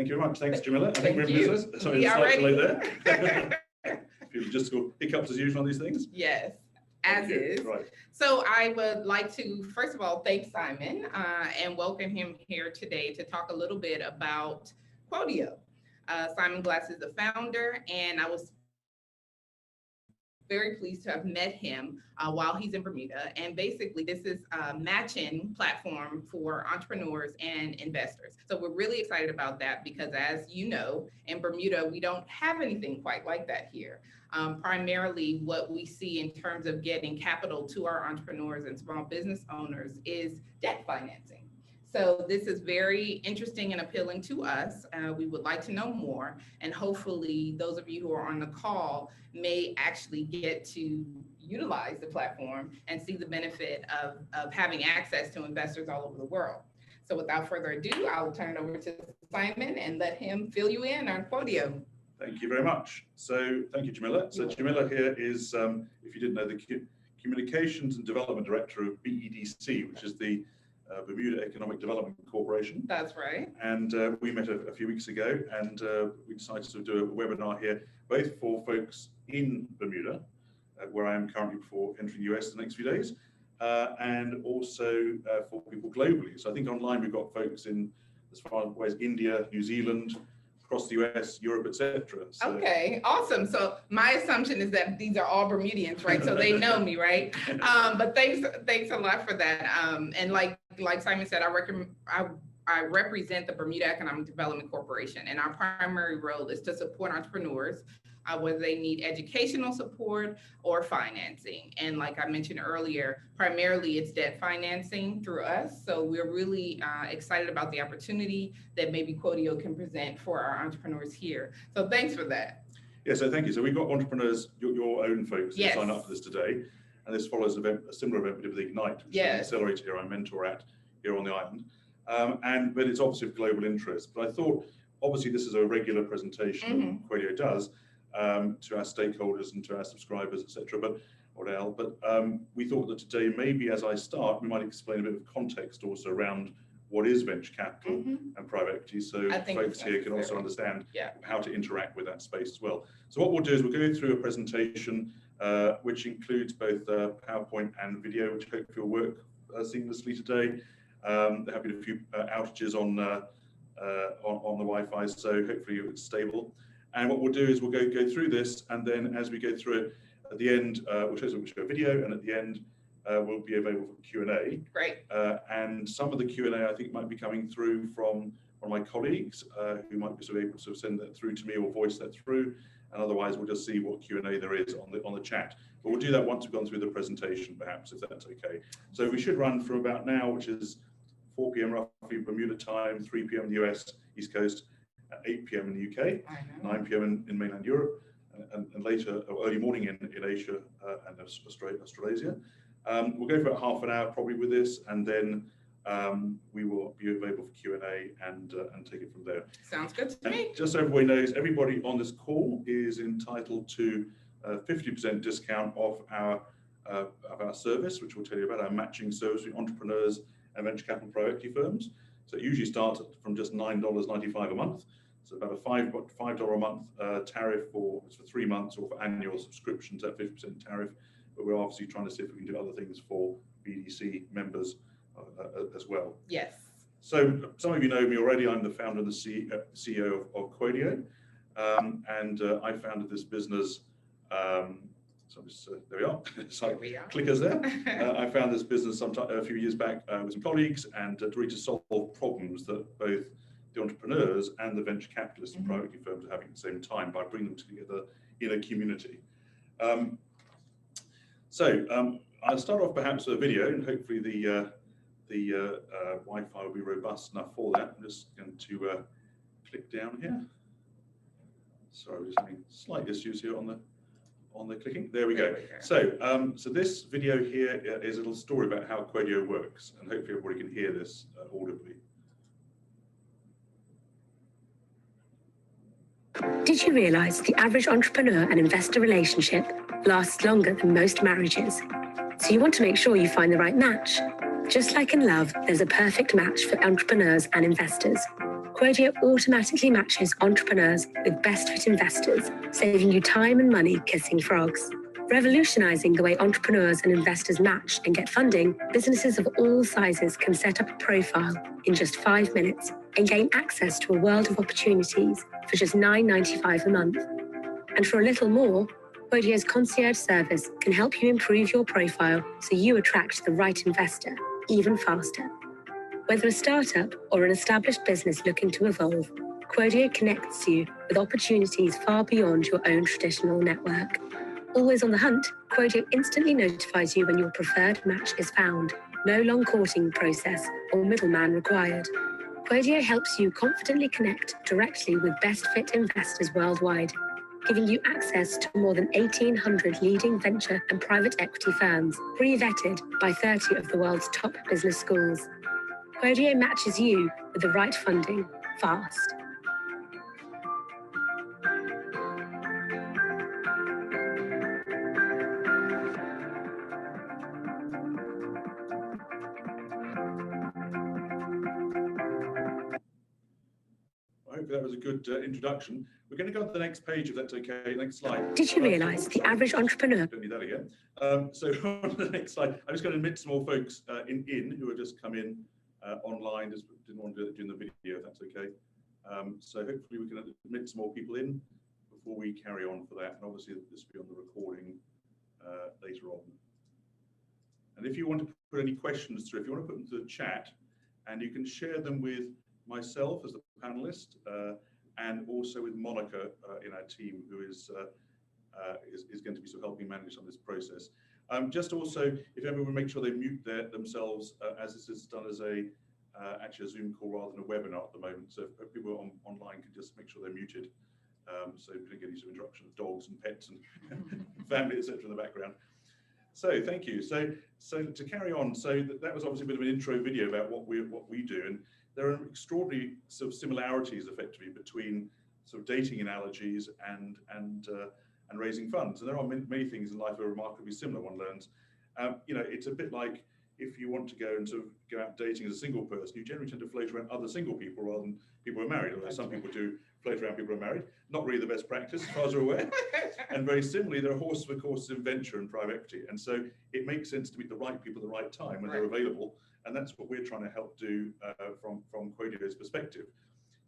Thank you very much. Thanks, Jamillah. I think we're in you. business. Sorry, We slight delay already- there. A few logistical hiccups as usual on these things. Yes, as Thank you. is. Right. So I would like to, first of all, thank Simon and welcome him here today to talk a little bit about Qodeo. Simon Glass is the founder, and I was very pleased to have met him while he's in Bermuda. And basically, this is a matching platform for entrepreneurs and investors. So we're really excited about that because, as you know, in Bermuda, we don't have anything quite like that here. Primarily, what we see in terms of getting capital to our entrepreneurs and small business owners is debt financing. So this is very interesting and appealing to us. We would like to know more, and hopefully those of you who are on the call may actually get to utilize the platform and see the benefit of having access to investors all over the world. So without further ado, I'll turn it over to Simon and let him fill you in on Qodeo. Thank you very much. So thank you, Jamillah. So Jamillah here is, if you didn't know, the Communications and Development Director of BEDC, which is the Bermuda Economic Development Corporation. That's right. And we met a few weeks ago, and we decided to do a webinar here, both for folks in Bermuda, where I am currently before entering the US the next few days, and also for people globally. So I think online we've got folks in as far away as India, New Zealand, across the US, Europe, etc. So, okay, awesome. So my assumption is that these are all Bermudians, right? So they know me, right? But thanks a lot for that. And like Simon said, I represent the Bermuda Economic Development Corporation, and our primary role is to support entrepreneurs, whether they need educational support or financing. And like I mentioned earlier, primarily it's debt financing through us. So we're really excited about the opportunity that maybe Qodeo can present for our entrepreneurs here. So thanks for that. Yeah, so thank you. So we've got entrepreneurs, your own folks who Yes. sign up for this today. And this follows a similar event we did with Ignite, which is an accelerator here I mentor at here on the island. But it's obviously of global interest. But I thought, obviously, this is a regular presentation that Qodeo does to our stakeholders and to our subscribers, etc. But we thought that today, maybe as I start, we might explain a bit of context also around what is venture capital and private equity, so folks here can also understand how to interact with that space as well. So what we'll do is we'll go through a presentation which includes both PowerPoint and video, which hopefully will work seamlessly today. There have been a few outages on the Wi-Fi, so hopefully it's stable. And what we'll do is we'll go through this, and then as we go through it, at the end, we'll show a video, and at the end, will be available for Q&A. Great. And some of the Q&A I think might be coming through from one of my colleagues who might be able to send that through to me or voice that through. And otherwise, we'll just see what Q&A there is on the chat. But we'll do that once we've gone through the presentation, perhaps, if that's okay. So we should run from about now, which is 4 p.m. roughly Bermuda time, 3 p.m. the US East Coast, 8 p.m. in the UK, 9 p.m. in mainland Europe, and later, or early morning in Asia and Australasia. We'll go for about half an hour probably with this, and then we will be available for Q&A and take it from there. Sounds good to me. Just so everybody knows, everybody on this call is entitled to 50% discount off our service, which we'll tell you about, our matching service for entrepreneurs and venture capital private equity firms. So it usually starts from just $9.95 a month. So about a $5 a month tariff for 3 months, or for annual subscriptions at 50% tariff. But we're obviously trying to see if we can do other things for BDC members as well. Yes. So some of you know me already. I'm the founder and the CEO of Qodeo, and I founded this business. So there we are. It's like clickers there. I found this business a few years back with some colleagues, and to really solve problems that both the entrepreneurs and the venture capitalists and private equity firms are having at the same time by bringing them together in a community. I'll start off perhaps with a video, and hopefully the Wi-Fi will be robust enough for that. I'm just going to click down here. Sorry, we're just having slight issues here on the clicking. There we go. So this video here is a little story about how Qodeo works, and hopefully everybody can hear this audibly. Did you realize the average entrepreneur and investor relationship lasts longer than most marriages? So you want to make sure you find the right match. Just like in love, there's a perfect match for entrepreneurs and investors. Qogio automatically matches entrepreneurs with best fit investors, saving you time and money kissing frogs. Revolutionising the way entrepreneurs and investors match and get funding, businesses of all sizes can set up a profile in just 5 minutes and gain access to a world of opportunities for just $9.95 a month. And for a little more, Qodio's concierge service can help you improve your profile so you attract the right investor even faster. Whether a startup or an established business looking to evolve, Qogio connects you with opportunities far beyond your own traditional network. Always on the hunt, Qogio instantly notifies you when your preferred match is found. No long courting process or middleman required. Qogio helps you confidently connect directly with best fit investors worldwide, giving you access to more than 1,800 leading venture and private equity firms, pre-vetted by 30 of the world's top business schools. Qogio matches you with the right funding, fast. I hope that was a good introduction. We're going to go on to the next page, if that's okay. Next slide. Did you realise the average entrepreneur? Don't need that again. So on to the next slide. I'm just going to admit some more folks in who have just come in online. Just didn't want to do it during the video, if that's okay. So hopefully we can admit some more people in before we carry on for that. And obviously this will be on the recording later on. And if you want to put any questions through, if you want to put them to the chat, and you can share them with myself as the panelist, and also with Monica in our team, who is going to be sort of helping manage some of this process. Just also, if everyone make sure they mute themselves, as this is done as actually a Zoom call rather than a webinar at the moment. So if people online can just make sure they're muted, so we don't get any sort of interruption of dogs and pets and family, etc. in the background. So thank you. So to carry on, so that was obviously a bit of an intro video about what we do, and there are extraordinary sort of similarities effectively between sort of dating analogies and raising funds. And there are many things in life that are remarkably similar, one learns. You know, it's a bit like if you want to go and sort of go out dating as a single person, you generally tend to float around other single people rather than people who are married, although some people do float around people who are married. Not really the best practice, as far as we're aware. And very similarly, there are horses for courses in venture and private equity. And so it makes sense to meet the right people at the right time when they're available. And that's what we're trying to help do from Qodio's perspective.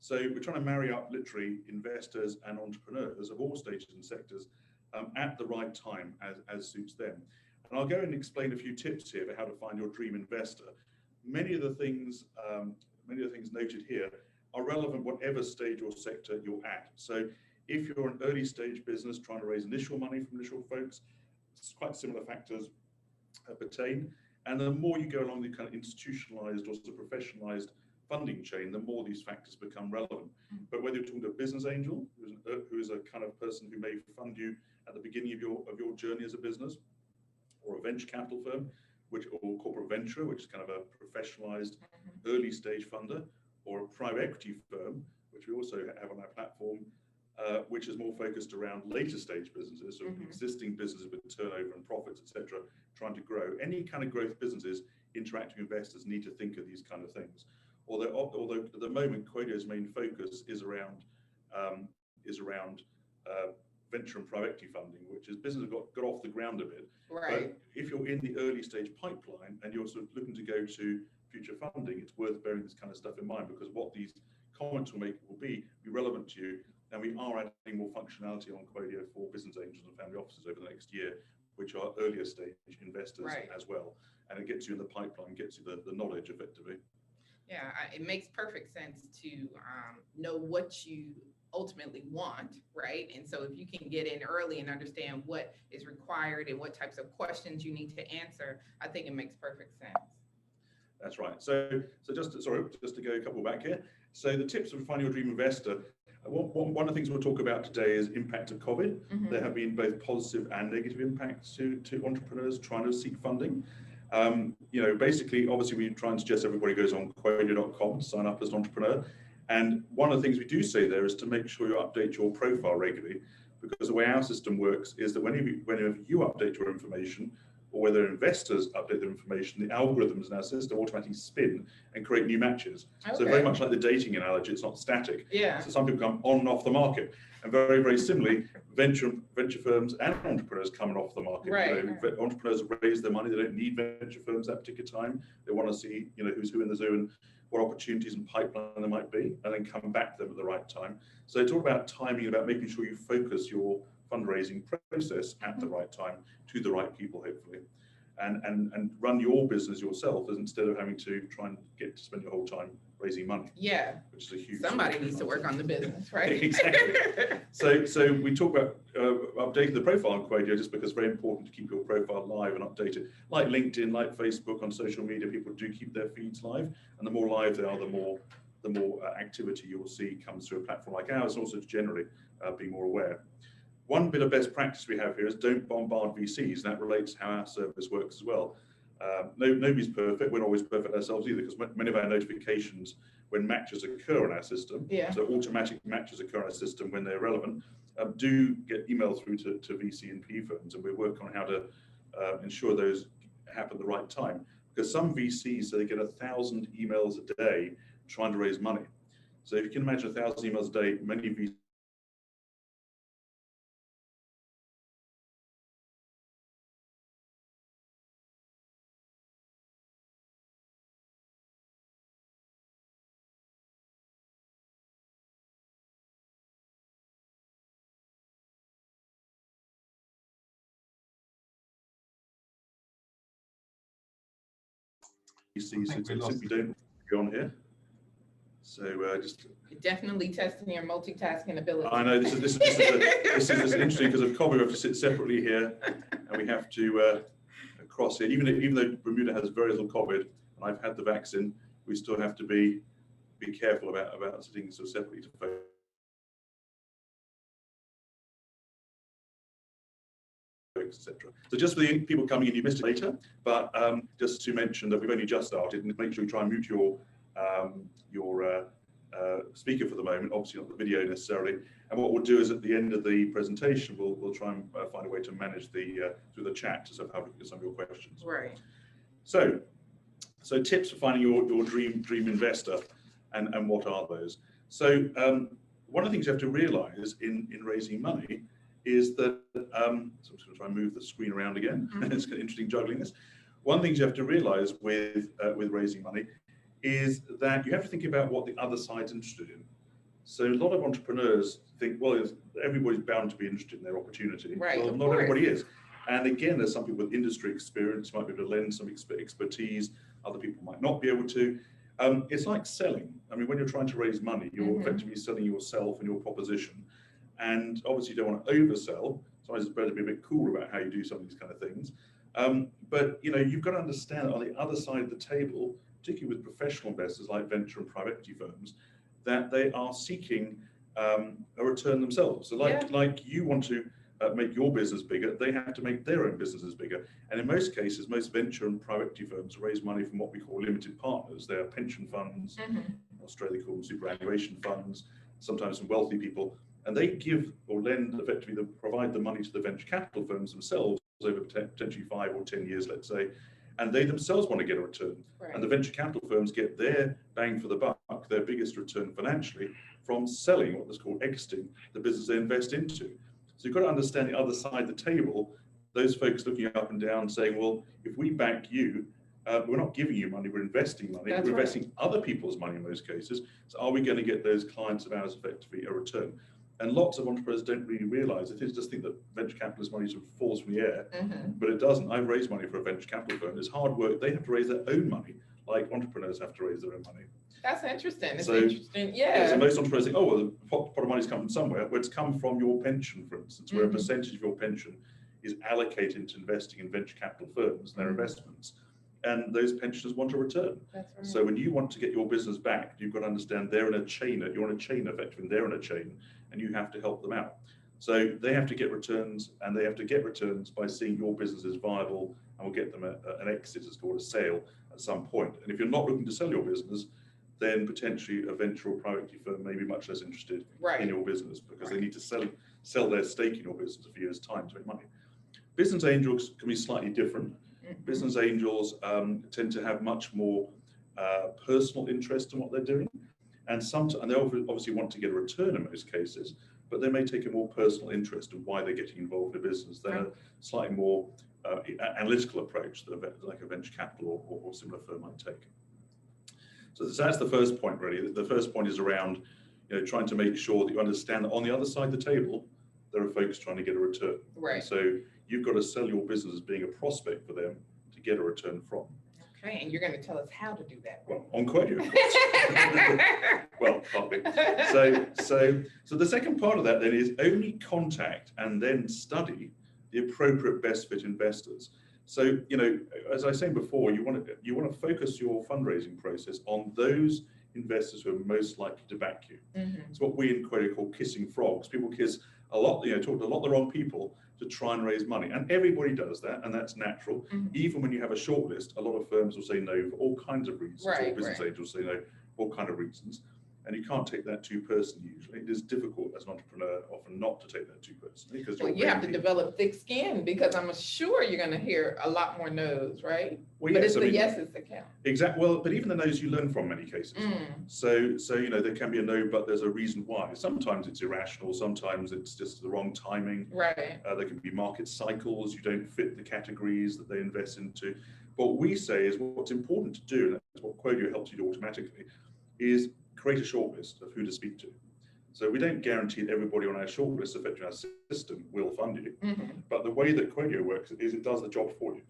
So we're trying to marry up literally investors and entrepreneurs of all stages and sectors at the right time as suits them. And I'll go and explain a few tips here for how to find your dream investor. Many of the things noted here are relevant whatever stage or sector you're at. So if you're an early stage business trying to raise initial money from initial folks, it's quite similar factors pertain. And the more you go along the kind of institutionalized or sort of professionalized funding chain, the more these factors become relevant. But whether you're talking to a business angel, who is a kind of person who may fund you at the beginning of your journey as a business, or a venture capital firm, or corporate venture, which is kind of a professionalized early stage funder, or a private equity firm, which we also have on our platform, which is more focused around later stage businesses, so existing businesses with turnover and profits, etc., trying to grow. Any kind of growth businesses, interacting with investors need to think of these kind of things. Although at the moment, Qodio's main focus is around venture and private equity funding, which is business got off the ground a bit. Right. But if you're in the early stage pipeline and you're sort of looking to go to future funding, it's worth bearing this kind of stuff in mind, because what these comments will be relevant to you. And we are adding more functionality on Qodeo for business angels and family offices over the next year, which are earlier stage investors as well. And it gets you in the pipeline, gets you the knowledge effectively. Yeah, it makes perfect sense to know what you ultimately want, right? And so if you can get in early and understand what is required and what types of questions you need to answer, I think it makes perfect sense. That's right. So just to go a couple back here. So the tips for finding your dream investor. One of the things we'll talk about today is impact of COVID. There have been both positive and negative impacts to entrepreneurs trying to seek funding. You know, basically, obviously, we try and suggest everybody goes on Qodeo.com to sign up as an entrepreneur. And one of the things we do say there is to make sure you update your profile regularly, because the way our system works is that whenever you update your information, or whether investors update their information, the algorithms in our system automatically spin and create new matches. Okay. So very much like the dating analogy, it's not static. Yeah. So some people come on and off the market. And very, very similarly, venture firms and entrepreneurs coming off the market. Right. You know, entrepreneurs have raised their money. They don't need venture firms at that particular time. They want to see, you know, who's who in the zoo and what opportunities and pipeline there might be, and then come back to them at the right time. So it's all about timing, about making sure you focus your fundraising process at the right time to the right people, hopefully, and run your business yourself instead of having to try and get to spend your whole time raising money. Yeah, which is a huge. Somebody needs to work on the business, right? Exactly. So we talk about updating the profile on Qogio just because it's very important to keep your profile live and updated. Like LinkedIn, like Facebook, on social media, people do keep their feeds live, and the more live they are, the more activity you'll see comes through a platform like ours, and also generally be more aware. One bit of best practice we have here is don't bombard VCs. That relates to how our service works as well. Nobody's perfect. We're not always perfect ourselves either, because many of our notifications when matches occur in our system, so automatic matches occur in our system when they're relevant, do get emailed through to VC and PE firms, and we work on how to ensure those happen at the right time. Because some VCs, so they get 1,000 emails a day trying to raise money. So if you can imagine 1,000 emails a day, many VCs simply don't go on here. So just definitely testing your multitasking ability. I know this is interesting because of COVID we have to sit separately here, and we have to cross here. Even though Bermuda has very little COVID, and I've had the vaccine, we still have to be careful about sitting so separately to focus. Etc. So just for the people coming in, you missed it later, but just to mention that we've only just started, and make sure you try and mute your speaker for the moment, obviously not the video necessarily. And what we'll do is at the end of the presentation, we'll try and find a way to manage the through the chat to have some of your questions. Right. So tips for finding your dream investor, and what are those? So one of the things you have to realise in raising money is that, so I'm just going to try and move the screen around again. It's interesting juggling this. One thing you have to realise with raising money is that you have to think about what the other side's interested in. So a lot of entrepreneurs think, well, everybody's bound to be interested in their opportunity. Right, well, not everybody is. And again, there's some people with industry experience might be able to lend some expertise. Other people might not be able to. It's like selling. I mean, when you're trying to raise money, you're effectively selling yourself and your proposition. And obviously you don't want to oversell. Sometimes it's better to be a bit cool about how you do some of these kind of things. But you know, you've got to understand that on the other side of the table, particularly with professional investors like venture and private equity firms, that they are seeking a return themselves. So like you want to make your business bigger, they have to make their own businesses bigger. And in most cases, most venture and private equity firms raise money from what we call limited partners. They are pension funds, in Australia they call them superannuation funds, sometimes some wealthy people. And they give or lend, effectively, they provide the money to the venture capital firms themselves over potentially 5 or 10 years, let's say, and they themselves want to get a return. Right. And the venture capital firms get their bang for the buck, their biggest return financially, from selling, what was called exiting, the business they invest into. So you've got to understand the other side of the table, those folks looking up and down saying, well, if we back you, we're not giving you money, we're investing money. We're investing other people's money in most cases. So are we going to get those clients of ours effectively a return? And lots of entrepreneurs don't really realise it. They just think that venture capitalist money sort of falls from the air, but it doesn't. I've raised money for a venture capital firm. It's hard work. They have to raise their own money, like entrepreneurs have to raise their own money. That's interesting. It's interesting. Yeah. So most entrepreneurs think, oh, well, the pot of money's come from somewhere. Well, it's come from your pension, for instance, where a percentage of your pension is allocated into investing in venture capital firms and their investments. And those pensioners want a return. That's right. So when you want to get your business back, you've got to understand they're in a chain. You're in a chain effectively, and they're in a chain, and you have to help them out. So they have to get returns, and they have to get returns by seeing your business is viable, and will get them an exit, it's called a sale, at some point. And if you're not looking to sell your business, then potentially a venture or private equity firm may be much less interested in your business, because they need to sell their stake in your business a few years' time to make money. Business angels can be slightly different. Business angels tend to have much more personal interest in what they're doing, and they obviously want to get a return in most cases, but they may take a more personal interest in why they're getting involved in a business than a slightly more analytical approach that like a venture capital or similar firm might take. So that's the first point, really. The first point is around trying to make sure that you understand that on the other side of the table, there are folks trying to get a return. Right. And so you've got to sell your business as being a prospect for them to get a return from. Okay, and you're going to tell us how to do that. Well, on Qogio, of course. Well, partly. So the second part of that then is only contact and then study the appropriate best fit investors. So, as I was saying before, you want to focus your fundraising process on those investors who are most likely to back you. It's what we in Qodeo call kissing frogs. People kiss a lot, talk to a lot of the wrong people to try and raise money, and everybody does that, and that's natural. Even when you have a shortlist, a lot of firms will say no for all kinds of reasons, or business angels say no for all kinds of reasons, and you can't take that too personally. Usually, it is difficult as an entrepreneur often not to take that too personally, because you have to develop thick skin, because I'm sure you're going to hear a lot more no's, right? Well, but yes, it's the yeses that count. Exactly. Well, but even the no's you learn from many cases. So there can be a no, but there's a reason why. Sometimes it's irrational. Sometimes it's just the wrong timing. Right. There can be market cycles. You don't fit the categories that they invest into. What we say is what's important to do, and that's what Qogio helps you do automatically, is create a shortlist of who to speak to. So we don't guarantee that everybody on our shortlist affecting our system will fund you, but the way that Qogio works is it does the job for you.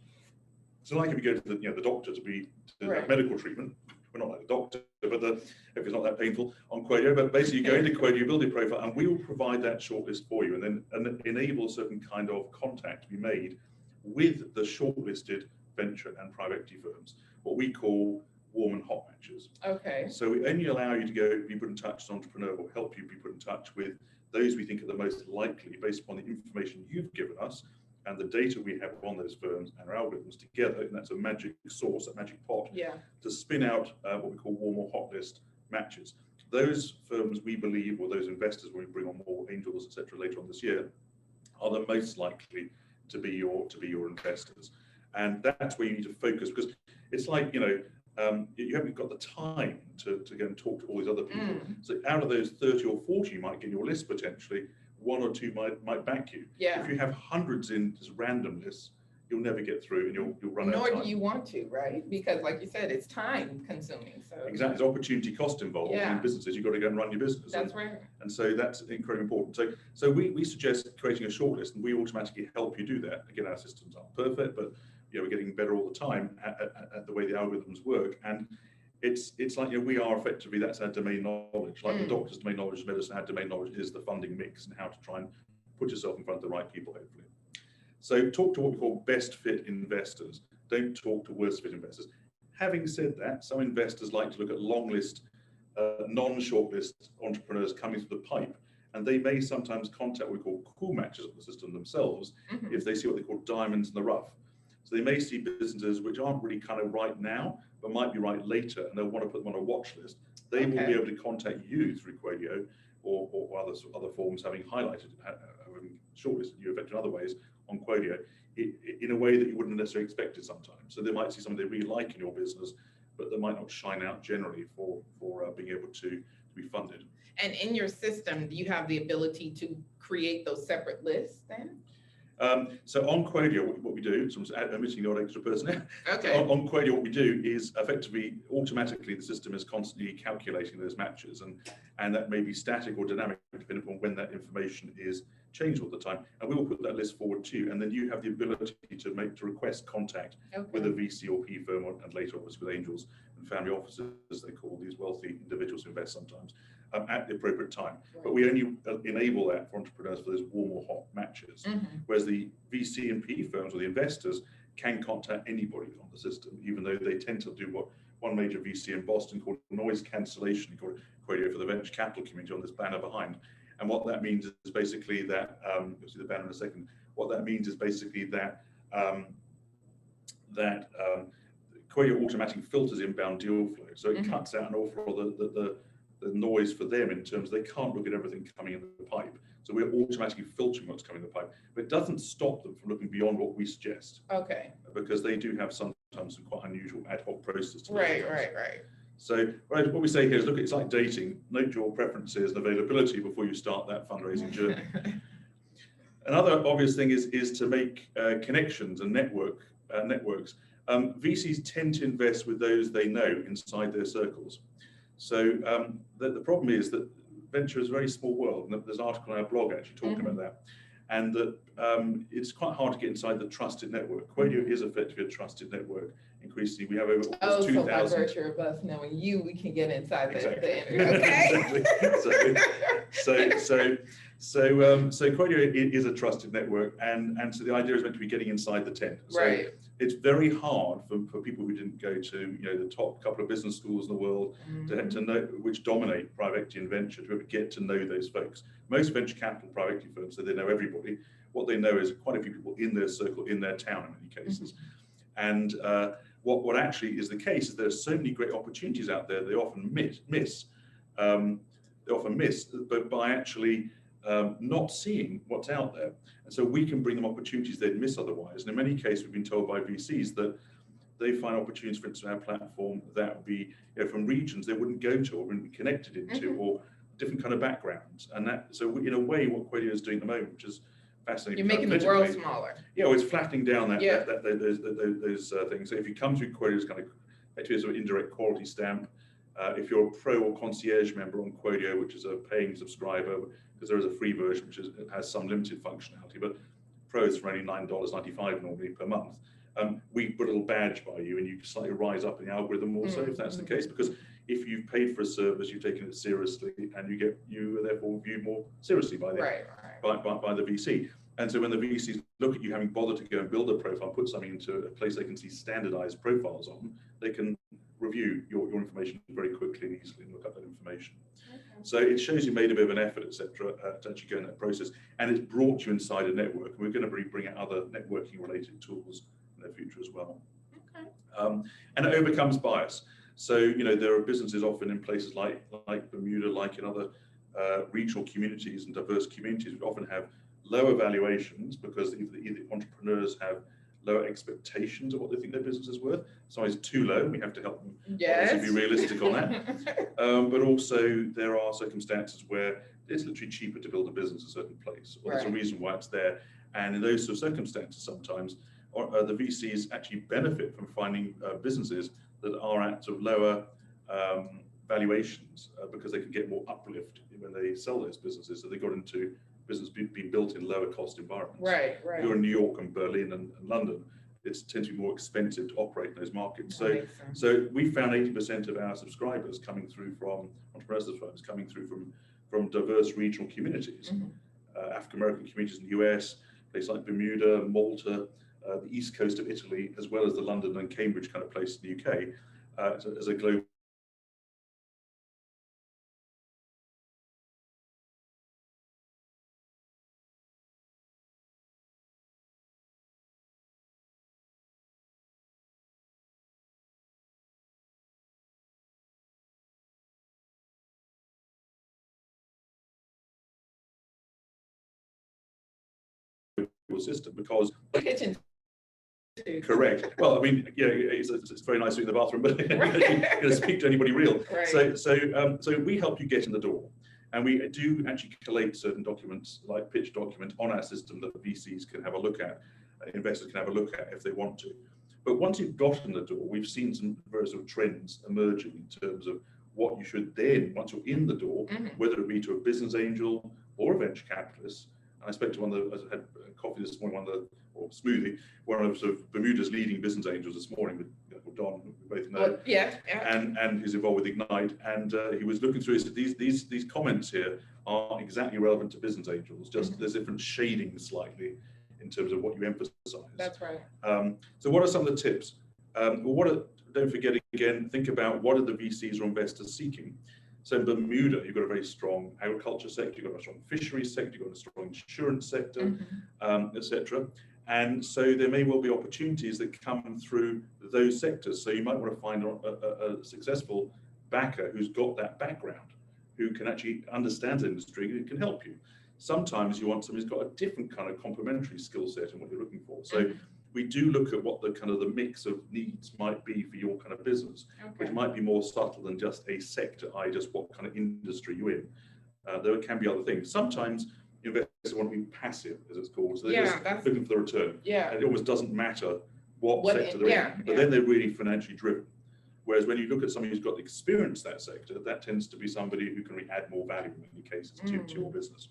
So like if you go to the doctor to have medical treatment, we're not like the doctor, but if it's not that painful on Qogio, but basically you go into Qogio, you build a profile, and we will provide that shortlist for you, and then enable a certain kind of contact to be made with the shortlisted venture and private equity firms, what we call warm and hot matches. Okay. So we only allow you to go be put in touch as an entrepreneur, or help you be put in touch with those we think are the most likely based upon the information you've given us and the data we have on those firms and our algorithms together, and that's a magic sauce, a magic pot, to spin out what we call warm or hot list matches. Those firms we believe, or those investors when we bring on more angels, etc., later on this year, are the most likely to be your investors. And that's where you need to focus, because it's like, you haven't got the time to go and talk to all these other people. So out of those 30 or 40 you might get in your list, potentially, one or two might back you. If you have hundreds in just random lists, you'll never get through, and you'll run out of time. Nor do you want to, right? Because like you said, it's time consuming. So exactly, there's opportunity cost involved in businesses. You've got to go and run your business. That's right. And so that's incredibly important. So we suggest creating a shortlist, and we automatically help you do that. Again, our systems aren't perfect, but we're getting better all the time at the way the algorithms work. And it's like we are effectively, that's our domain knowledge. Like the doctor's domain knowledge of medicine, our domain knowledge is the funding mix and how to try and put yourself in front of the right people, hopefully. So talk to what we call best fit investors. Don't talk to worst fit investors. Having said that, some investors like to look at long list, non-shortlist entrepreneurs coming through the pipe, and they may sometimes contact what we call cool matches of the system themselves if they see what they call diamonds in the rough. So they may see businesses which aren't really kind of right now, but might be right later, and they'll want to put them on a watch list. They will be able to contact you through Qogio or other forms, having highlighted, having shortlisted you in other ways on Qogio in a way that you wouldn't necessarily expect it sometimes. So they might see something they really like in your business, but they might not shine out generally for being able to be funded. And in your system, do you have the ability to create those separate lists then? So on Qogio, what we do, so I'm omitting the odd extra person there. Okay. On Qogio, what we do is effectively, automatically, the system is constantly calculating those matches, and that may be static or dynamic depending upon when that information is changed all the time. And we will put that list forward to you, and then you have the ability to request contact with a VC or P firm, and later obviously with angels and family offices, as they call these wealthy individuals who invest sometimes, at the appropriate time. But we only enable that for entrepreneurs for those warm or hot matches, whereas the VC and P firms or the investors can contact anybody on the system, even though they tend to do what one major VC in Boston called noise cancellation, called Qogio for the venture capital community on this banner behind. And what that means is basically that, you'll see the banner in a second, what that means is basically that Qogio automatically filters inbound deal flow. So it cuts out an awful lot of noise for them in terms they can't look at everything coming in the pipe. So we're automatically filtering what's coming in the pipe, but it doesn't stop them from looking beyond what we suggest. Okay. Because they do have sometimes some quite unusual ad hoc processes. Right. So what we say here is, look, it's like dating. Note your preferences and availability before you start that fundraising journey. Another obvious thing is to make connections and networks. VCs tend to invest with those they know inside their circles. So the problem is that venture is a very small world, and there's an article on our blog actually talking about that, and that it's quite hard to get inside the trusted network. Qogio is effectively a trusted network. Increasingly, we have over 2,000. So by virtue of us knowing you, we can get inside the interview. Okay. So Qogio is a trusted network, and so the idea is meant to be getting inside the tent. So right. It's very hard for people who didn't go to the top couple of business schools in the world to know which dominate private equity and venture, to be able to get to know those folks. Most venture capital private equity firms, so they know everybody. What they know is quite a few people in their circle, in their town in many cases. And what actually is the case is there are so many great opportunities out there they often miss. They often miss, but by actually not seeing what's out there. And so we can bring them opportunities they'd miss otherwise. And in many cases, we've been told by VCs that they find opportunities, for instance, on our platform that would be from regions they wouldn't go to or wouldn't be connected into, or different kind of backgrounds. And that, so in a way, what Qodeo is doing at the moment, which is fascinating. You're making the world smaller. Yeah, well, it's flattening down those things. So if you come through Qodio's kind of actually as an indirect quality stamp, if you're a pro or concierge member on Qodeo, which is a paying subscriber, because there is a free version which has some limited functionality, but pro is for only $9.95 normally per month. We put a little badge by you, and you slightly rise up in the algorithm also if that's the case, because if you've paid for a service, you've taken it seriously, and you are therefore viewed more seriously by the by the VC. And so when the VCs look at you having bothered to go and build a profile, put something into a place they can see standardized profiles on, they can review your information very quickly and easily and look up that information. So it shows you made a bit of an effort, etc., to actually go in that process, and it's brought you inside a network. And we're going to bring out other networking related tools in the future as well. And it overcomes bias. So there are businesses often in places like Bermuda, like in other regional communities and diverse communities, which often have lower valuations because either entrepreneurs have lower expectations of what they think their business is worth. Sometimes too low, we have to help them obviously be realistic on that. But also there are circumstances where it's literally cheaper to build a business in a certain place, or there's a reason why it's there. And in those sort of circumstances, sometimes the VCs actually benefit from finding businesses that are at sort of lower valuations because they can get more uplift when they sell those businesses. So they got into business being built in lower cost environments. Right. If you're in New York and Berlin and London, it tends to be more expensive to operate in those markets. So we found 80% of our subscribers coming through from entrepreneurs subscribers coming through from diverse regional communities, African American communities in the US, places like Bermuda, Malta, the east coast of Italy, as well as the London and Cambridge kind of place in the UK, as a global system, because correct. Well, I mean, it's very nice in the bathroom, but you're going to speak to anybody real. So we help you get in the door, and we do actually collate certain documents, like pitch document, on our system that VCs can have a look at, investors can have a look at if they want to. But once you've got in the door, we've seen some very sort of trends emerging in terms of what you should then, once you're in the door, whether it be to a business angel or a venture capitalist. I spoke to one of the, I had coffee this morning, or smoothie, one of sort of Bermuda's leading business angels this morning with Don, who we both know, and who's involved with Ignite, and he was looking through. He said these comments here are exactly relevant to business angels. Just there's different shading slightly in terms of what you emphasize. That's right. So what are some of the tips? Don't forget again, think about what are the VCs or investors seeking. So in Bermuda, you've got a very strong agriculture sector, you've got a strong fisheries sector, you've got a strong insurance sector, etc. And so there may well be opportunities that come through those sectors. So you might want to find a successful backer who's got that background. who can actually understand the industry and can help you. Sometimes you want somebody who's got a different kind of complementary skill set in what you're looking for. So we do look at what the kind of the mix of needs might be for your kind of business, which might be more subtle than just a sector, i.e. just what kind of industry you're in. There can be other things. Sometimes investors want to be passive, as it's called, so they're just looking for the return. And it almost doesn't matter what sector they're in, but then they're really financially driven. Whereas when you look at somebody who's got experience in that sector, that tends to be somebody who can really add more value in many cases to your business.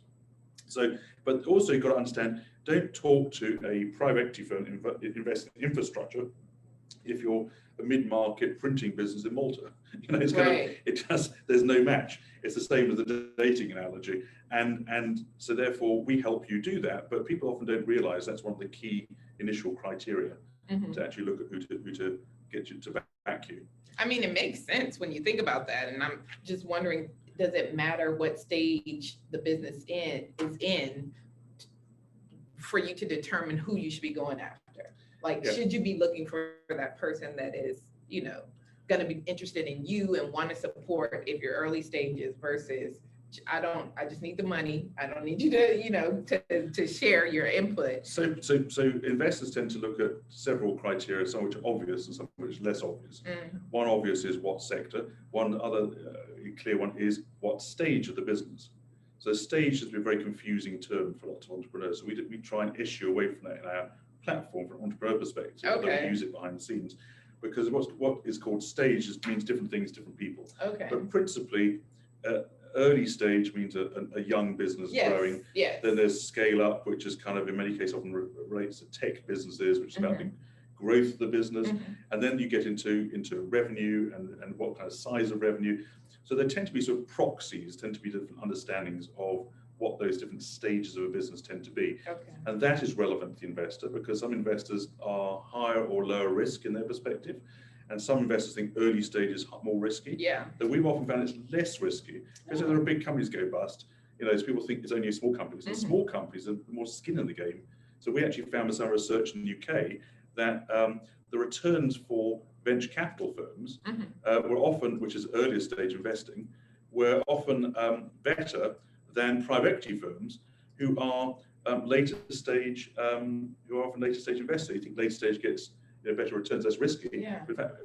So, but also you've got to understand, don't talk to a private equity firm invest in infrastructure if you're a mid-market printing business in Malta. You know, it's there's no match. It's the same as the dating analogy. And so therefore we help you do that, but people often don't realize that's one of the key initial criteria to actually look at who to get you to back you. I mean, it makes sense when you think about that. And I'm just wondering, does it matter what stage the business is in for you to determine who you should be going after? Like, should you be looking for that person that is, you know, going to be interested in you and want to support if you're early stages versus I just need the money. I don't need you to, you know, to share your input. So investors tend to look at several criteria, some which are obvious and some which are less obvious. One obvious is what sector. One other clear one is what stage of the business. So stage has been a very confusing term for lots of entrepreneurs. So we try and issue away from that in our platform from an entrepreneur perspective. Although we use it behind the scenes, because what is called stage means different things to different people. But principally, early stage means a young business growing. Then there's scale up, which is kind of in many cases often relates to tech businesses, which is about the growth of the business. And then you get into revenue and what kind of size of revenue. So there tend to be sort of proxies, tend to be different understandings of what those different stages of a business tend to be. And that is relevant to the investor, because some investors are higher or lower risk in their perspective. And some investors think early stage is more risky. But we've often found it's less risky because there are big companies go bust. You know, people think it's only small companies. And small companies are more skin in the game. So we actually found with some research in the UK that the returns for venture capital firms were often, which is earlier stage investing, were often better than private equity firms who are later stage, who are often later stage investors. You think later stage gets better returns, less risky. In fact,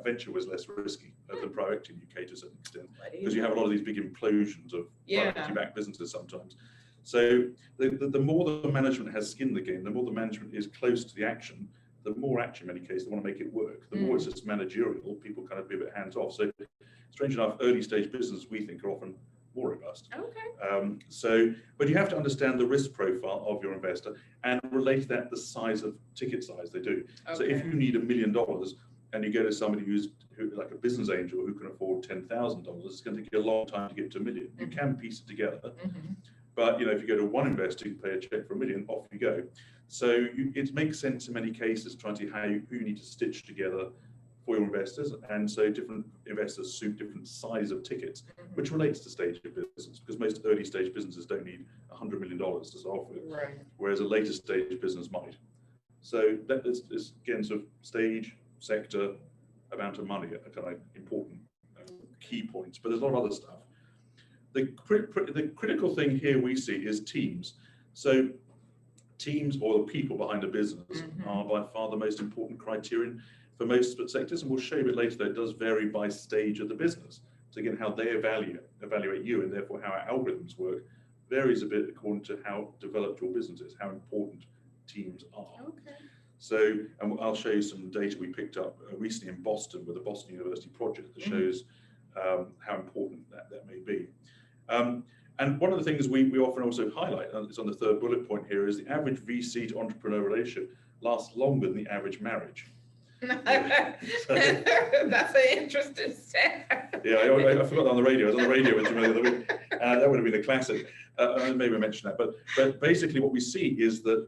venture was less risky than private equity in the UK to a certain extent, because you have a lot of these big implosions of private equity-backed businesses sometimes. So the more the management has skin in the game, the more the management is close to the action, the more action in many cases they want to make it work. The more it's just managerial, people kind of be a bit hands off. So strange enough, early stage businesses we think are often more robust. But you have to understand the risk profile of your investor and relate that the size of ticket size they do. So if you need $1 million and you go to somebody who like a business angel who can afford $10,000, it's going to take you a long time to get to $1 million. You can piece it together, but if you go to one investor, you pay a check for $1 million, off you go. So it makes sense in many cases trying to see who you need to stitch together for your investors, and so different investors suit different size of tickets, which relates to stage of business, because most early stage businesses don't need $100 million to start with, whereas a later stage business might. So that is again sort of stage, sector, amount of money are kind of important key points, but there's a lot of other stuff. The critical thing here we see is teams. So teams, or the people behind a business, are by far the most important criterion for most sectors, and we'll show you a bit later that it does vary by stage of the business. So again, how they evaluate you, and therefore how our algorithms work, varies a bit according to how developed your business is, how important teams are. So, and I'll show you some data we picked up recently in Boston with the Boston University project that shows how important that may be. And one of the things we often also highlight, and it's on the third bullet point here, is the average VC to entrepreneur relationship lasts longer than the average marriage. That's an interesting stat. I forgot that on the radio. I was on the radio with Jamillah the other week. That would have been a classic. Maybe I mentioned that, but basically what we see is that,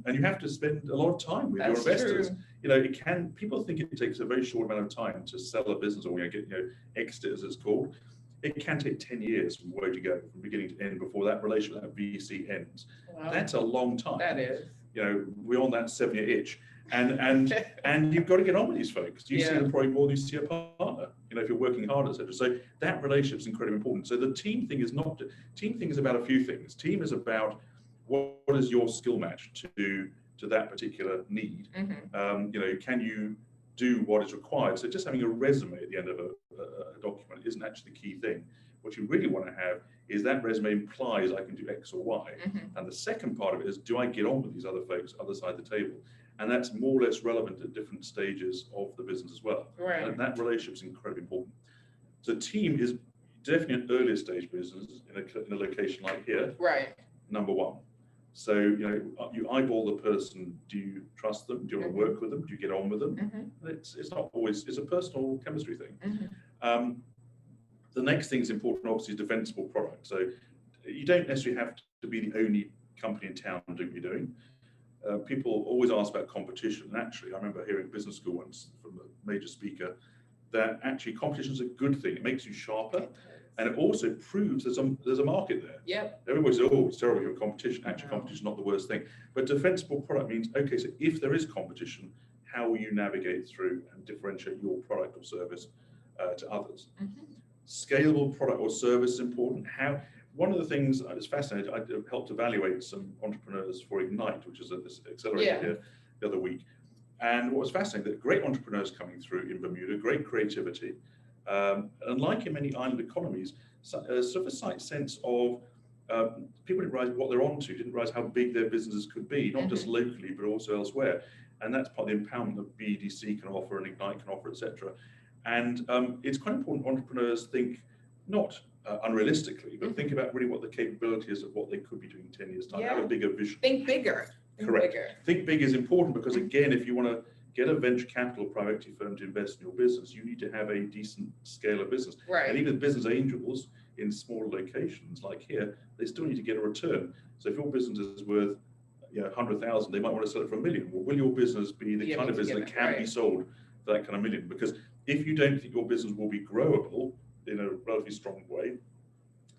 and you have to spend a lot of time with your investors. True. People think it takes a very short amount of time to sell a business or get exit, as it's called. It can take 10 years from where to go, from beginning to end, before that relationship, that VC ends. Wow. That's a long time. That is. we're on that 7-year itch, and you've got to get on with these folks. You see them probably more than you see a partner, if you're working hard, etc. So that relationship is incredibly important. So the team thing is about a few things. Team is about what is your skill match to that particular need. Can you do what is required? So just having a resume at the end of a document isn't actually the key thing. What you really want to have is that resume implies I can do X or Y. And the second part of it is, do I get on with these other folks, other side of the table? And that's more or less relevant at different stages of the business as well. Right. And that relationship is incredibly important. So team is definitely an earlier stage business in a location like here. Right. Number one. So, you eyeball the person. Do you trust them? Do you want to work with them? Do you get on with them? It's not always, it's a personal chemistry thing. The next thing is important, obviously, is defensible products. So you don't necessarily have to be the only company in town doing what you're doing. People always ask about competition. And actually, I remember hearing business school once from a major speaker that actually competition is a good thing. It makes you sharper. And it also proves there's a market there. Yep. Everybody says, oh, it's terrible, you're competition. Actually, competition is not the worst thing. But defensible product means, okay, so if there is competition, how will you navigate through and differentiate your product or service to others? Scalable product or service is important. One of the things that is fascinating, I helped evaluate some entrepreneurs for Ignite, which is this accelerator here the other week. And what was fascinating, that great entrepreneurs coming through in Bermuda, great creativity, and like in many island economies, sort of a slight sense of people didn't realize what they're onto, didn't realize how big their businesses could be, not just locally, but also elsewhere. And that's part of the empowerment that BEDC can offer and Ignite can offer, etc. And it's quite important entrepreneurs think not unrealistically, but think about really what the capability is of what they could be doing in 10 years' time. Have a bigger vision. Think bigger. Correct. Think big is important because, again, if you want to get a venture capital private equity firm to invest in your business, you need to have a decent scale of business. Right. And even business angels in smaller locations like here, they still need to get a return. So if your business is worth 100,000, they might want to sell it for $1 million. Well, will your business be the kind of business that can be sold for that kind of million? Because if you don't think your business will be growable in a relatively strong way, it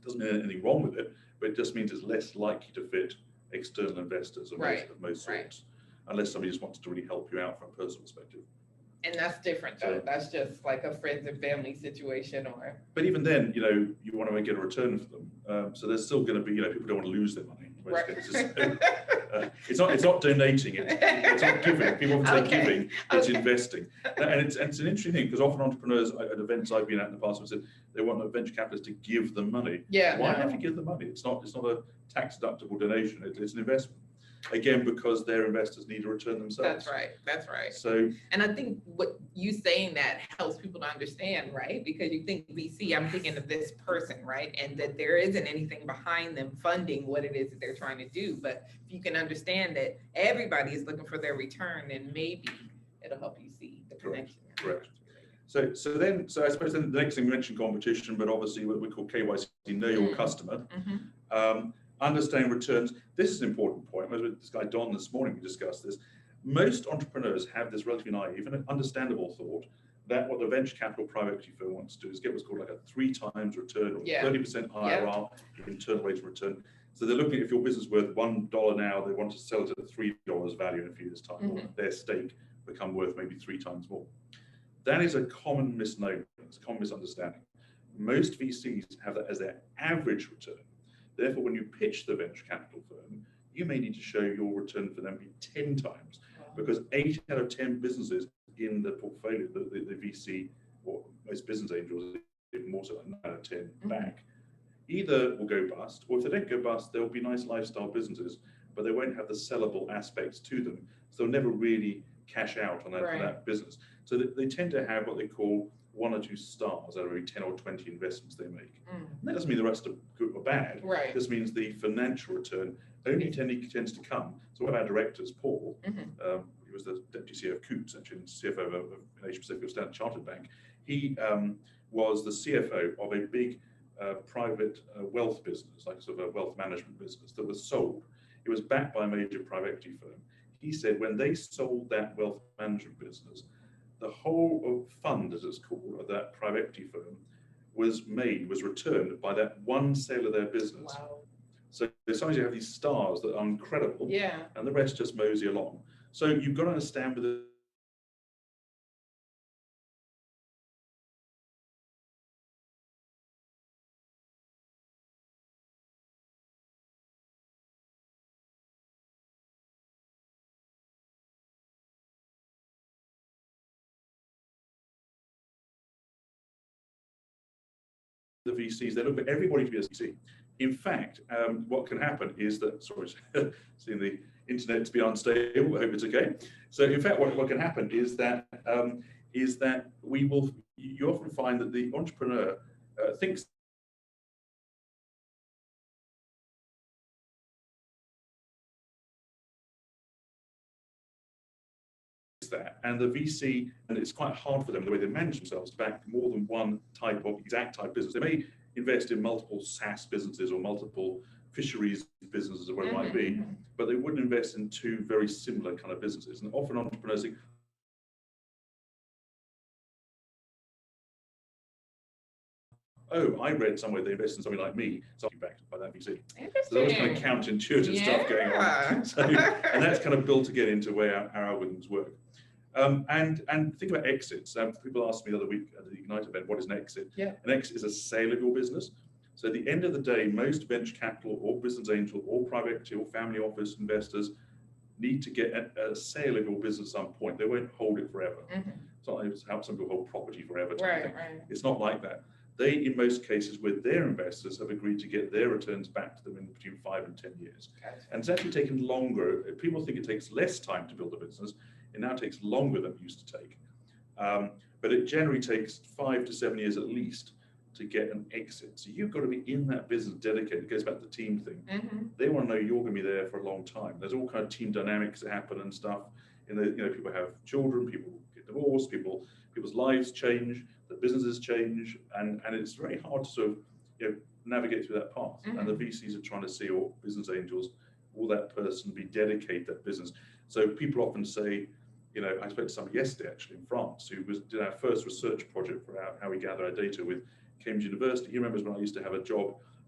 doesn't mean anything wrong with it, but it just means it's less likely to fit external investors of most sorts, unless somebody just wants to really help you out from a personal perspective. And that's different, though. That's just like a friends and family situation, or. But even then, you want to get a return for them. So there's still going to be, people don't want to lose their money. In most cases. It's not donating. It's not giving. People often say giving. It's investing, and it's an interesting thing because often entrepreneurs at events I've been at in the past have said they want a venture capitalist to give them money. Why have you give them money? It's not a tax deductible donation. It's an investment. Again, because their investors need to return themselves. That's right. So, and I think what you saying that helps people to understand, right? Because you think VC, I'm thinking of this person, right? And that there isn't anything behind them funding what it is that they're trying to do. But if you can understand that everybody is looking for their return, then maybe it'll help you see the connection. Correct. So I suppose then the next thing we mentioned competition, but obviously what we call KYC, know your customer. Understanding returns. This is an important point. I was with this guy Don this morning, we discussed this. Most entrepreneurs have this relatively naive and understandable thought that what the venture capital private equity firm wants to do is get what's called like a 3 times return or 30% IRR, internal rate of return. So they're looking at if your business is worth $1 now, they want to sell it at $3 value in a few years' time, or their stake become worth maybe 3 times more. That is a common misnomer. It's a common misunderstanding. Most VCs have that as their average return. Therefore, when you pitch the venture capital firm, you may need to show your return for them be 10 times, because 8 out of 10 businesses in the portfolio, the VC or most business angels, even more so, 9 out of 10 back, either will go bust, or if they don't go bust, they'll be nice lifestyle businesses, but they won't have the sellable aspects to them, so they'll never really cash out on that business. So they tend to have what they call 1 or 2 stars out of every 10 or 20 investments they make. And that doesn't mean the rest are good or bad. This means the financial return only tends to come. So one of our directors, Paul, he was the deputy CEO of Coots, actually, and CFO of Asia Pacific of Standard Chartered Bank. He was the CFO of a big private wealth business, like sort of a wealth management business that was sold. It was backed by a major private equity firm. He said when they sold that wealth management business, the whole fund, as it's called, of that private equity firm was returned by that one sale of their business. So sometimes you have these stars that are incredible, and the rest just mosey along. So you've got to understand with the VCs, they look for everybody to be a VC. In fact, what can happen is that, sorry, seeing the internet to be unstable, I hope it's okay. So in fact, what can happen is that you often find that the entrepreneur thinks that, and the VC, and it's quite hard for them the way they manage themselves to back more than one type of exact type business. They may invest in multiple SaaS businesses or multiple fisheries businesses or whatever it might be, but they wouldn't invest in two very similar kind of businesses. And often entrepreneurs think, oh, I read somewhere they invest in something like me, so I'm backed by that VC. So there was kind of counterintuitive stuff going on. So, and that's kind of built again into where our algorithms work. And think about exits. People asked me the other week at the Ignite event, what is an exit? An exit is a sale of your business. So at the end of the day, most venture capital or business angel or private equity or family office investors need to get a sale of your business at some point. They won't hold it forever. It's not like how some people hold property forever. It's not like that. They, in most cases, with their investors, have agreed to get their returns back to them in between 5 and 10 years. And it's actually taken longer. People think it takes less time to build a business. It now takes longer than it used to take. But it generally takes 5 to 7 years at least to get an exit. So you've got to be in that business dedicated. It goes back to the team thing. They want to know you're going to be there for a long time. There's all kind of team dynamics that happen and stuff. People have children, people get divorced, people's lives change, the businesses change, and it's very hard to sort of navigate through that path. And the VCs are trying to see, or business angels, will that person be dedicated to that business? So people often say, I spoke to somebody yesterday actually in France who did our first research project for how we gather our data with Cambridge University. He remembers when I used to have a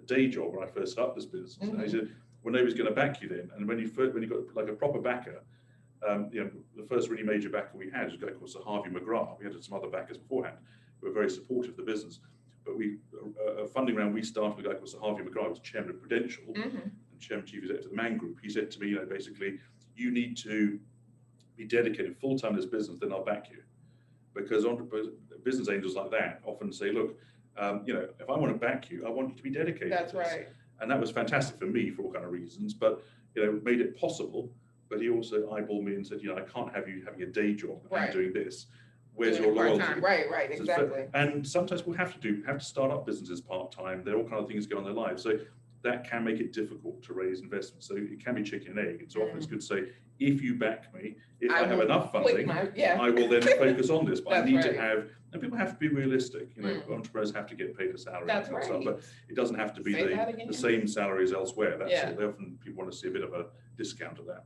day job when I first started this business. And he said, well, nobody's going to back you then. And when you got like a proper backer, the first really major backer we had was a guy called Sir Harvey McGrath. We had some other backers beforehand who were very supportive of the business. But a funding round we started with a guy called Sir Harvey McGrath, who was chairman of Prudential and chairman chief executive of the Man Group. He said to me, basically, you need to be dedicated full-time to this business, then I'll back you. Because business angels like that often say, look, if I want to back you, I want you to be dedicated. That's right. And that was fantastic for me for all kind of reasons, but made it possible. But he also eyeballed me and said, I can't have you having a day job and doing this. Where's your loyalty? Right, exactly. And sometimes we'll have to start up businesses part-time. There are all kind of things going on in their lives. So that can make it difficult to raise investments. So it can be chicken and egg. And so often it's good to say, if you back me, if I have enough funding, I will then focus on this. But I need to have, and people have to be realistic. Entrepreneurs have to get paid a salary and stuff, but it doesn't have to be the same salary as elsewhere. That's all. They often, people want to see a bit of a discount of that.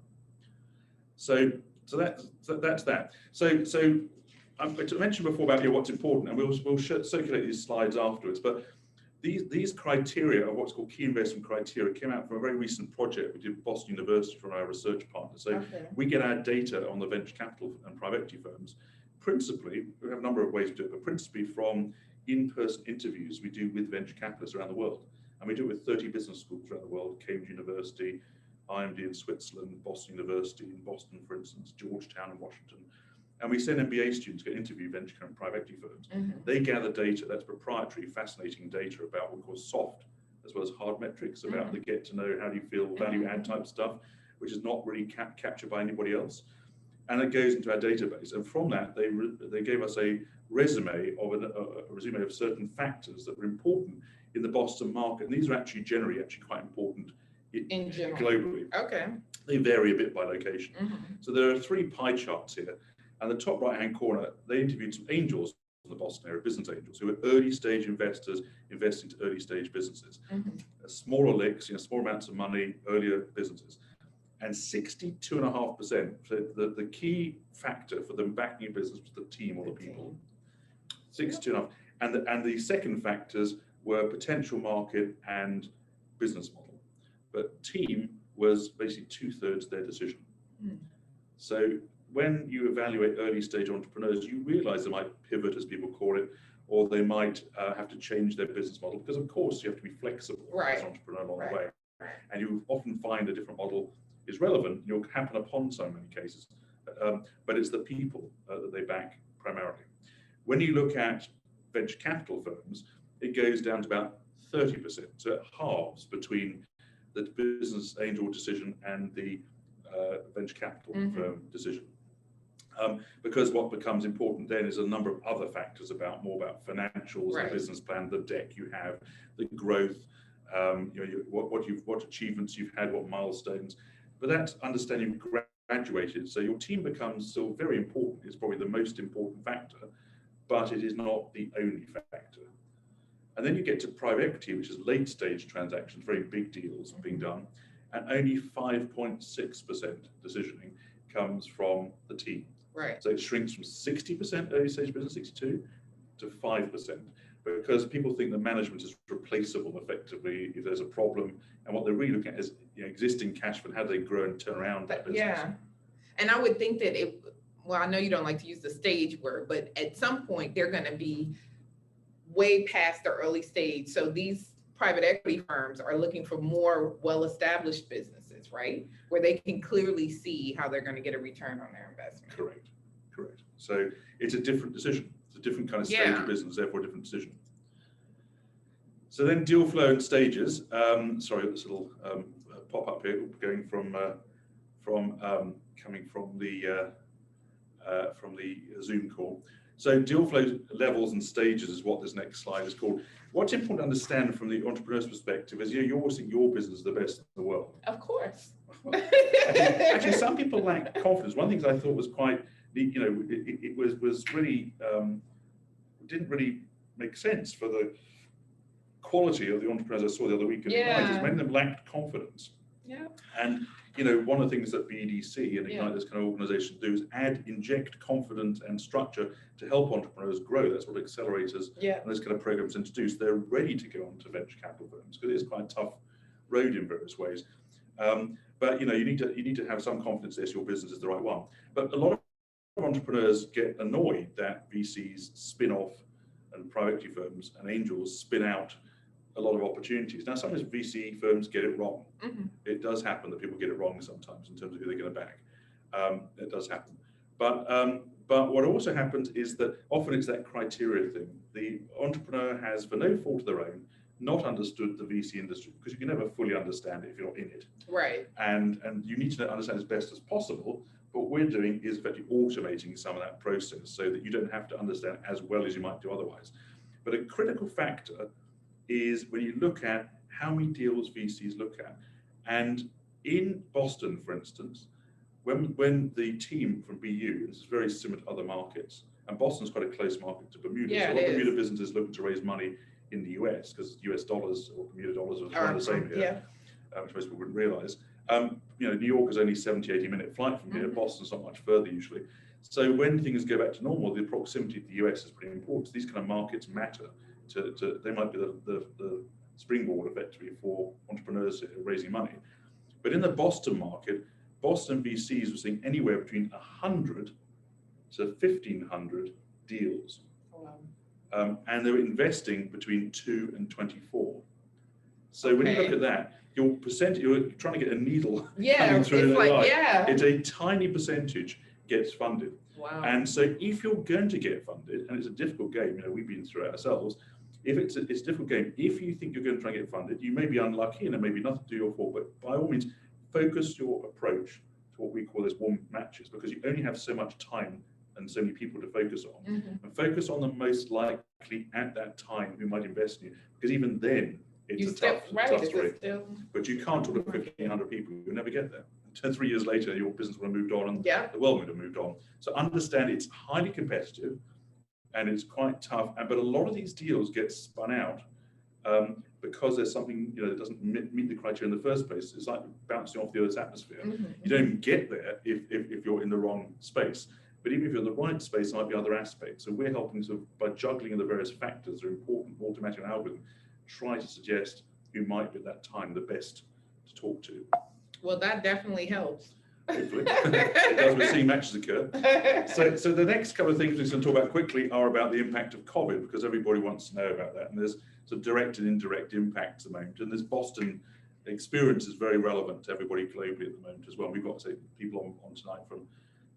So that's that. So I mentioned before about what's important, and we'll circulate these slides afterwards. But these criteria of what's called key investment criteria came out from a very recent project we did with Boston University from our research partners. So we get our data on the venture capital and private equity firms. Principally, we have a number of ways to do it, but principally from in-person interviews we do with venture capitalists around the world. And we do it with 30 business schools around the world, Cambridge University, IMD in Switzerland, Boston University in Boston, for instance, Georgetown in Washington. And we send MBA students to interview venture and private equity firms. They gather data that's proprietary, fascinating data about what we call soft as well as hard metrics, about the get to know, how do you feel, value add type stuff, which is not really captured by anybody else. And it goes into our database. And from that, they gave us a resume of certain factors that were important in the Boston market. And these are actually generally quite important in general, globally. They vary a bit by location. So there are 3 pie charts here. And the top right-hand corner, they interviewed some angels from the Boston area, business angels, who are early-stage investors investing into early-stage businesses. Smaller licks, small amounts of money, earlier businesses. And 62.5% said that the key factor for them backing a business was the team or the people. 62.5%. And the second factors were potential market and business model. but team was basically 2/3 their decision. So when you evaluate early stage entrepreneurs, you realize they might pivot, as people call it, or they might have to change their business model, because of course you have to be flexible as an entrepreneur along the way. And you often find a different model is relevant. You'll happen upon so many cases, but it's the people that they back primarily. When you look at venture capital firms, it goes down to about 30%. So it halves between the business angel decision and the venture capital firm decision. Because what becomes important then is a number of other factors more about financials, the business plan, the deck you have, the growth, what achievements you've had, what milestones. But that's understanding you've graduated. So your team becomes still very important. It's probably the most important factor, but it is not the only factor. And then you get to private equity, which is late stage transactions, very big deals being done, and only 5.6% decisioning comes from the team. So it shrinks from 60% early stage business, 62, to 5%, because people think that management is replaceable effectively if there's a problem. And what they're really looking at is existing cash flow, how do they grow and turn around that business. And I would think that well, I know you don't like to use the stage word, but at some point they're going to be way past the early stage. So these private equity firms are looking for more well-established businesses, right? Where they can clearly see how they're going to get a return on their investment. Correct. So it's a different decision. It's a different kind of stage of business, therefore a different decision. So then deal flow and stages. Sorry, this little pop up here, going from coming from the Zoom call. So deal flow levels and stages is what this next slide is called. What's important to understand from the entrepreneur's perspective is you always think your business is the best in the world. Of course. Actually, some people lack confidence. One of the things I thought was quite, it was really, didn't really make sense for the quality of the entrepreneurs I saw the other week at Ignite, is many of them lacked confidence. And one of the things that BEDC and Ignite, this kind of organization, do is inject confidence and structure to help entrepreneurs grow. That's what accelerators and this kind of programs tend to do. So they're ready to go on to venture capital firms, because it is quite a tough road in various ways. But you need to have some confidence that your business is the right one. But a lot of entrepreneurs get annoyed that VCs spin off and private equity firms and angels spin out a lot of opportunities. Now, sometimes VC firms get it wrong. It does happen that people get it wrong sometimes in terms of who they're going to back. It does happen. But what also happens is that often it's that criteria thing. The entrepreneur has, for no fault of their own, not understood the VC industry, because you can never fully understand it if you're not in it. And you need to understand as best as possible. But what we're doing is effectively automating some of that process so that you don't have to understand as well as you might do otherwise. But a critical factor is when you look at how many deals VCs look at. And in Boston, for instance, when the team from BU, this is very similar to other markets, and Boston's quite a close market to Bermuda. So a lot of Bermuda businesses looking to raise money in the US, because US dollars or Bermuda dollars are the same here, which most people wouldn't realize. New York is only 70-80-minute flight from here. Boston's not much further usually. So when things go back to normal, the proximity to the US is pretty important. So these kind of markets matter. They might be the springboard effectively for entrepreneurs raising money. But in the Boston market, Boston VCs were seeing anywhere between 100 to 1,500 deals. And they were investing between 2 and 24. So when you look at that, your percentage, you're trying to get a needle coming through it's a tiny percentage gets funded. And so if you're going to get funded, and it's a difficult game, we've been through it ourselves, if it's a difficult game, if you think you're going to try and get funded, you may be unlucky and it may be nothing to do your fault, but by all means, focus your approach to what we call as warm matches, because you only have so much time and so many people to focus on. And focus on the most likely at that time who might invest in you, because even then, it's a tough story. But you can't talk to 1,500 people, you'll never get there. 3 years later, your business will have moved on and the world would have moved on. So understand it's highly competitive and it's quite tough. But a lot of these deals get spun out because there's something that doesn't meet the criteria in the first place. It's like bouncing off the Earth's atmosphere. You don't even get there if you're in the wrong space. But even if you're in the right space, there might be other aspects. So we're helping by juggling the various factors that are important, automatic algorithm, try to suggest who might be at that time the best talk to. Well, that definitely helps. Hopefully, it does. We're seeing matches occur. So the next couple of things we're going to talk about quickly are about the impact of COVID, because everybody wants to know about that. And there's sort of direct and indirect impacts at the moment. And this Boston experience is very relevant to everybody globally at the moment as well. We've got, say, people on tonight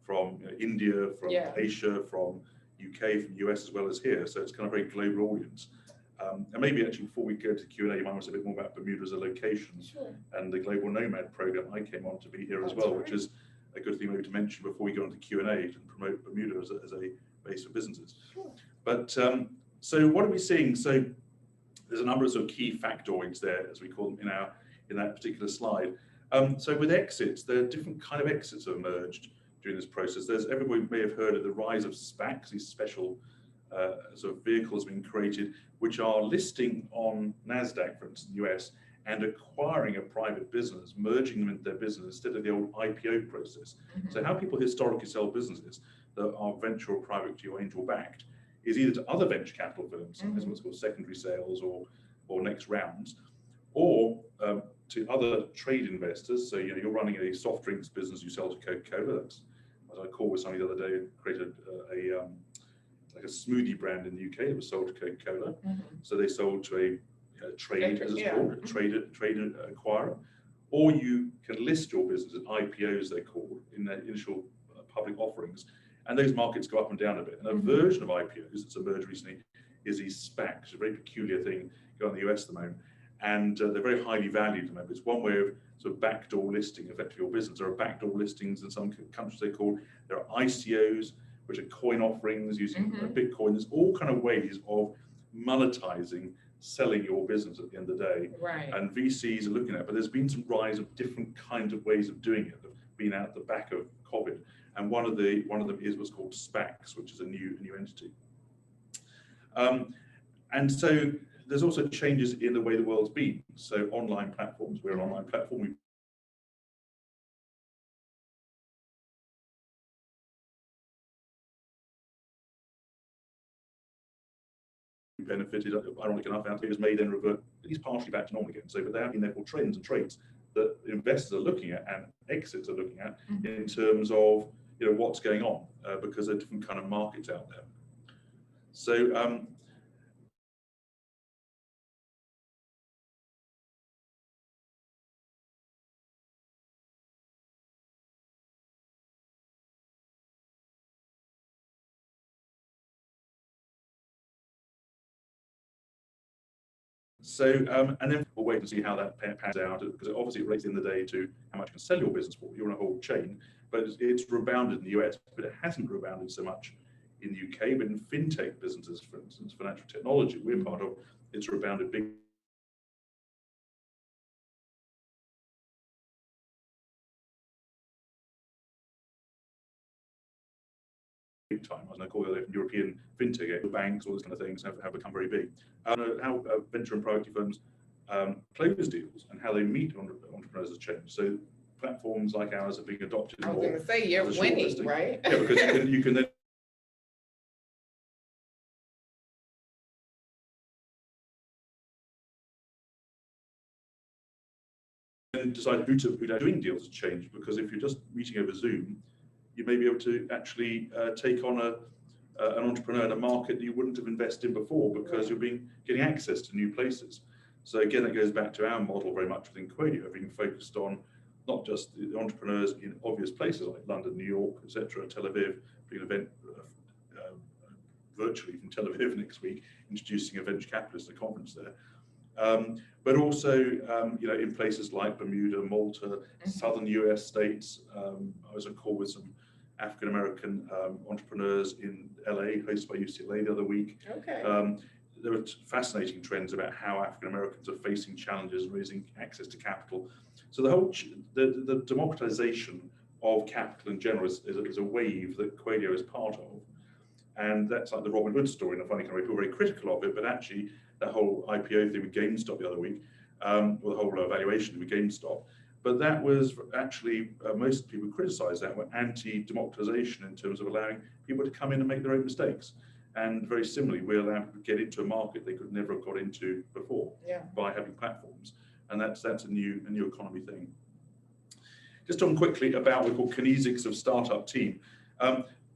from India, from Asia, from UK, from US, as well as here. So it's kind of a very global audience. And maybe actually before we go to Q&A, you might want to say a bit more about Bermuda as a location and the Global Nomad program I came on to be here as well, which is a good thing maybe to mention before we go into Q&A to promote Bermuda as a base for businesses. But so what are we seeing? So there's a number of sort of key factoids there, as we call them in that particular slide. So with exits, there are different kind of exits have emerged during this process. Everybody may have heard of the rise of SPACs, these special sort of vehicles being created, which are listing on NASDAQ, for instance, in the US, and acquiring a private business, merging them into their business instead of the old IPO process. So how people historically sell businesses that are venture or private equity or angel backed is either to other venture capital firms, as what's called secondary sales or next rounds, or to other trade investors. So you're running a soft drinks business, you sell to Coca-Cola. That's, as I called with somebody the other day, created like a smoothie brand in the UK. It was sold to Coca-Cola. So they sold to a trade, as it's called, a trade acquirer. Or you can list your business at IPOs, they're called, in their initial public offerings. And those markets go up and down a bit. And a version of IPOs that's emerged recently is these SPACs, a very peculiar thing going on in the US at the moment. And they're very highly valued at the moment. It's one way of sort of backdoor listing effectively your business. There are backdoor listings in some countries they're called. There are ICOs, which are coin offerings using Bitcoin. There's all kind of ways of monetizing selling your business at the end of the day. And VCs are looking at it, but there's been some rise of different kinds of ways of doing it that have been out the back of COVID. And one of them is what's called SPACs, which is a new entity. And so there's also changes in the way the world's been. So online platforms, we're an online platform. We benefited, ironic enough, our figures may then revert at least partially back to normal again. So, but there have been therefore trends and traits that investors are looking at and exits are looking at in terms of what's going on, because there are different kind of markets out there. So and then we'll wait and see how that pans out, because obviously it relates in the day to how much you can sell your business for. You're in a whole chain, but it's rebounded in the US, but it hasn't rebounded so much in the UK. But in fintech businesses, for instance, financial technology, we're part of, it's rebounded big. Time, as I call it, European fintech banks, all those kind of things have become very big. How venture and private firms close deals and how they meet entrepreneurs has changed. So platforms like ours are being adopted. I was going to say you're winning, right? Yeah, because you can then decide who doing deals has changed, because if you're just meeting over Zoom, you may be able to actually take on an entrepreneur in a market that you wouldn't have invested in before, because you're getting access to new places. So again, that goes back to our model very much within Qodeo, being focused on not just the entrepreneurs in obvious places like London, New York, etc., Tel Aviv, doing an event virtually from Tel Aviv next week, introducing a venture capitalist at a conference there. But also, in places like Bermuda, Malta, southern US states. I was on call with some African American entrepreneurs in LA, hosted by UCLA the other week. There were fascinating trends about how African Americans are facing challenges and raising access to capital. So the whole the democratization of capital in general is a wave that Qodeo is part of. And that's like the Robin Hood story in a funny kind of way. People are very critical of it, but actually that whole IPO thing with GameStop the other week, or the whole evaluation with GameStop, but that was actually, most people criticized that were anti-democratization in terms of allowing people to come in and make their own mistakes. And very similarly, we allow people to get into a market they could never have got into before by having platforms. and that's a new economy thing. Just on quickly about what we call kinesics of startup team.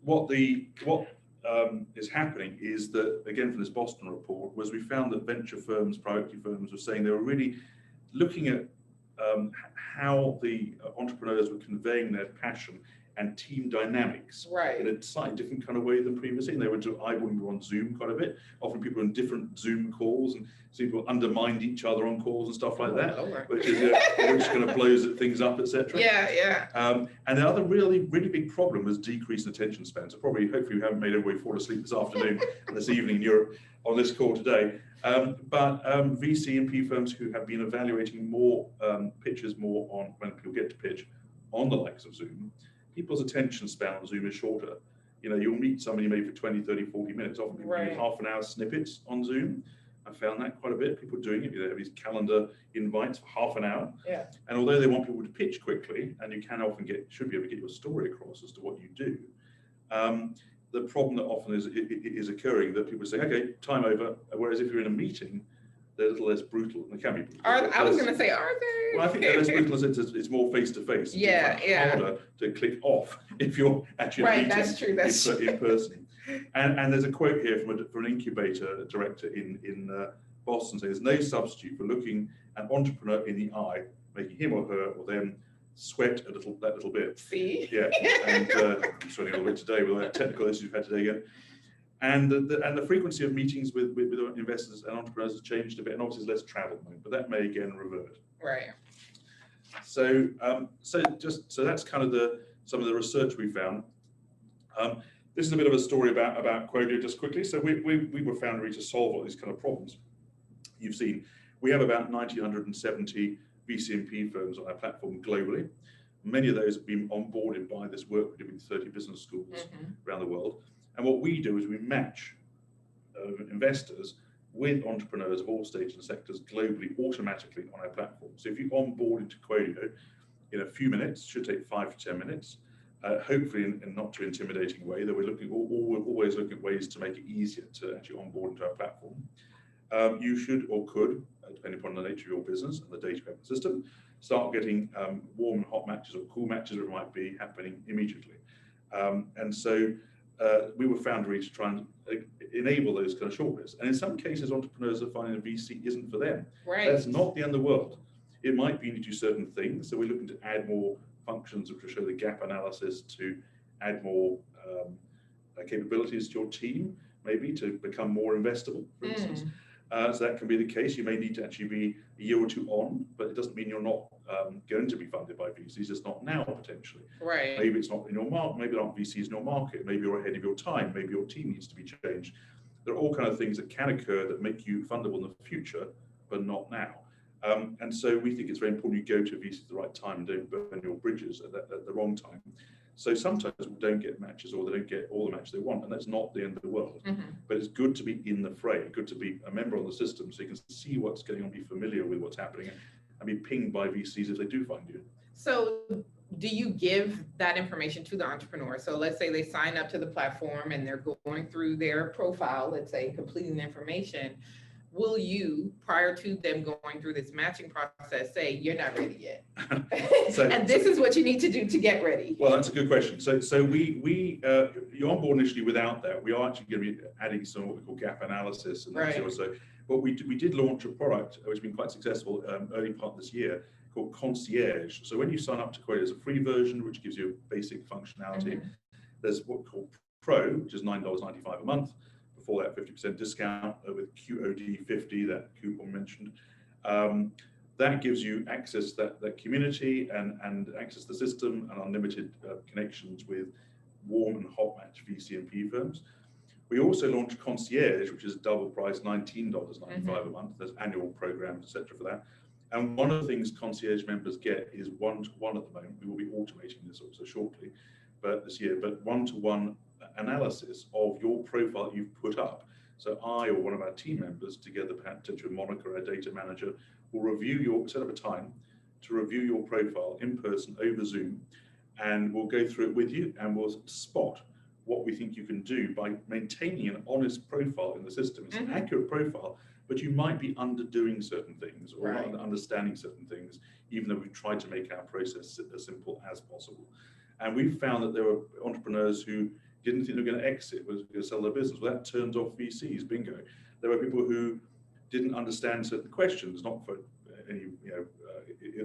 What is happening is that, again, from this Boston report, was we found that venture firms, private equity firms, were saying they were really looking at how the entrepreneurs were conveying their passion and team dynamics in a slightly different kind of way than previously. And they were eyeballing you on Zoom quite a bit. Often people on different Zoom calls, and so people undermined each other on calls and stuff like that, which kind of blows things up, etc. And the other really big problem was decreased attention span. So hopefully we haven't made everybody fall asleep this afternoon and this evening in Europe on this call today. But VC and P firms who have been evaluating more pitches more on when people get to pitch on the likes of Zoom, people's attention span on Zoom is shorter. You know, you'll meet somebody maybe for 20, 30, 40 minutes. Often people do half an hour snippets on Zoom. I found that quite a bit, people doing it. They have these calendar invites for half an hour. And although they want people to pitch quickly, and you can often should be able to get your story across as to what you do, the problem that often is occurring that people say, okay, time over. Whereas if you're in a meeting, they're a little less brutal. They can be brutal. I was going to say, are they? Well, I think they're less brutal as it's more face to face. It's harder to click off if you're actually in a meeting. That's true. That's in person. And there's a quote here from an incubator director in Boston saying, "There's no substitute for looking an entrepreneur in the eye, making him or her or them sweat that little bit." See? Yeah, and I'm sweating a little bit today with all that technical issues we've had today again. And the frequency of meetings with investors and entrepreneurs has changed a bit, and obviously there's less travel, but that may again revert. So that's kind of some of the research we found. This is a bit of a story about Qogio, just quickly. So we were found really to solve all these kind of problems. You've seen we have about 1,970 VC&P firms on our platform globally. Many of those have been onboarded by this work we do with 30 business schools around the world. And what we do is we match investors with entrepreneurs of all stages and sectors globally automatically on our platform. So if you onboard into Qogio in a few minutes, should take 5 to 10 minutes, hopefully in not too intimidating way, that we're always looking at ways to make it easier to actually onboard into our platform. You should or could, depending upon the nature of your business and the data you have in the system, start getting warm and hot matches or cool matches, whatever it might be, happening immediately. And so we were found really to try and enable those kind of shortlists. And in some cases, entrepreneurs are finding a VC isn't for them. That's not the end of the world. It might be you need to do certain things. So we're looking to add more functions which will show the gap analysis, to add more capabilities to your team, maybe to become more investable, for instance. So that can be the case. You may need to actually be a year or two on, but it doesn't mean you're not going to be funded by VCs. It's not now, potentially. Maybe it's not in your market. Maybe there aren't VCs in your market. Maybe you're ahead of your time. Maybe your team needs to be changed. There are all kinds of things that can occur that make you fundable in the future, but not now. And so we think it's very important you go to VC at the right time and don't burn your bridges at the wrong time. So sometimes we don't get matches, or they don't get all the matches they want, and that's not the end of the world. But it's good to be in the fray, good to be a member of the system so you can see what's going on, be familiar with what's happening, and be pinged by VCs if they do find you. So do you give that information to the entrepreneur? So let's say they sign up to the platform and they're going through their profile, let's say completing the information. Will you, prior to them going through this matching process, say, you're not ready yet? And this is what you need to do to get ready? Well, that's a good question. So you onboard initially without that. We are actually going to be adding some what we call gap analysis. And so, but we did launch a product which has been quite successful early part of this year called Concierge. So when you sign up to Qodeo, there's a free version which gives you basic functionality. There's what we call Pro, which is $9.95 a month. Before that 50% discount with QOD50, that coupon mentioned. That gives you access to that community and access to the system and unlimited connections with warm and hot match VC&P firms. We also launched Concierge, which is double price, $19.95 a month. There's annual programs, etc. for that. And one of the things Concierge members get is one-to-one at the moment. We will be automating this also shortly, but this year, but one-to-one analysis of your profile you've put up. So I or one of our team members, together perhaps with Monica, our data manager, will review set up a time to review your profile in person over Zoom, and we'll go through it with you, and we'll spot what we think you can do by maintaining an honest profile in the system. It's an accurate profile, but you might be underdoing certain things or Right. not understanding certain things, even though we've tried to make our process as simple as possible. And we found that there were entrepreneurs who didn't think they were going to exit, was going to sell their business. Well, that turns off VCs, bingo. There were people who didn't understand certain questions, not for any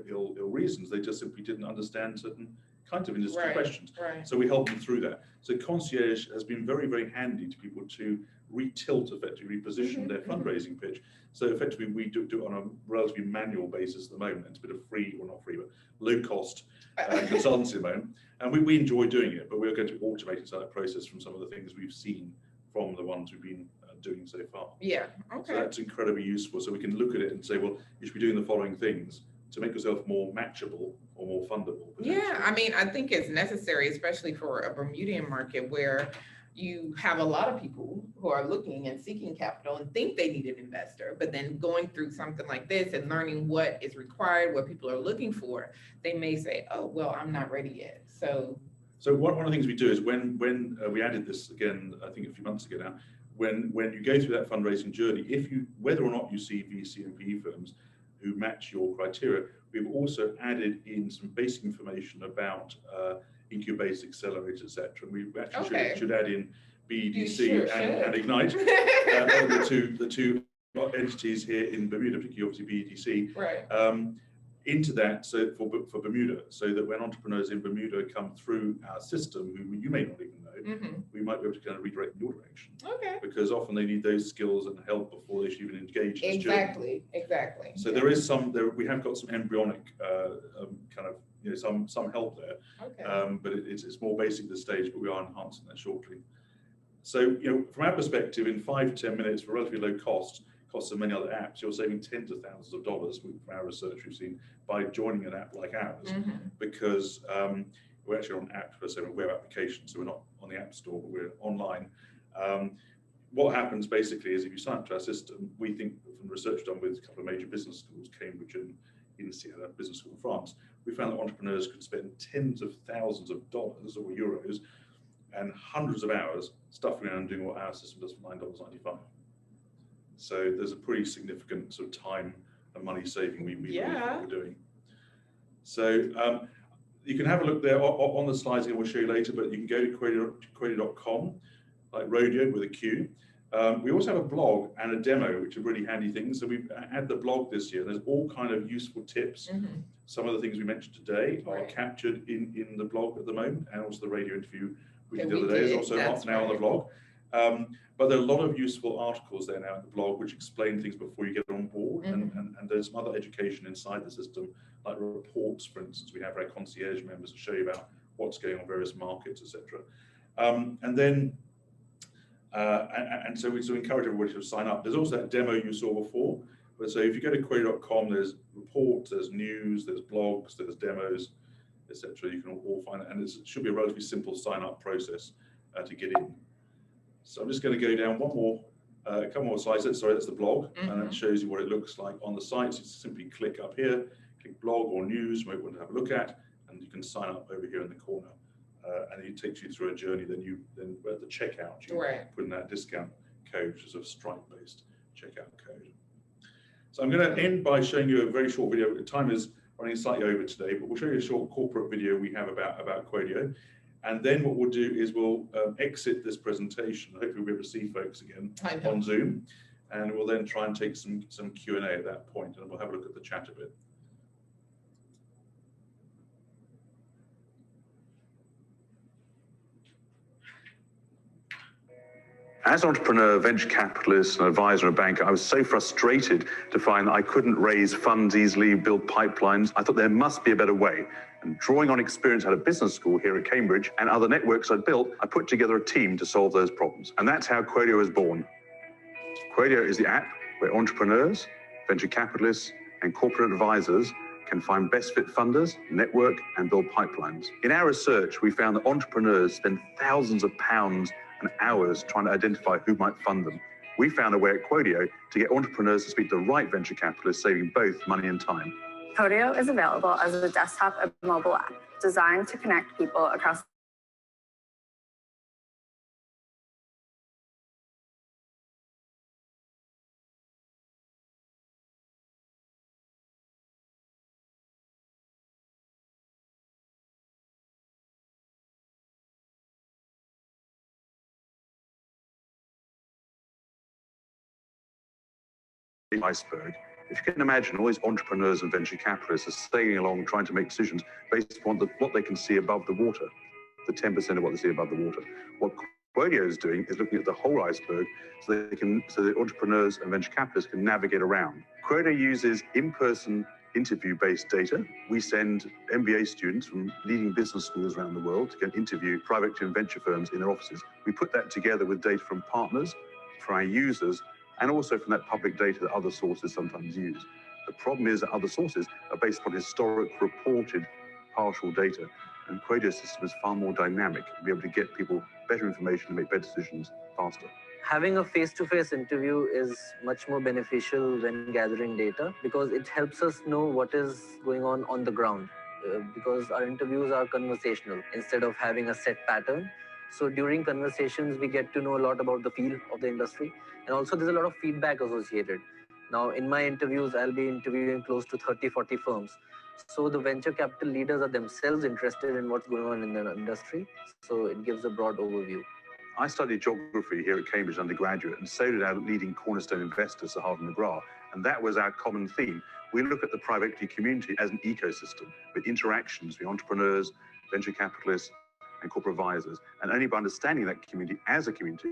ill reasons. They just simply didn't understand certain kinds of industry Right, questions. right. So we helped them through that. So Concierge has been very, very handy to people to retilt, effectively reposition their fundraising pitch. So effectively, we do it on a relatively manual basis at the moment. It's a bit of free, well not free, but low cost consultancy at the moment. And we enjoy doing it, but we're going to be automating some of that process from some of the things we've seen from the ones we've been doing so far. Yeah, okay. So that's incredibly useful. So we can look at it and say, well, you should be doing the following things to make yourself more matchable or more fundable. Yeah, I mean, I think it's necessary, especially for a Bermudian market where you have a lot of people who are looking and seeking capital and think they need an investor, but then going through something like this and learning what is required, what people are looking for, they may say, oh, well, I'm not ready yet. So one of the things we do is when we added this again, I think a few months ago now, when you go through that fundraising journey, whether or not you see VC and PE firms who match your criteria, we've also added in some basic information about incubators, accelerators, etc. And we actually should add in BEDC and Ignite, the two entities here in Bermuda, particularly obviously BEDC, right. Into that, so for Bermuda, so that when entrepreneurs in Bermuda come through our system, who you may not even know, we might be able to kind of redirect in your direction. Okay. Because often they need those skills and help before they should even engage in this journey. Exactly. So there is we have got some embryonic kind of, some help there. Okay. But it's more basic at this stage, but we are enhancing that shortly. So, from our perspective, in 5 to 10 minutes for relatively low costs of many other apps, you're saving tens of thousands of dollars from our research we've seen by joining an app like ours, because we're actually on app per se, web application, so we're not on the App Store, but we're online. What happens basically is if you sign up to our system, we think from research done with a couple of major business schools, Cambridge and Siena Business School in France, we found that entrepreneurs could spend tens of thousands of dollars or euros and hundreds of hours stuffing around doing what our system does for $9.95. So there's a pretty significant sort of time and money saving we believe what we're doing. So you can have a look there on the slides and we'll show you later, but you can go to Qodeo.com, like rodeo with a Q. We also have a blog and a demo, which are really handy things. So we've had the blog this year. There's all kind of useful tips. Some of the things we mentioned today are captured in the blog at the moment, and also the radio interview we did the other day is also now on the blog. But there are a lot of useful articles there now in the blog which explain things before you get on board, and there's some other education inside the system, like reports, for instance. We have our concierge members to show you about what's going on in various markets, etc. And then and so we encourage everybody to sign up. There's also that demo you saw before. But so if you go to Qodeo.com, there's reports, there's news, there's blogs, there's demos, etc. You can all find it, and it should be a relatively simple sign-up process to get in. So I'm just going to go down a couple more slides. Sorry, that's the blog, and it shows you what it looks like on the site. So you simply click up here, click blog or news, you might want to have a look at, and you can sign up over here in the corner. And it takes you through a journey. Then at the checkout, you put in that discount code, which is a Stripe-based checkout code. So I'm going to end by showing you a very short video. The time is running slightly over today, but we'll show you a short corporate video we have about Qodeo. And then what we'll do is we'll exit this presentation. Hopefully we'll be able to see folks again on Zoom. And we'll then try and take some Q&A at that point, and we'll have a look at the chat a bit. As an entrepreneur, venture capitalist, an advisor, and a banker, I was so frustrated to find that I couldn't raise funds easily, build pipelines. I thought there must be a better way. And drawing on experience at a business school here at Cambridge and other networks I'd built, I put together a team to solve those problems. And that's how Qodeo was born. Qodeo is the app where entrepreneurs, venture capitalists, and corporate advisors can find best fit funders, network, and build pipelines. In our research, we found that entrepreneurs spend thousands of pounds and hours trying to identify who might fund them. We found a way at Qodeo to get entrepreneurs to speak to the right venture capitalists, saving both money and time. Qodeo is available as a desktop and mobile app designed to connect people across iceberg. If you can imagine, all these entrepreneurs and venture capitalists are sailing along trying to make decisions based upon what they can see above the water, the 10% of what they see above the water. What Qodeo is doing is looking at the whole iceberg so the entrepreneurs and venture capitalists can navigate around. Qodeo uses in-person interview-based data. We send MBA students from leading business schools around the world to go interview private and venture firms in their offices. We put that together with data from partners, from our users, and also from that public data that other sources sometimes use. The problem is that other sources are based upon historic reported partial data, and Quodeo's system is far more dynamic to be able to get people better information and make better decisions faster. Having a face-to-face interview is much more beneficial when gathering data because it helps us know what is going on the ground because our interviews are conversational instead of having a set pattern. So during conversations, we get to know a lot about the feel of the industry, and also there's a lot of feedback associated. Now, in my interviews, I'll be interviewing close to 30-40 firms. So the venture capital leaders are themselves interested in what's going on in the industry. So it gives a broad overview. I studied geography here at Cambridge undergraduate, and so did our leading cornerstone investors, Sir Harvey McGrath, and that was our common theme. We look at the private equity community as an ecosystem with interactions with entrepreneurs, venture capitalists, and corporate advisors, and only by understanding that community as a community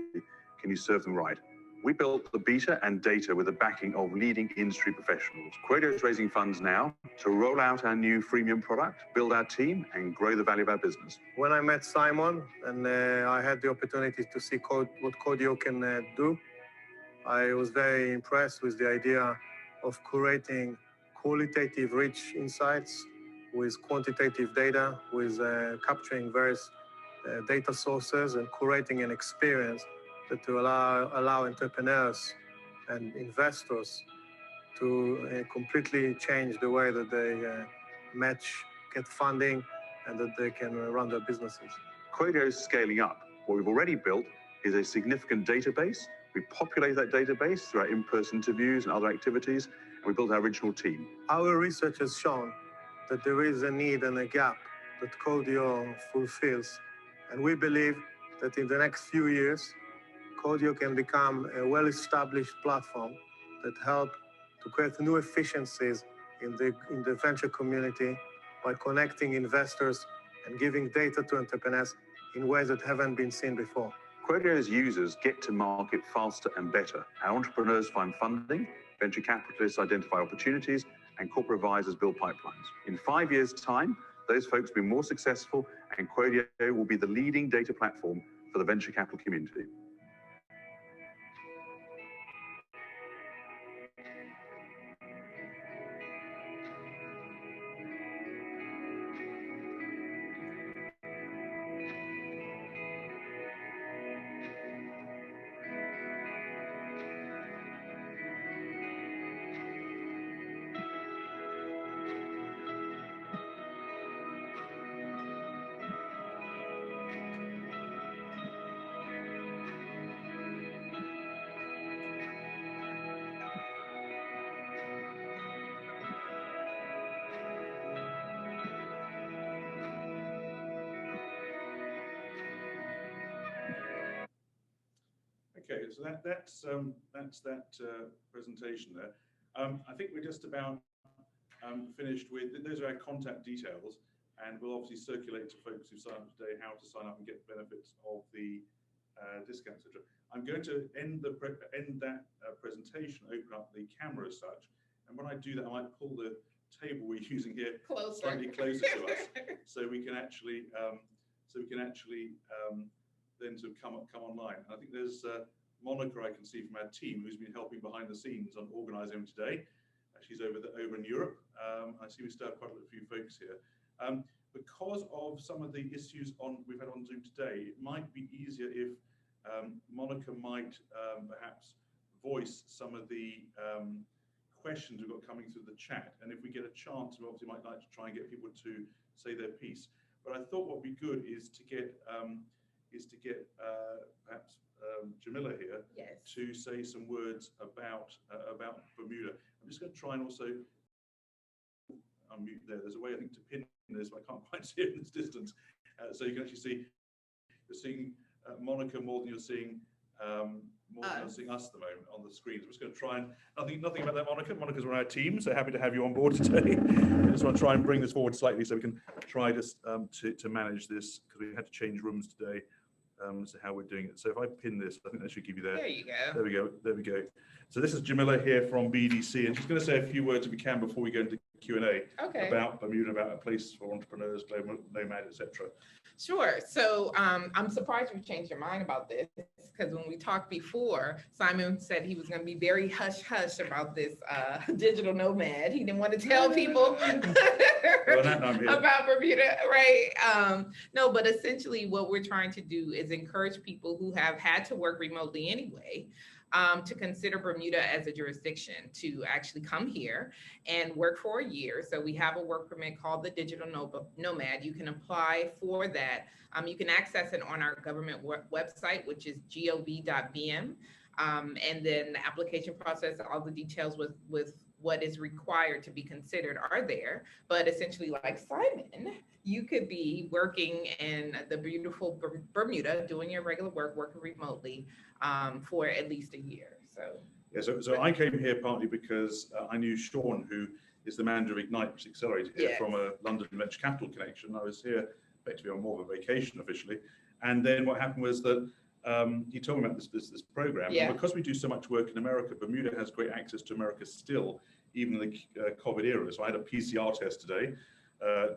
can you serve them right. We built the beta and data with the backing of leading industry professionals. Qodeo is raising funds now to roll out our new freemium product, build our team, and grow the value of our business. When I met Simon and I had the opportunity to see what Qodeo can do, I was very impressed with the idea of curating qualitative rich insights with quantitative data, with capturing various data sources and curating an experience that to allow entrepreneurs and investors to completely change the way that they get funding, and that they can run their businesses. Qodeo is scaling up. What we've already built is a significant database. We populate that database through our in-person interviews and other activities, and we built our original team. Our research has shown that there is a need and a gap that Qodeo fulfills, and we believe that in the next few years, Qodeo can become a well-established platform that help to create new efficiencies in the venture community by connecting investors and giving data to entrepreneurs in ways that haven't been seen before. Qodeo's users get to market faster and better. Our entrepreneurs find funding, venture capitalists identify opportunities, and corporate advisors build pipelines. In 5 years' time, those folks will be more successful, and Qodeo will be the leading data platform for the venture capital community. Okay, so that's that presentation there. I think we're just about finished with, those are our contact details, and we'll obviously circulate to folks who sign up today how to sign up and get benefits of the discounts, etc. I'm going to end that presentation, open up the camera as such, and when I do that, I might pull the table we're using here slightly closer to us, so we can actually then sort of come online. And I think there's Monica I can see from our team who's been helping behind the scenes on organising them today. She's over in Europe. I see we still have quite a few folks here. Because of some of the issues we've had on Zoom today, it might be easier if Monica might perhaps voice some of the questions we've got coming through the chat. And if we get a chance, we obviously might like to try and get people to say their piece. But I thought what would be good is to get perhaps Jamillah here, yes, to say some words about Bermuda. I'm just going to try and also unmute there. There's a way I think to pin this, but I can't quite see it in this distance. So you can actually see, you're seeing Monica more than you're seeing more than seeing us at the moment on the screens. I'm just going to try and, nothing about that, Monica. Monica's on our team, so happy to have you on board today. I just want to try and bring this forward slightly so we can try to manage this, because we had to change rooms today. So how we're doing it. So if I pin this, I think that should give you There you go. There we go. There we go. So this is Jamillah here from BEDC, and she's going to say a few words if we can before we go into Q&A about Bermuda, about a place for entrepreneurs, nomad, etc. Sure. So I'm surprised you changed your mind about this, because when we talked before, Simon said he was going to be very hush-hush about this digital nomad. He didn't want to tell people about Bermuda, right? No, but essentially what we're trying to do is encourage people who have had to work remotely anyway to consider Bermuda as a jurisdiction, to actually come here and work for a year. So we have a work permit called the Digital Nomad. You can apply for that. You can access it on our government website, which is gov.bm. And then the application process, all the details with what is required to be considered are there. But essentially, like Simon, you could be working in the beautiful Bermuda, doing your regular work, working remotely for at least a year. So yeah, so I came here partly because I knew Sean, who is the manager of Ignite, which accelerated here from a London venture capital connection. I was here effectively on more of a vacation officially, and then what happened was that he told me about this program. And because we do so much work in America, Bermuda has great access to America still, even in the COVID era. So I had a PCR test today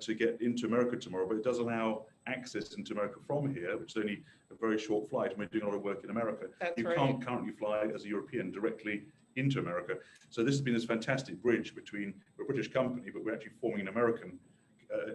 to get into America tomorrow, but it does allow access into America from here, which is only a very short flight, and we're doing a lot of work in America. You can't currently fly as a European directly into America. So this has been this fantastic bridge between, we're a British company, but we're actually forming an American,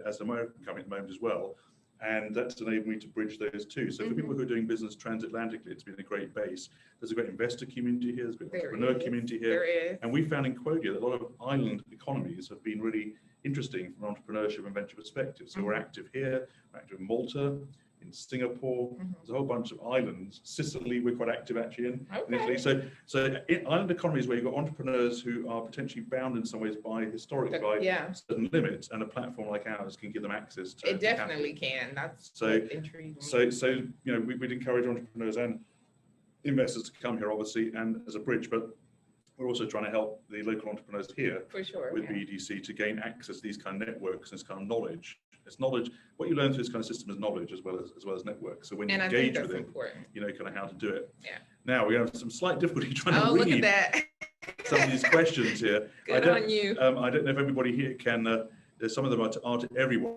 as an American company at the moment as well. And that's enabled me to bridge those two. So for people who are doing business transatlantically, it's been a great base. There's a great investor community here, there's a great entrepreneur community here. And we found in Qogio that a lot of island economies have been really interesting from an entrepreneurship and venture perspective. So we're active here, we're active in Malta, in Singapore, there's a whole bunch of islands. Sicily, we're quite active actually in Italy. So in island economies where you've got entrepreneurs who are potentially bound in some ways by historically by certain limits, and a platform like ours can give them access to. It definitely can. That's intriguing. So you know, we'd encourage entrepreneurs and investors to come here, obviously, and as a bridge, but we're also trying to help the local entrepreneurs here with BEDC to gain access to these kind of networks and this kind of knowledge. It's knowledge. What you learn through this kind of system is knowledge as well as network. So when you engage with it, you know kind of how to do it. Yeah. Now we have some slight difficulty trying to read look at that. some of these questions here. Good on you. I don't know if everybody here can. Some of them are to everyone.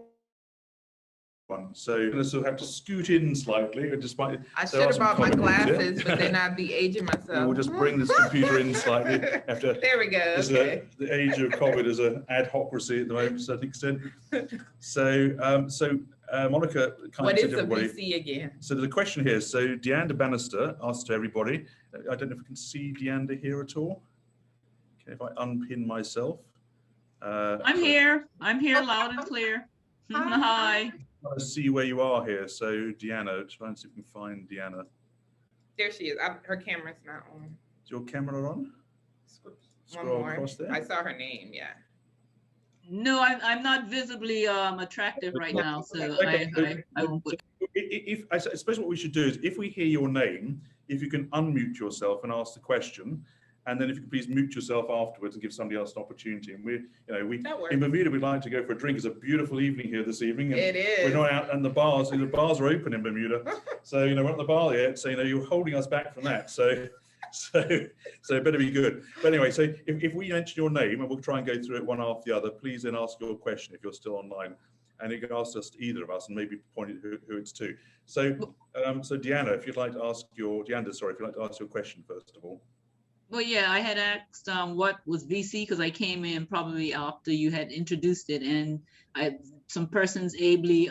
So you're going to sort of have to scoot in slightly, despite. I should have brought my glasses, but then I'd be aging myself. We'll just bring this computer in slightly after. There we go. The age of COVID is an adhocracy at the moment to a certain extent. So Monica, what is a VC again? So there's a question here. So Deanda Bannister asks to everybody. I don't know if we can see Deanda here at all. Okay, if I unpin myself. I'm here loud and clear. Hi. I see where you are here. So Deanna, try and see if we can find Deanna. There she is. Her camera's not on. Is your camera on? Scroll across there. I saw her name. Yeah. No, I'm not visibly attractive right now, so I suppose what we should do is, if we hear your name, if you can unmute yourself and ask the question. And then if you could please mute yourself afterwards and give somebody else an opportunity. And we in Bermuda, we'd like to go for a drink. It's a beautiful evening here this evening. And it is. We're not out, and the bars are open in Bermuda. So, we're at the bar yet. So, you're holding us back from that. So it better be good. But anyway, so if we mention your name, and we'll try and go through it one after the other, please then ask your question if you're still online. And you can ask us to either of us and maybe point it who it's to. So, Deanna, if you'd like to ask your question first of all. Well, yeah, I had asked what was VC because I came in probably after you had introduced it, and some persons ably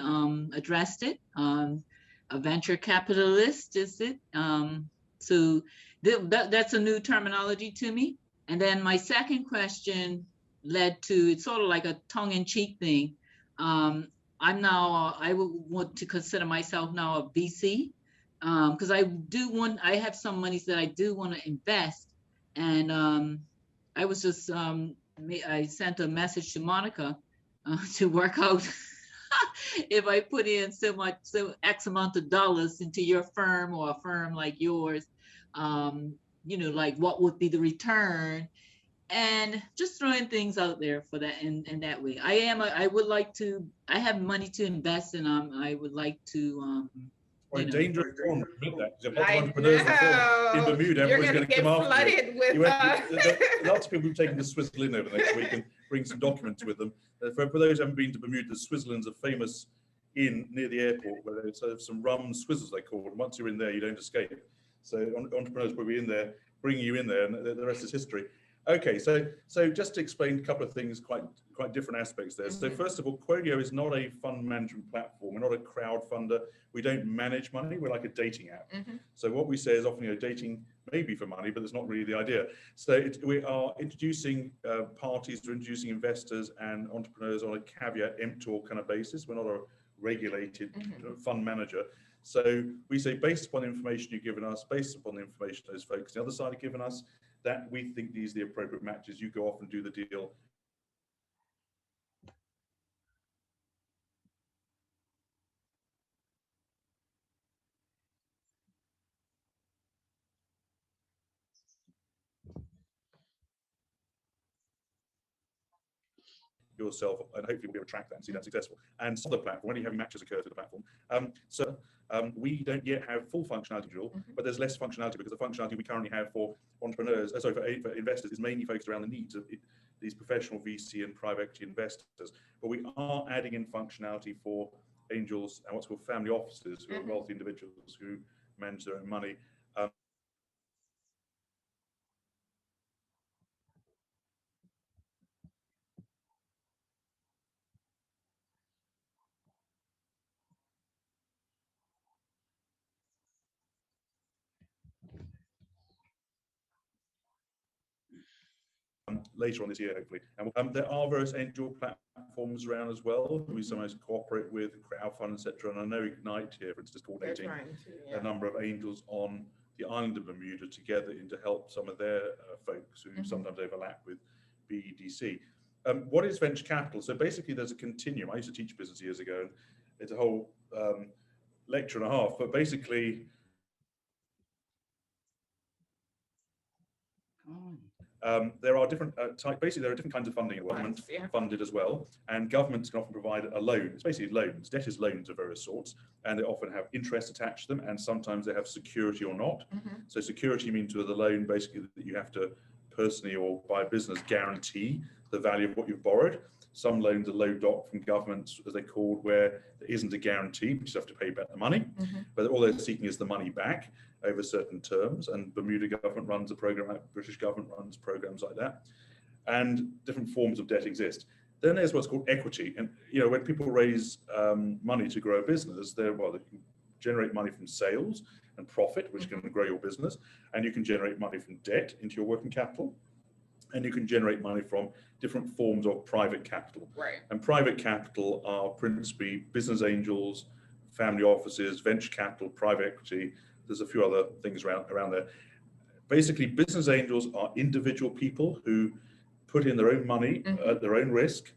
addressed it. A venture capitalist, is it? So that's a new terminology to me. And then my second question led to, it's sort of like a tongue-in-cheek thing. I would want to consider myself now a VC because I have some monies that I do want to invest. And I was just, I sent a message to Monica to work out if I put in so X amount of dollars into your firm or a firm like yours, you know, like what would be the return, and just throwing things out there for that in that way. I would like to, I have money to invest, and I would like to Or dangerous form, admit that. Because I entrepreneurs in Bermuda, you're everybody's going to come after you. With, Lots of people have taken to Switzerland over the next week and bring some documents with them. For those who haven't been to Bermuda, Switzerland's a famous inn near the airport where they serve some rum swizzles, they call it. Once you're in there, you don't escape. So entrepreneurs will be in there, bringing you in there, and the rest is history. Okay, so just to explain a couple of things, quite different aspects there. So first of all, Qogio is not a fund management platform. We're not a crowd funder. We don't manage money. We're like a dating app. So what we say is often, you know, dating may be for money, but that's not really the idea. So we are introducing parties, we're introducing investors and entrepreneurs on a caveat emptor kind of basis. We're not a regulated fund manager. So we say, based upon the information you've given us, based upon the information those folks on the other side have given us, that we think these are the appropriate matches, you go off and do the deal. Yourself, and hopefully we'll be able to track that and see that successful. And some of the platform, when you have matches occur to the platform, we don't yet have full functionality, but there's less functionality because the functionality we currently have for entrepreneurs, for investors, is mainly focused around the needs of these professional VC and private equity investors. But we are adding in functionality for angels and what's called family offices, who are wealthy individuals who manage their own money. Later on this year, hopefully. And there are various angel platforms around as well who we sometimes cooperate with, crowdfund, etc. And I know Ignite here, for instance, coordinating a number of angels on the island of Bermuda together to help some of their folks who sometimes overlap with BEDC. What is venture capital? So basically, there's a continuum. I used to teach business years ago, and it's a whole lecture and a half, but basically, there are different basically there are different kinds of funding. Government funded as well, and governments can often provide a loan. It's basically loans. Debt is loans of various sorts, and they often have interest attached to them, and sometimes they have security or not. So security means with the loan basically that you have to personally or by business guarantee the value of what you've borrowed. Some loans are low doc from governments, as they're called, where there isn't a guarantee, you just have to pay back the money, but all they're seeking is the money back over certain terms. And Bermuda government runs a program, like British government runs programs like that, and different forms of debt exist. Then there's what's called equity, and you know, when people raise money to grow a business, they can generate money from sales and profit, which can grow your business, and you can generate money from debt into your working capital, and you can generate money from different forms of private capital. And private capital are principally business angels, family offices, venture capital, private equity. There's a few other things around there. Basically, business angels are individual people who put in their own money at their own risk.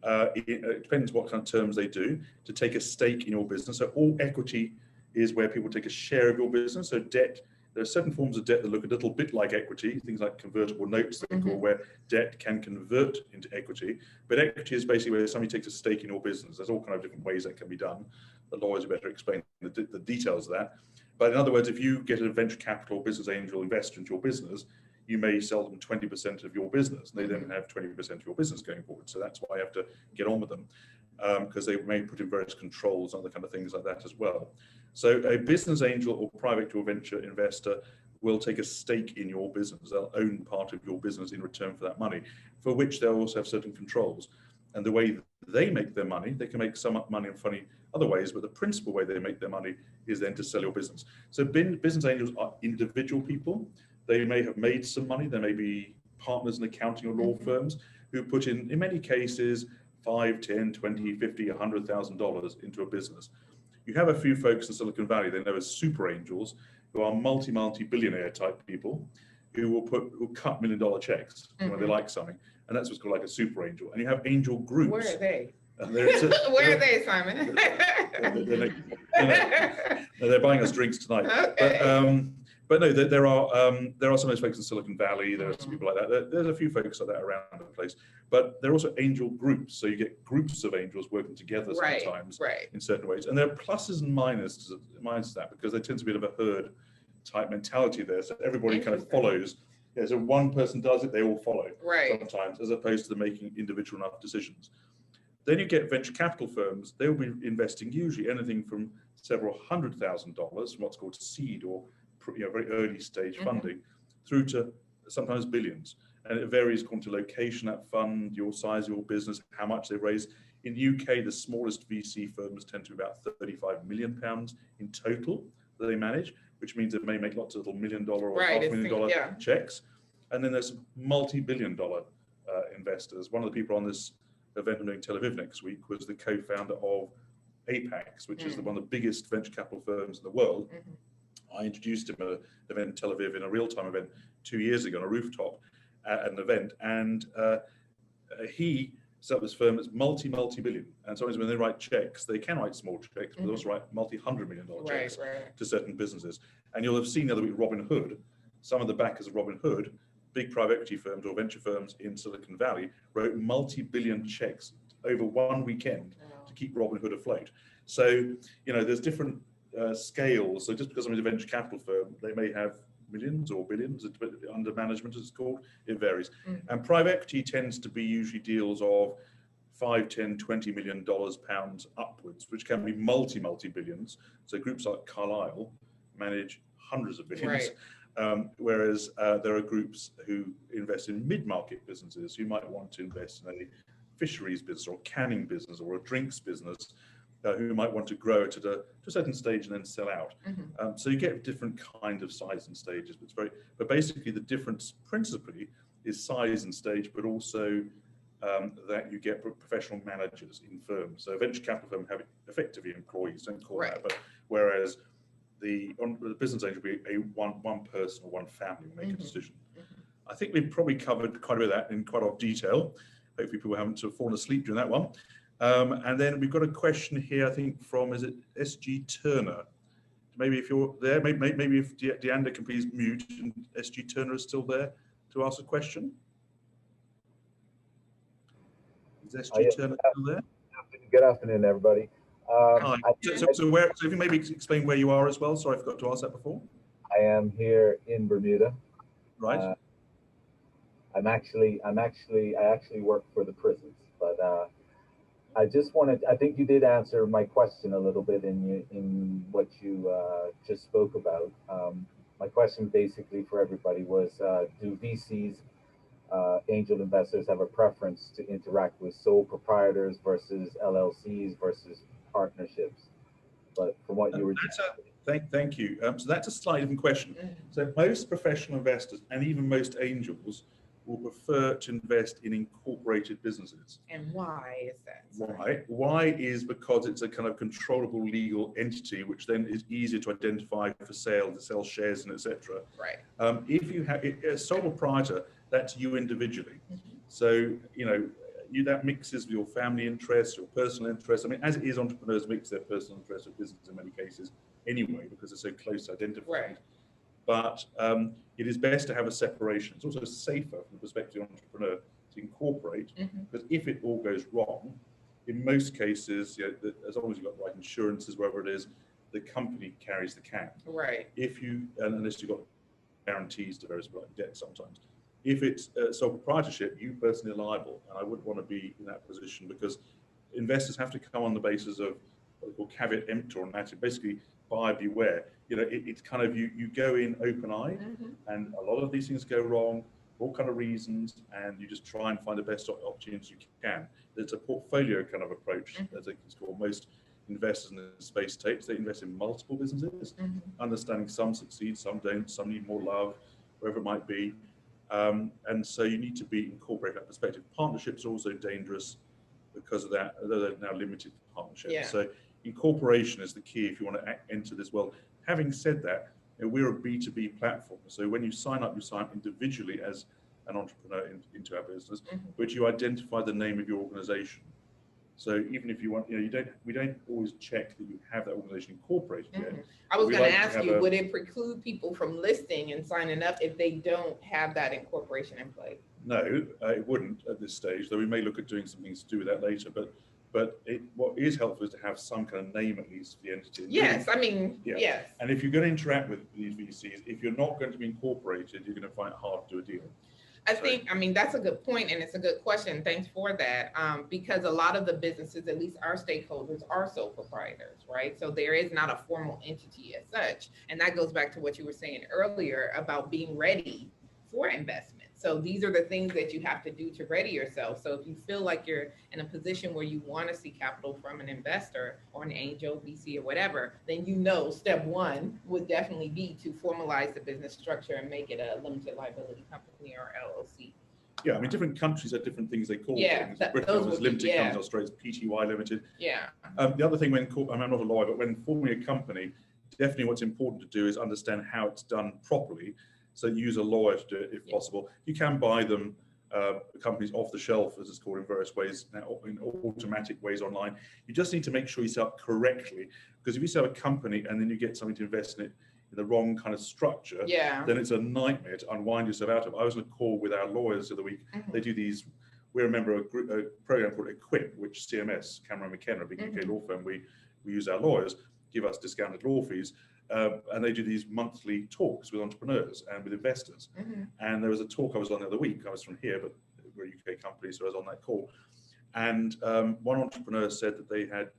It depends what kind of terms they do, to take a stake in your business. So all equity is where people take a share of your business. So debt, there are certain forms of debt that look a little bit like equity, things like convertible notes, where debt can convert into equity. But equity is basically where somebody takes a stake in your business. There's all kind of different ways that can be done. The lawyers are better explain the details of that. But in other words, if you get a venture capital business angel investor into your business, you may sell them 20% of your business. They then have 20% of your business going forward. So that's why you have to get on with them, because they may put in various controls and other kind of things like that as well. So a business angel or private or venture investor will take a stake in your business. They'll own part of your business in return for that money, for which they'll also have certain controls. And the way they make their money, they can make some money in funny other ways, but the principal way they make their money is then to sell your business. So business angels are individual people. They may have made some money. They may be partners in accounting or law firms who put in many cases, $5, $10, $20, $50, $100,000 into a business. You have a few folks in Silicon Valley, they know as super angels, who are multi-billionaire type people who cut $1 million checks when they like something. And that's what's called like a super angel. And you have angel groups. Where are they? Where are they, Simon? They're buying us drinks tonight. Okay. but no, there are some of those folks in Silicon Valley. There are some people like that. There's a few folks like that around the place. But there are also angel groups. So you get groups of angels working together sometimes in certain ways. And there are pluses and minuses to that, because there tends to be a bit of a herd type mentality there. So everybody kind of follows. Yeah, so one person does it, they all follow sometimes, as opposed to them making individual enough decisions. Then you get venture capital firms. They'll be investing usually anything from several $100,000 from what's called seed or very early stage funding through to sometimes billions. And it varies according to location, that fund, your size of your business, how much they raise. In the UK, the smallest VC firms tend to be about £35 million in total that they manage, which means it may make lots of little $1 million or $500,000 checks. And then there's some multi-billion-dollar investors. One of the people on this event I'm doing Tel Aviv next week was the co-founder of Apex, which is one of the biggest venture capital firms in the world. I introduced him at an event in Tel Aviv, in a real-time event 2 years ago on a rooftop at an event, and he set up this firm that's multi-billion. And sometimes when they write checks, they can write small checks, but they also write multi-$100 million checks to certain businesses. And you'll have seen the other week Robin Hood. Some of the backers of Robin Hood, big private equity firms or venture firms in Silicon Valley, wrote multi-billion checks over one weekend to keep Robin Hood afloat. So, there's different scales. So just because I'm in a venture capital firm, they may have millions or billions under management, as it's called. It varies. And private equity tends to be usually deals of $5, $10, $20 million pounds upwards, which can be multi-billions. So groups like Carlyle manage hundreds of billions. Whereas there are groups who invest in mid-market businesses. You might want to invest in a fisheries business or a canning business or a drinks business, who might want to grow it to a certain stage and then sell out. So you get different kind of size and stages, but basically the difference principally is size and stage, but also that you get professional managers in firms. So a venture capital firm have effectively employees, don't call that, but whereas the business angel will be one person or one family will make a decision. I think we've probably covered quite a bit of that in quite a lot of detail. Hopefully people haven't sort of fallen asleep during that one. And then we've got a question here, I think, from, is it SG Turner? Maybe if you're there, maybe if Deanda can please mute, and SG Turner is still there to ask a question. Is SG Turner still there? Good afternoon, everybody. Hi. So if you maybe explain where you are as well. Sorry, I forgot to ask that before. I am here in Bermuda. Right. I actually work for the prisons, but I just wanted, I think you did answer my question a little bit in what you just spoke about. My question basically for everybody was, do VCs, angel investors, have a preference to interact with sole proprietors versus LLCs versus partnerships? But from what you were thank you. So that's a slightly different question. So most professional investors and even most angels will prefer to invest in incorporated businesses. And why is that? Why is because it's a kind of controllable legal entity, which then is easier to identify for sale, to sell shares and etc. Right. If you have a sole proprietor, that's you individually. So that mixes with your family interests, your personal interests. I mean, as it is, entrepreneurs mix their personal interests with business in many cases anyway, because they're so close to identified. Right. But it is best to have a separation. It's also safer from the perspective of the entrepreneur to incorporate, because if it all goes wrong, in most cases, as long as you've got the right insurances, wherever it is, the company carries the can. Right. Unless you've got guarantees to various debt sometimes. If it's sole proprietorship, you personally are liable, and I wouldn't want to be in that position, because investors have to come on the basis of what they call caveat emptor on that. Basically, buyer beware. It's kind of you go in open-eyed, and a lot of these things go wrong, all kind of reasons, and you just try and find the best opportunities you can. It's a portfolio kind of approach, as it's called. Most investors in the space takes. They invest in multiple businesses, understanding some succeed, some don't, some need more love, wherever it might be. And so you need to be incorporated that perspective. Partnerships are also dangerous because of that, although they're now limited partnerships. Yeah. So incorporation is the key if you want to enter this world. Having said that, we're a B2B platform. So when you sign up individually as an entrepreneur into our business, but you identify the name of your organization. So even if you want, we don't always check that you have that organization incorporated yet. I was going to ask you, would it preclude people from listing and signing up if they don't have that incorporation in place? No, it wouldn't at this stage, though we may look at doing some things to do with that later. But what is helpful is to have some kind of name, at least, for the entity. Yes, I mean, yes. And if you're going to interact with these VCs, if you're not going to be incorporated, you're going to find it hard to do a deal. I mean, that's a good point, and it's a good question. Thanks for that. Because a lot of the businesses, at least our stakeholders, are sole proprietors, right? So there is not a formal entity as such. And that goes back to what you were saying earlier about being ready for investment. So these are the things that you have to do to ready yourself. So if you feel like you're in a position where you want to see capital from an investor or an angel, VC, or whatever, then step one would definitely be to formalize the business structure and make it a limited liability company or LLC. Yeah, I mean, different countries have different things they call things. Britain has limited companies, Australia's PTY limited. Yeah. The other thing I'm not a lawyer, but when forming a company, definitely what's important to do is understand how it's done properly. So use a lawyer to do it if possible. You can buy them, companies off the shelf, as it's called, in various ways, now in automatic ways online. You just need to make sure you set up correctly, because if you set up a company and then you get something to invest in it in the wrong kind of structure, then it's a nightmare to unwind yourself out of. I was on a call with our lawyers the other week. They do these. We're a member of a program called Equip, which CMS, Cameron McKenna, a big UK law firm, we use our lawyers, give us discounted law fees. And they do these monthly talks with entrepreneurs and with investors. And there was a talk I was on the other week. I was from here, but we're a UK company, so I was on that call. And one entrepreneur said that they had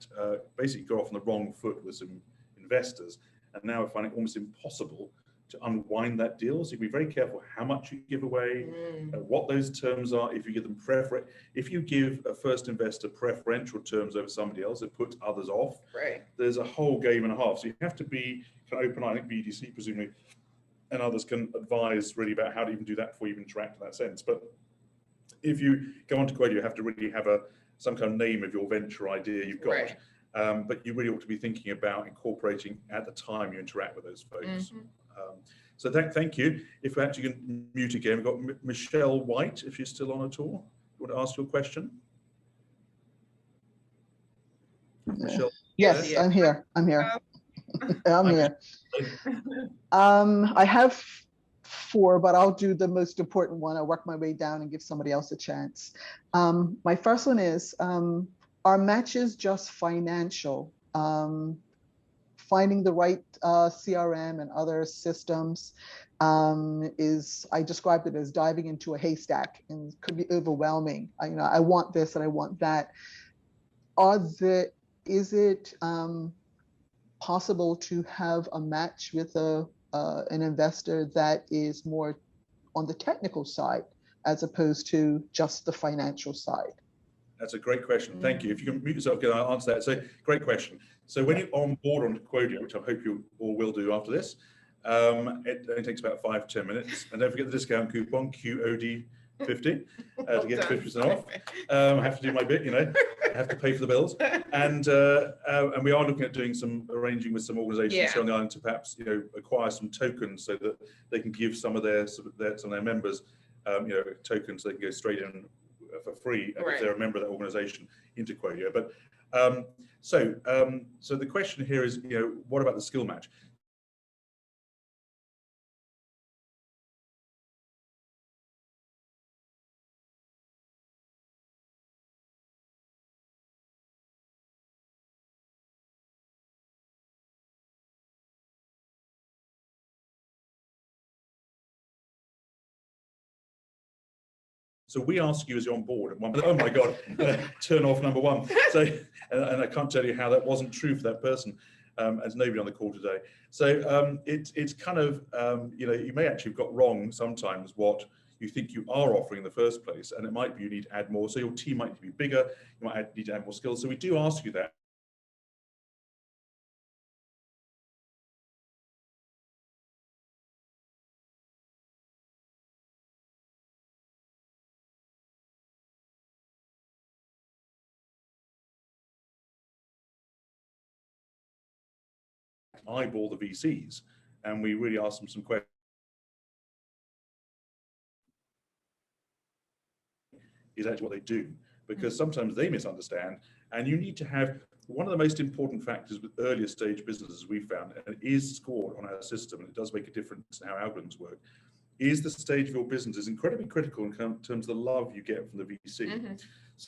basically got off on the wrong foot with some investors, and now are finding it almost impossible to unwind that deal. So you be very careful how much you give away, what those terms are. If you give them if you give a first investor preferential terms over somebody else, it puts others off. Right. There's a whole game and a half. So you have to be kind of open. I think BEDC presumably and others can advise really about how to even do that before you interact in that sense. But if you go on to Qodeo, you have to really have some kind of name of your venture idea you've got. Right. But you really ought to be thinking about incorporating at the time you interact with those folks. So thank you. If we actually can mute again, we've got Michelle White, if she's still on at all. You want to ask your question? Michelle? Yes, I'm here. I'm here. I'm here. I have 4, but I'll do the most important one. I'll work my way down and give somebody else a chance. My first one is, are matches just financial? Finding the right CRM and other systems I described it as diving into a haystack, and could be overwhelming. I want this and I want that. Is it possible to have a match with an investor that is more on the technical side as opposed to just the financial side? That's a great question. Thank you. If you can mute yourself again, I'll answer that. So great question. So when you're on board on Qogio, which I hope you all will do after this, it only takes about 5 to 10 minutes. And don't forget the discount coupon, QOD50, to get 50% off. I have to do my bit, I have to pay for the bills. And we are looking at doing arranging with some organizations on the island to perhaps, acquire some tokens so that they can give some of their members, tokens so they can go straight in for free if they're a member of that organization into Qogio. But so the question here is, what about the skill match? So we ask you as you're on board, oh my God, turn off number 1. So, and I can't tell you how that wasn't true for that person. There's nobody on the call today. So it's kind of, you may actually have got wrong sometimes what you think you are offering in the first place, and it might be you need to add more. So your team might need to be bigger, you might need to add more skills. So we do ask you that. Eyeball the VCs, and we really ask them some questions. Is actually what they do, because sometimes they misunderstand And you need to have one of the most important factors with earlier stage businesses we found, and it is scored on our system, and it does make a difference in how algorithms work, is the stage of your business is incredibly critical in terms of the love you get from the VC,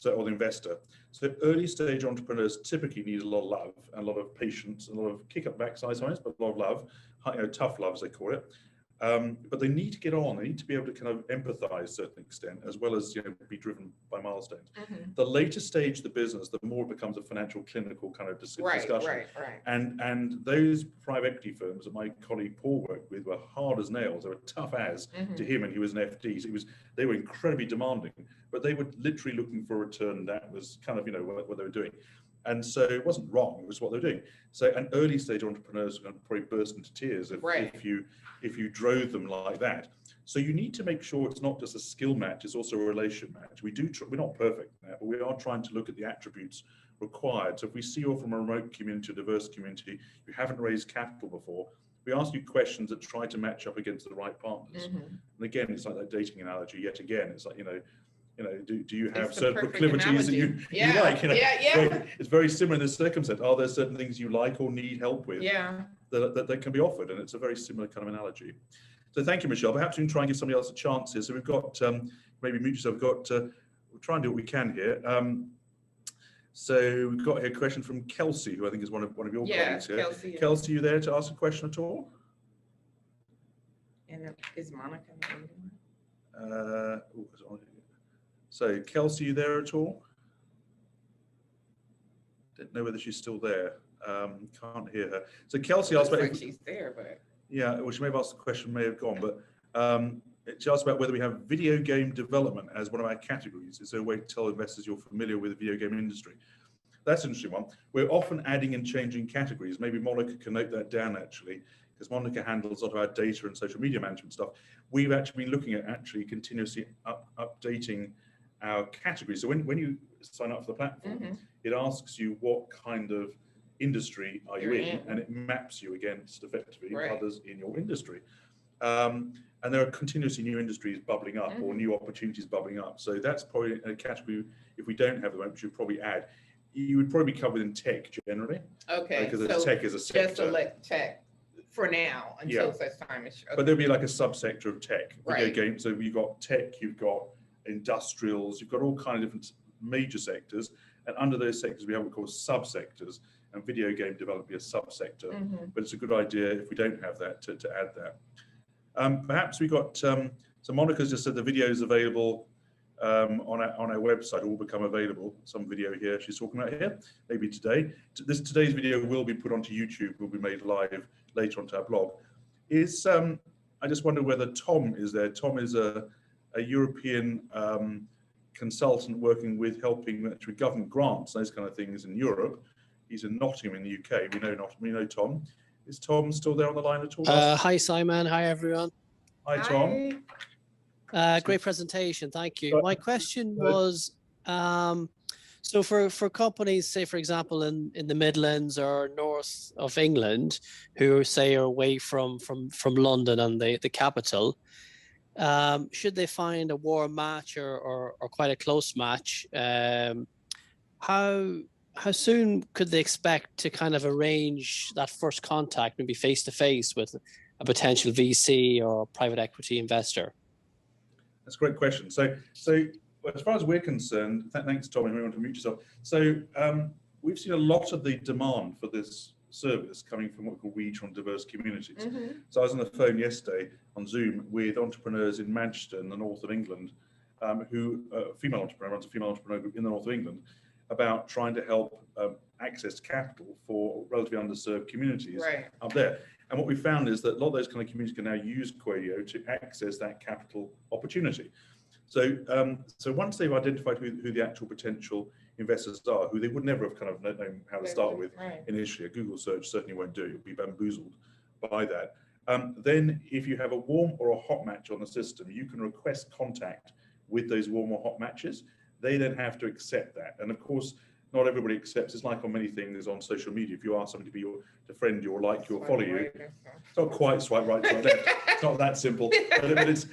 or the investor. So early stage entrepreneurs typically need a lot of love and a lot of patience and a lot of kick up backside sometimes, but a lot of love, tough love as they call it. But they need to get on. They need to be able to kind of empathize to a certain extent, as well as be driven by milestones. The later stage of the business, the more it becomes a financial, clinical kind of discussion. Right. And those private equity firms that my colleague Paul worked with were hard as nails. They were tough as to him, and he was an FD. So they were incredibly demanding, but they were literally looking for a return. That was kind of what they were doing. And so it wasn't wrong, it was what they were doing. So an early stage entrepreneurs are going to probably burst into tears if you drove them like that. So you need to make sure it's not just a skill match, it's also a relation match. We're not perfect there, but we are trying to look at the attributes required. So if we see you're from a remote community, a diverse community, you haven't raised capital before, we ask you questions that try to match up against the right partners. And again, it's like that dating analogy yet again. It's like, do you have certain proclivities that you like? It's very similar in this circumstance. Are there certain things you like or need help with that can be offered? And it's a very similar kind of analogy. So thank you, Michelle. Perhaps we can try and give somebody else a chance here. So we've got, maybe mute yourself, we'll try and do what we can here. So we've got here a question from Kelsey, who I think is one of your colleagues here. Kelsey, you there to ask a question at all? And is Monica? So Kelsey, you there at all? Don't know whether she's still there. Can't hear her. So Kelsey asked about she's there, but well, she may have asked the question, may have gone, but she asked about whether we have video game development as one of our categories. Is there a way to tell investors you're familiar with the video game industry? That's an interesting one. We're often adding and changing categories. Maybe Monica can note that down actually, because Monica handles a lot of our data and social media management stuff. We've actually been looking at continuously updating our categories. So when you sign up for the platform, it asks you what kind of industry are you in, and it maps you against effectively others in your industry. And there are continuously new industries bubbling up or new opportunities bubbling up. So that's probably a category, if we don't have the one, we should probably add. You would probably be covered in tech generally. Okay. Because so tech is a sector. Just select tech for now until such time as. But there'll be like a subsector of tech. Video games. So you've got tech, you've got industrials, you've got all kind of different major sectors. And under those sectors, we have what we call subsectors. And video game development be a subsector. But it's a good idea if we don't have that to add that. Perhaps we got, so Monica's just said the video is available on our website, it will become available. Some video here she's talking about here, maybe today. Today's video will be put onto YouTube, will be made live later onto our blog. I just wonder whether Tom is there. Tom is a European consultant working with helping actually government grants, those kind of things in Europe. He's in Nottingham in the UK. We know Tom. Is Tom still there on the line at all? Hi, Simon. Hi, everyone. Hi, Tom. Great presentation. Thank you. My question was, so for companies, say, for example, in the Midlands or north of England, who say are away from London and the capital, should they find a warm match or quite a close match, how soon could they expect to kind of arrange that first contact, maybe face-to-face with a potential VC or private equity investor? That's a great question. So as far as we're concerned, thanks, Tom, if you want to mute yourself. So we've seen a lot of the demand for this service coming from what we call regional and diverse communities. So I was on the phone yesterday on Zoom with entrepreneurs in Manchester in the north of England, who female entrepreneur runs a female entrepreneur group in the north of England, about trying to help access capital for relatively underserved communities up there. And what we found is that a lot of those kind of communities can now use Qogio to access that capital opportunity. So once they've identified who the actual potential investors are, who they would never have kind of known how to start with initially, a Google search certainly won't do, you'll be bamboozled by that. Then if you have a warm or a hot match on the system, you can request contact with those warm or hot matches. They then have to accept that. And of course, not everybody accepts. It's like on many things on social media. If you ask somebody to be your to friend you or like you or follow you, it's not quite swipe right, swipe left. It's not that simple. But there is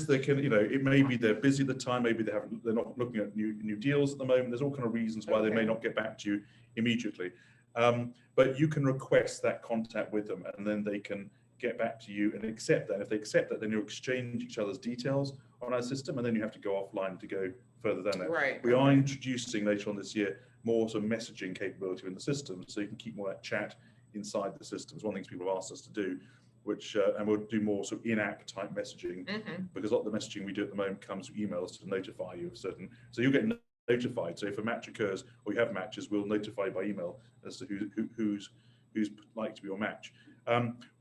it may be they're busy at the time. Maybe they're not looking at new deals at the moment. There's all kind of reasons why they may not get back to you immediately. But you can request that contact with them, and then they can get back to you and accept that. And if they accept that, then you exchange each other's details on our system, and then you have to go offline to go further than that. Right. We are introducing later on this year more sort of messaging capability in the system, so you can keep more of that chat inside the system. It's one of the things people have asked us to do, which and we'll do more sort of in-app type messaging, because a lot of the messaging we do at the moment comes through emails to notify you of certain. So you'll get notified. So if a match occurs or you have matches, we'll notify by email as to who's like to be your match.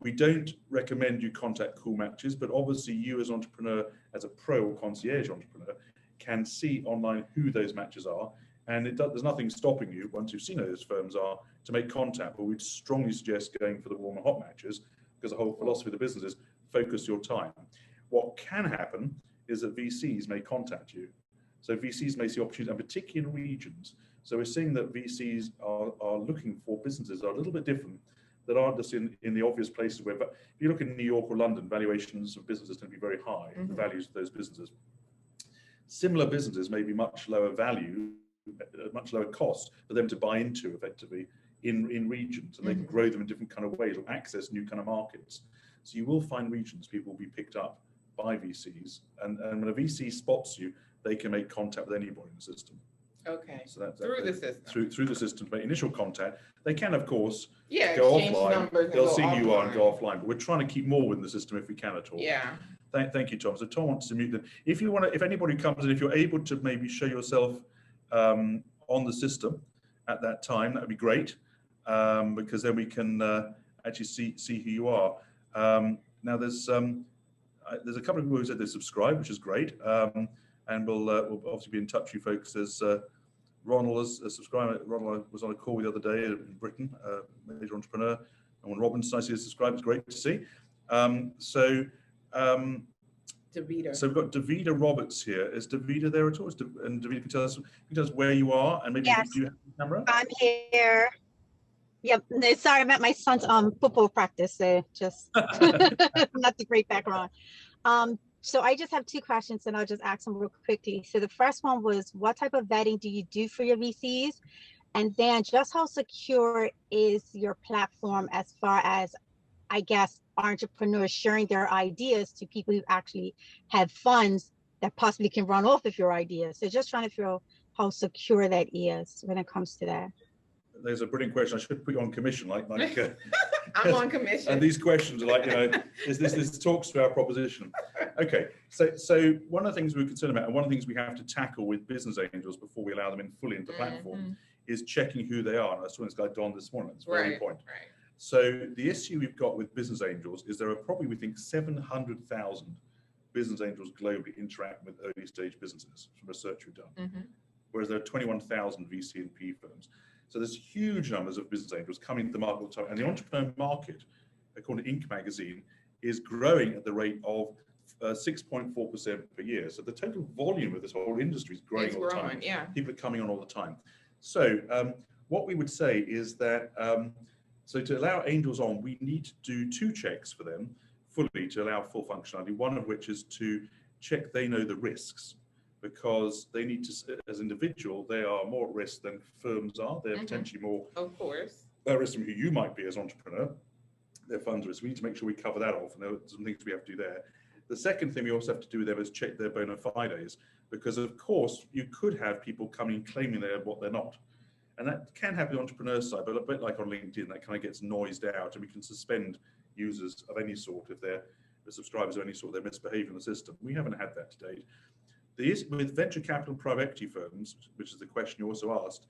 We don't recommend you contact cool matches, but obviously you as an entrepreneur, as a pro or concierge entrepreneur, can see online who those matches are, and there's nothing stopping you once you've seen who those firms are to make contact. But we'd strongly suggest going for the warm and hot matches, because the whole philosophy of the business is focus your time. What can happen is that VCs may contact you. So VCs may see opportunities, and particularly in regions. So we're seeing that VCs are looking for businesses that are a little bit different, that aren't just in the obvious places where, but if you look in New York or London, valuations of businesses tend to be very high, the values of those businesses. Similar businesses may be much lower value, much lower cost for them to buy into effectively in regions, and they can grow them in different kind of ways or access new kind of markets. So you will find regions, people will be picked up by VCs, and when a VC spots you, they can make contact with anybody in the system. Okay. So that's through the system. Through the system to make initial contact. They can, of course, go offline. They'll see who you are and go offline. But we're trying to keep more within the system if we can at all. Yeah. Thank you, Tom. So Tom wants to mute them. If you want to, if anybody comes in, if you're able to maybe show yourself on the system at that time, that would be great, because then we can actually see who you are. Now there's a couple of people who said they subscribe, which is great. And we'll obviously be in touch with you folks as Ronald has subscribed. Ronald was on a call the other day in Britain, major entrepreneur, and when Robin's nicely subscribed, it's great to see. Davida. So we've got Davida Roberts here. Is Davida there at all? And Davida, can tell us where you are, and maybe do you have the camera? I'm here. Yep. No, sorry, I'm at my son's football practice, so just not the great background. So I just have two questions, and I'll just ask them real quickly. So the first one was, what type of vetting do you do for your VCs? And then just how secure is your platform as far as, I guess, entrepreneurs sharing their ideas to people who actually have funds that possibly can run off of your ideas? So just trying to figure out how secure that is when it comes to that. There's a brilliant question. I should put you on commission, like I'm on commission. And these questions are like, this talks to our proposition. Okay, so one of the things we're concerned about, and one of the things we have to tackle with business angels before we allow them in fully into the platform, is checking who they are. And I saw this guy Don this morning. It's a very good point. Right. So the issue we've got with business angels is there are probably, we think, 700,000 business angels globally interact with early stage businesses from research we've done, whereas there are 21,000 VC and PE firms. So there's huge numbers of business angels coming to the market all the time. And the entrepreneur market, according to Inc. magazine, is growing at the rate of 6.4% per year. So the total volume of this whole industry is growing all the time. Yeah. People are coming on all the time. So what we would say is that, so to allow angels on, we need to do 2 checks for them fully to allow full functionality, one of which is to check they know the risks, because they need to, as individual, they are more at risk than firms are. They're potentially more at risk from who you might be as an entrepreneur. Their funds risk. We need to make sure we cover that off, and there are some things we have to do there. The second thing we also have to do with them is check their bona fides, because of course you could have people coming claiming they're what they're not. And that can happen on the entrepreneur side, but a bit like on LinkedIn, that kind of gets noised out, and we can suspend users of any sort if they're the subscribers of any sort, they're misbehaving in the system. We haven't had that to date. With venture capital and private equity firms, which is the question you also asked,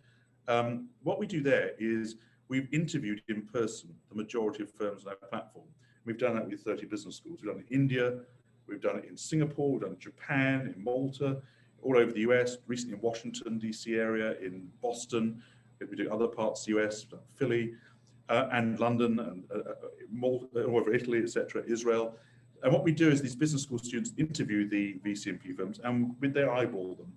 what we do there is we've interviewed in person the majority of firms on our platform. We've done that with 30 business schools. We've done it in India, we've done it in Singapore, we've done it in Japan, in Malta, all over the US, recently in Washington, DC area, in Boston, we do other parts of the US, Philly, and London, and Malta, all over Italy, etc., Israel. And what we do is these business school students interview the VC and P firms, and they eyeball them.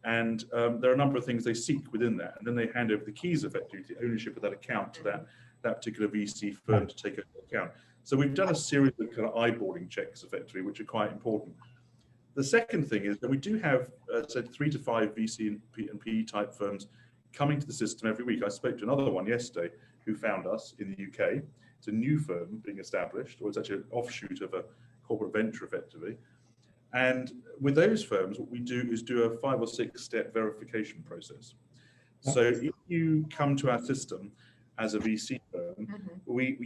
And there are a number of things they seek within that, and then they hand over the keys, effectively, the ownership of that account to that particular VC firm to take over the account. So we've done a series of kind of eyeballing checks, effectively, which are quite important. The second thing is that we do have, said, 3 to 5 VC and PE type firms coming to the system every week. I spoke to another one yesterday who found us in the UK. It's a new firm being established, or it's actually an offshoot of a corporate venture, effectively. And with those firms, what we do is do a 5 or 6 step verification process. So if you come to our system as a VC firm, we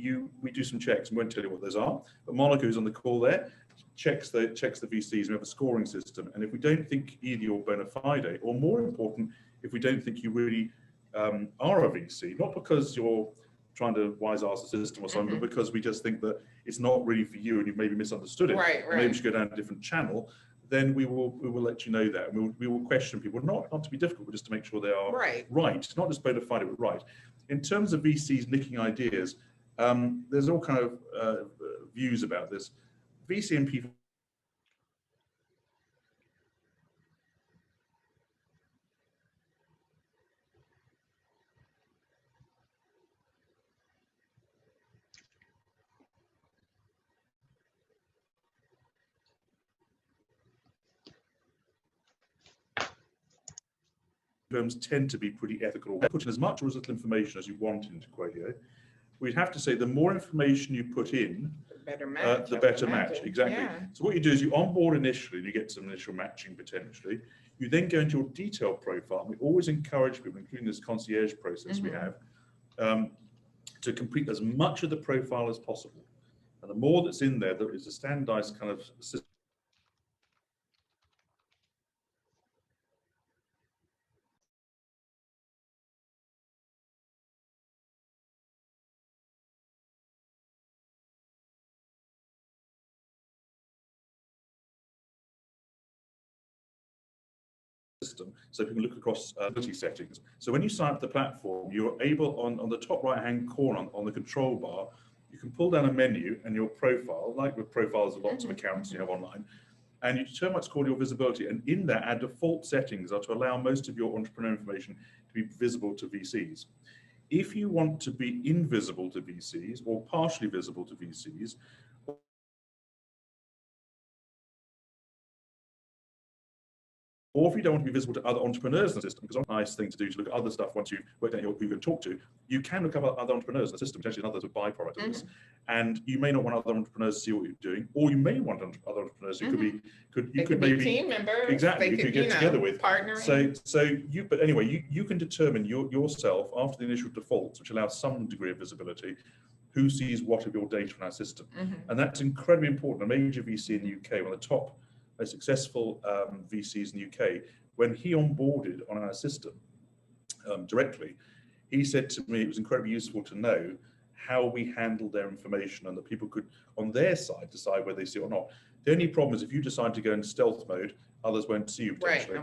do some checks, and we won't tell you what those are, but Monica, who's on the call there, checks the VCs. We have a scoring system, and if we don't think either you're bona fide, or more important, if we don't think you really are a VC, not because you're trying to wise ass the system or something, but because we just think that it's not really for you and you've maybe misunderstood it, maybe you should go down a different channel, then we will let you know that, and we will question people, not to be difficult, but just to make sure they are right, not just bona fide, but right. In terms of VCs nicking ideas, there's all kind of views about this. VC and people firms tend to be pretty ethical. Put in as much or as little information as you want into Qogio. We'd have to say the more information you put in, the better match. Exactly. Yeah. So what you do is you onboard initially, and you get some initial matching potentially. You then go into your detailed profile. And we always encourage people, including this concierge process we have, to complete as much of the profile as possible. And the more that's in there, there is a standardized kind of system. So people look across settings. So when you sign up the platform, you're able on the top right hand corner on the control bar, you can pull down a menu and your profile, like with profiles of lots of accounts you have online, and you determine what's called your visibility. And in that, our default settings are to allow most of your entrepreneur information to be visible to VCs. If you want to be invisible to VCs or partially visible to VCs, or if you don't want to be visible to other entrepreneurs in the system, because it's a nice thing to do to look at other stuff once you've worked out who you can talk to, you can look up other entrepreneurs in the system, potentially others a byproduct of this. And you may not want other entrepreneurs to see what you're doing, or you may want other entrepreneurs who could maybe team members. Exactly, you could get together with. Partnering. But anyway, you can determine yourself after the initial defaults, which allows some degree of visibility, who sees what of your data in our system. And that's incredibly important. A major VC in the UK, one of the top most successful VCs in the UK, when he onboarded on our system directly, he said to me it was incredibly useful to know how we handled their information and that people could, on their side, decide whether they see it or not. The only problem is if you decide to go in stealth mode, others won't see you potentially.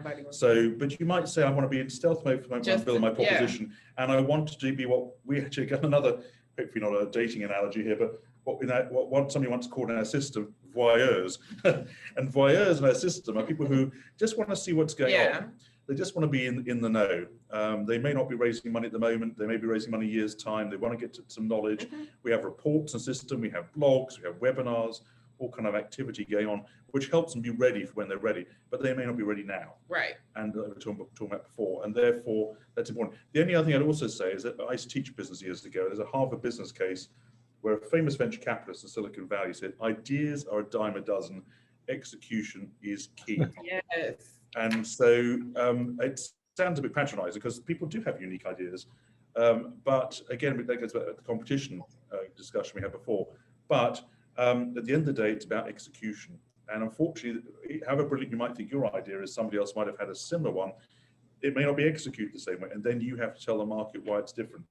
But you might say, I want to be in stealth mode for my proposition, and I want to be what we actually got another, hopefully not a dating analogy here, but what somebody wants to call in our system, voyeurs. And voyeurs in our system are people who just want to see what's going on. They just want to be in the know. They may not be raising money at the moment. They may be raising money in a year's time. They want to get some knowledge. We have reports and system. We have blogs. We have webinars, all kind of activity going on, which helps them be ready for when they're ready. But they may not be ready now. Right. And we were talking about before. And therefore, that's important. The only other thing I'd also say is that I used to teach business years ago. There's a Harvard business case where a famous venture capitalist in Silicon Valley said, ideas are a dime a dozen, execution is key. Yes. And so it sounds a bit patronizing because people do have unique ideas. But again, that goes back to the competition discussion we had before. But at the end of the day, it's about execution. And unfortunately, however brilliant you might think your idea is, somebody else might have had a similar one. It may not be executed the same way. And then you have to tell the market why it's different.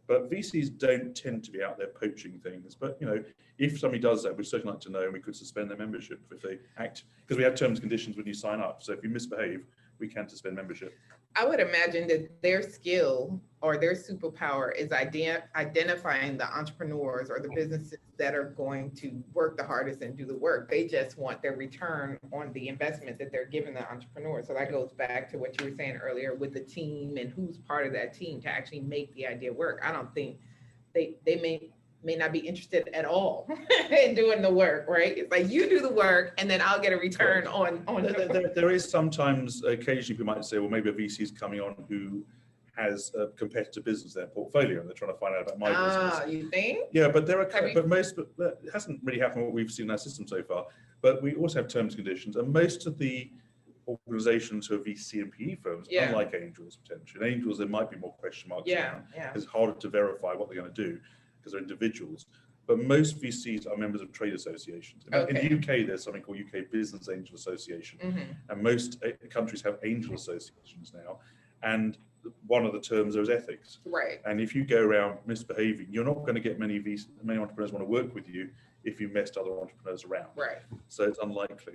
But VCs don't tend to be out there poaching things. But, you know, if somebody does that, we'd certainly like to know, and we could suspend their membership if they act, because we have terms and conditions when you sign up. So if you misbehave, we can to spend membership. I would imagine that their skill or their superpower is identifying the entrepreneurs or the businesses that are going to work the hardest and do the work. They just want their return on the investment that they're giving the entrepreneurs. So that goes back to what you were saying earlier with the team and who's part of that team to actually make the idea work. I don't think they may not be interested at all in doing the work, right? It's like you do the work and then I'll get a return on there is sometimes, occasionally we might say, well, maybe a VC is coming on who has a competitor business in their portfolio and they're trying to find out about my business. You think? Yeah, but there are, but it hasn't really happened what we've seen in our system so far, but we also have terms and conditions, and most of the organizations who are VC and PE firms, unlike angels potentially. In angels, there might be more question marks around. It's harder to verify what they're going to do because they're individuals. But most VCs are members of trade associations. In the UK, there's something called UK Business Angel Association, and most countries have angel associations now. And one of the terms there is ethics. Right. And if you go around misbehaving, you're not going to get many entrepreneurs want to work with you if you messed other entrepreneurs around. Right. So it's unlikely.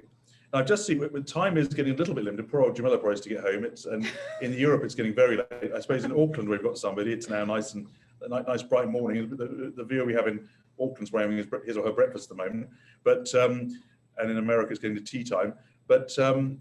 Now, I just see with time is getting a little bit limited. Poor old Jamillah probably has to get home. And in Europe, it's getting very late. I suppose in Auckland, we've got somebody. It's now nice bright morning. The viewer we have in Auckland's wearing his or her breakfast at the moment. But and in America, it's getting to tea time. But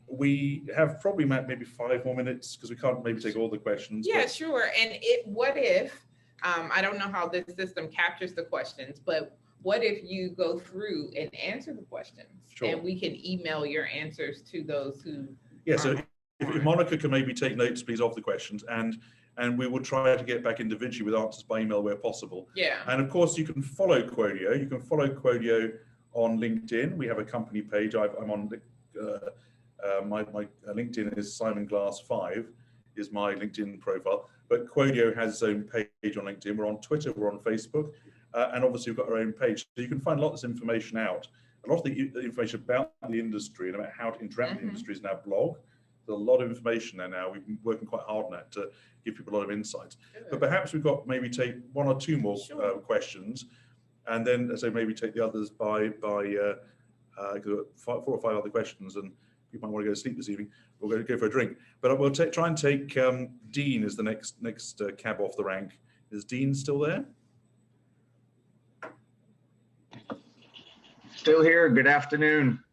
we have probably maybe 5 more minutes because we can't maybe take all the questions. Yeah, sure. And what if, I don't know how this system captures the questions, but what if you go through and answer the questions? Sure. And we can email your answers to those who. Yeah, so if Monica can maybe take notes, please, of the questions, and we will try to get back individually with answers by email where possible. Yeah. And of course, you can follow Qodeo. You can follow Qodeo on LinkedIn. We have a company page. I'm on my LinkedIn is Simon Glass 5 is my LinkedIn profile, but Qodeo has its own page on LinkedIn. We're on Twitter, we're on Facebook, and obviously we've got our own page. So you can find lots of information out. A lot of the information about the industry and about how to interact with the industry is in our blog. There's a lot of information there now. We've been working quite hard on that to give people a lot of insights. But perhaps we've got maybe take 1 or 2 more questions, and then so maybe take the others by 4 or 5 other questions, and you might want to go to sleep this evening. We'll go for a drink. But we'll try and take Dean as the next cab off the rank. Is Dean still there? Still here. Good afternoon.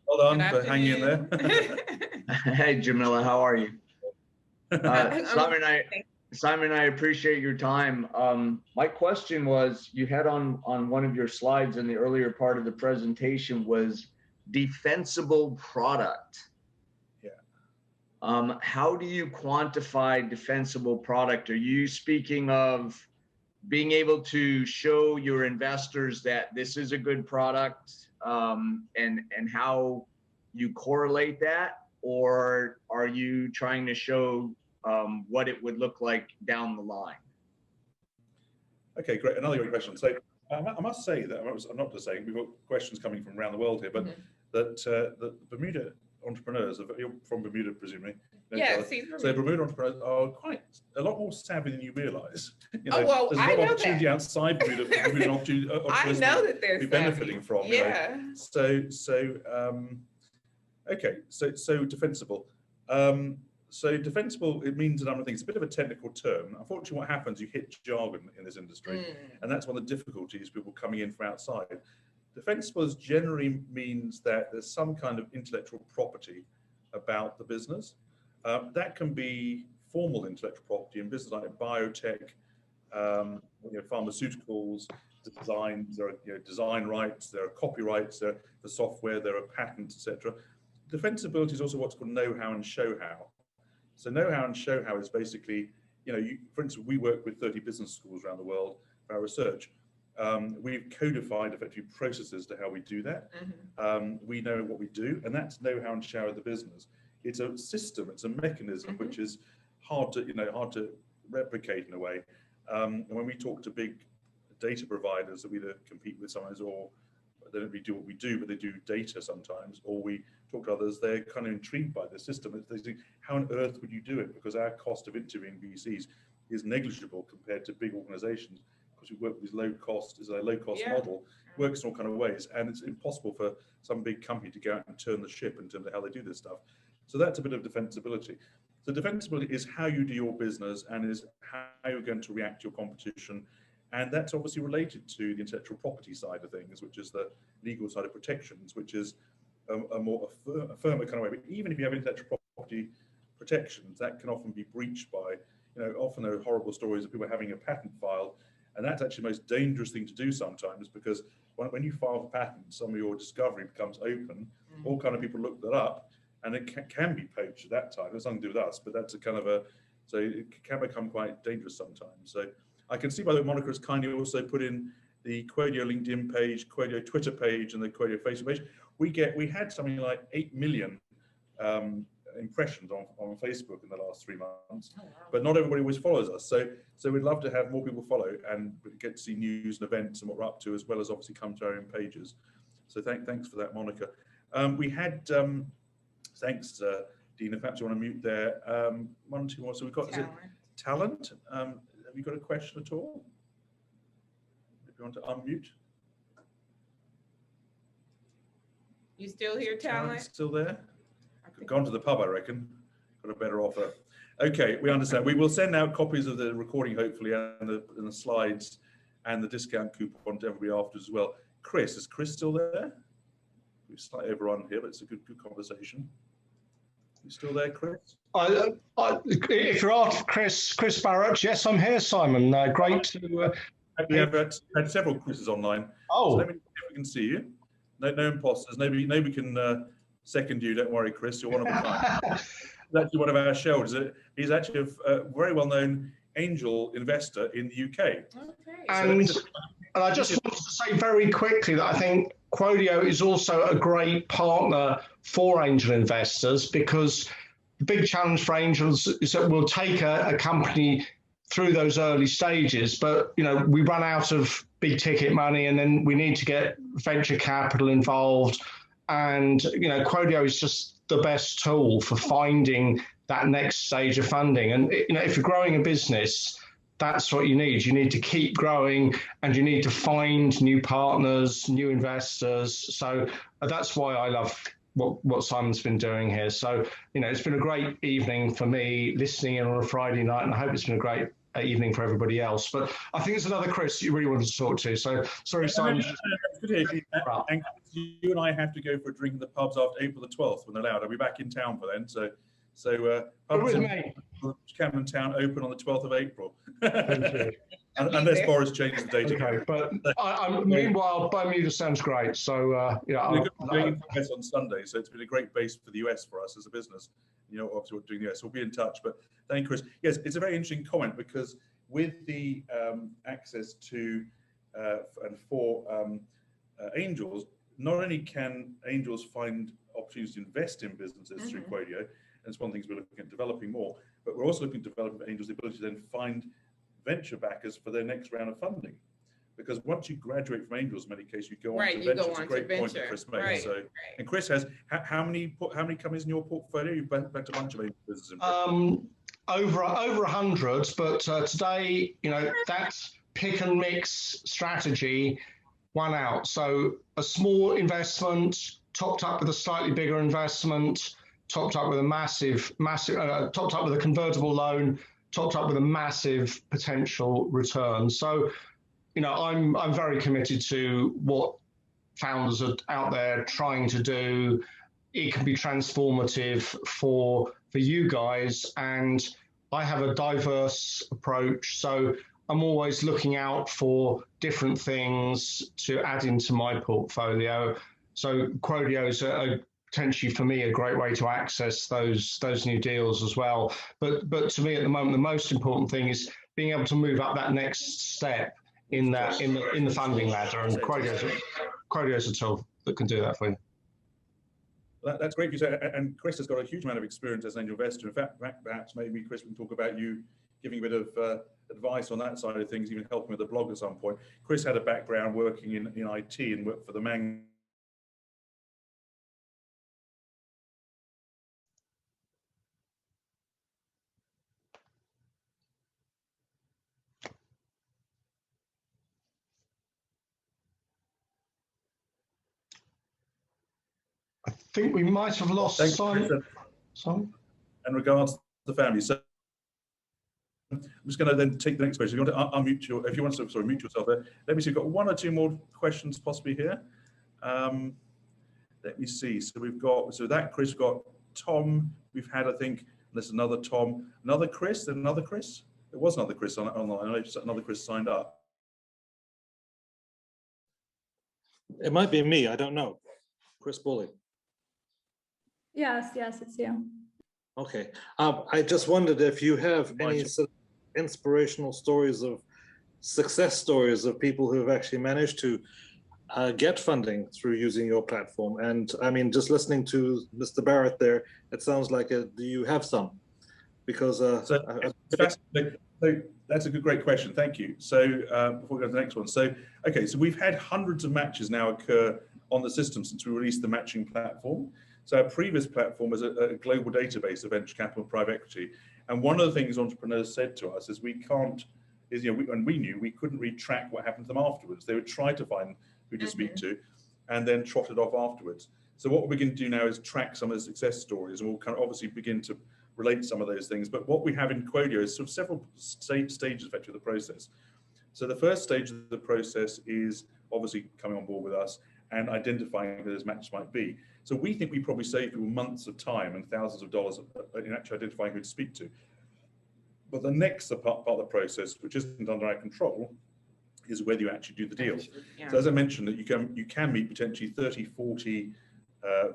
Well done for hanging in there. Hey, Jamillah, how are you? Simon, I appreciate your time. My question was, you had on one of your slides in the earlier part of the presentation was defensible product. Yeah. How do you quantify defensible product? Are you speaking of being able to show your investors that this is a good product, and how you correlate that? Or are you trying to show what it would look like down the line? Okay, great. Another great question. So I must say that I'm not just saying we've got questions coming from around the world here, but that the Bermuda entrepreneurs, you're from Bermuda, presumably. Yeah, so Bermuda entrepreneurs are quite a lot more savvy than you realise. You know, oh well, there's a lot of opportunity outside Bermuda. Bermuda I know that they're benefiting from. Yeah. You know? Okay, so defensible. So defensible, it means a number of things. It's a bit of a technical term. Unfortunately, what happens, you hit jargon in this industry, and that's one of the difficulties, people coming in from outside. Defensible generally means that there's some kind of intellectual property about the business. That can be formal intellectual property in business like biotech, pharmaceuticals, designs. There are design rights, there are copyrights, there are the software, there are patents, etc. Defensibility is also what's called know-how and show-how. So know-how and show-how is basically, for instance, we work with 30 business schools around the world for our research. We've codified effectively processes to how we do that. We know what we do, and that's know-how and show of the business. It's a system, it's a mechanism which is hard to replicate in a way. And when we talk to big data providers that we either compete with sometimes, or they don't really do what we do, but they do data sometimes, or we talk to others, they're kind of intrigued by the system. They think, how on earth would you do it? Because our cost of interviewing VCs is negligible compared to big organizations, because we work with these low cost, is a low cost model, works in all kind of ways, and it's impossible for some big company to go out and turn the ship in terms of how they do this stuff. So that's a bit of defensibility. So defensibility is how you do your business and is how you're going to react to your competition. And that's obviously related to the intellectual property side of things, which is the legal side of protections, which is a more firmer kind of way. But even if you have intellectual property protections, that can often be breached by, often there are horrible stories of people having a patent filed. And that's actually the most dangerous thing to do sometimes, because when you file for patents, some of your discovery becomes open. All kind of people look that up, and it can be poached at that time. It's nothing to do with us, but that's a kind of so it can become quite dangerous sometimes. So I can see, by the way, Monica has kindly also put in the Qodeo LinkedIn page, Qodeo Twitter page, and the Qodeo Facebook page. We had something like 8 million impressions on Facebook in the last 3 months, but not everybody always follows us. So we'd love to have more people follow and get to see news and events and what we're up to, as well as obviously come to our own pages. So thanks for that, Monica. We had, thanks, Dina, perhaps you want to mute there. 1, 2 more. So we've got talent. Have you got a question at all? If you want to unmute. You still here, talent? Still there? Gone to the pub, I reckon. Got a better offer. Okay, we understand. We will send out copies of the recording, hopefully, and the slides and the discount coupon to everybody after as well. Chris, is Chris still there? We've slightly overrun here, but it's a good conversation. You still there, Chris? If you're after Chris Barrett, yes, I'm here, Simon. Great to. We have had several Chris's online. Oh. So let me see if we can see you. No imposters. Nobody can second you. Don't worry, Chris. You're one of a kind. He's actually one of our shareholders. He's actually a very well-known angel investor in the UK. Okay. And I just wanted to say very quickly that I think Qodeo is also a great partner for angel investors, because the big challenge for angels is that we'll take a company through those early stages, but we run out of big ticket money, and then we need to get venture capital involved. And Qodeo is just the best tool for finding that next stage of funding. And if you're growing a business, that's what you need. You need to keep growing, and you need to find new partners, new investors. So that's why I love what Simon's been doing here. So, it's been a great evening for me listening in on a Friday night, and I hope it's been a great evening for everybody else. But I think there's another Chris you really wanted to talk to. So sorry, Simon. And you and I have to go for a drink in the pubs after April the 12th when they're allowed. I'll be back in town for then. So pubs in Camden Town open on the 12th of April. Unless Boris changes the date again. But meanwhile, Bermuda sounds great. So we're going to US on Sunday, so it's been a great base for the US for us as a business. Obviously we're doing the US. We'll be in touch. But thank you, Chris. Yes, it's a very interesting comment, because with the access to and for angels, not only can angels find opportunities to invest in businesses through Qodeo, and it's one of the things we're looking at developing more, but we're also looking to develop angels the ability to then find venture backers for their next round of funding. Because once you graduate from angels, in many cases, you go on to venture. It's a great point that Chris made. And Chris has how many companies in your portfolio? You've backed a bunch of angel businesses in Britain. Over 100, but today, that pick and mix strategy won out. So a small investment topped up with a slightly bigger investment, topped up with a massive, topped up with a convertible loan, topped up with a massive potential return. So, I'm very committed to what founders are out there trying to do. It can be transformative for you guys, and I have a diverse approach. So I'm always looking out for different things to add into my portfolio. So Qodeo is potentially for me a great way to access those new deals as well. But to me at the moment, the most important thing is being able to move up that next step in the funding ladder, and Qodeo is a tool that can do that for you. That's great. And Chris has got a huge amount of experience as an angel investor. In fact, perhaps maybe Chris can talk about you giving a bit of advice on that side of things, even helping with the blog at some point. Chris had a background working in IT and worked for the Mang. I think we might have lost Simon. So, in regards to the family, so I'm just going to then take the next question. If you want to unmute your, if you want to, sorry, mute yourself there. Let me see, we've got one or two more questions possibly here. Let me see. So we've got, so that Chris, we've got Tom. We've had, I think, there's another Tom, another Chris, then another Chris. There was another Chris online. I know another Chris signed up. It might be me. I don't know. Chris Bully. Yes, it's you. Okay. I just wondered if you have any sort of inspirational stories of success stories of people who have actually managed to get funding through using your platform. And I mean, just listening to Mr. Barrett there, it sounds like do you have some? Because that's a great question. Thank you. So before we go to the next one, so okay, so we've had hundreds of matches now occur on the system since we released the matching platform. So our previous platform was a global database of venture capital and private equity. And one of the things entrepreneurs said to us is we can't, is, you know, and we knew we couldn't really track what happened to them afterwards. They would try to find who to speak to and then trot it off afterwards. So what we're going to do now is track some of the success stories, and we'll kind of obviously begin to relate some of those things. But what we have in Qogio is sort of several stages effectively of the process. So the first stage of the process is obviously coming on board with us and identifying who those matches might be. So we think we probably save people months of time and thousands of dollars in actually identifying who to speak to. But the next part of the process, which isn't under our control, is whether you actually do the deal. Yeah. So as I mentioned, that you can meet potentially 30, 40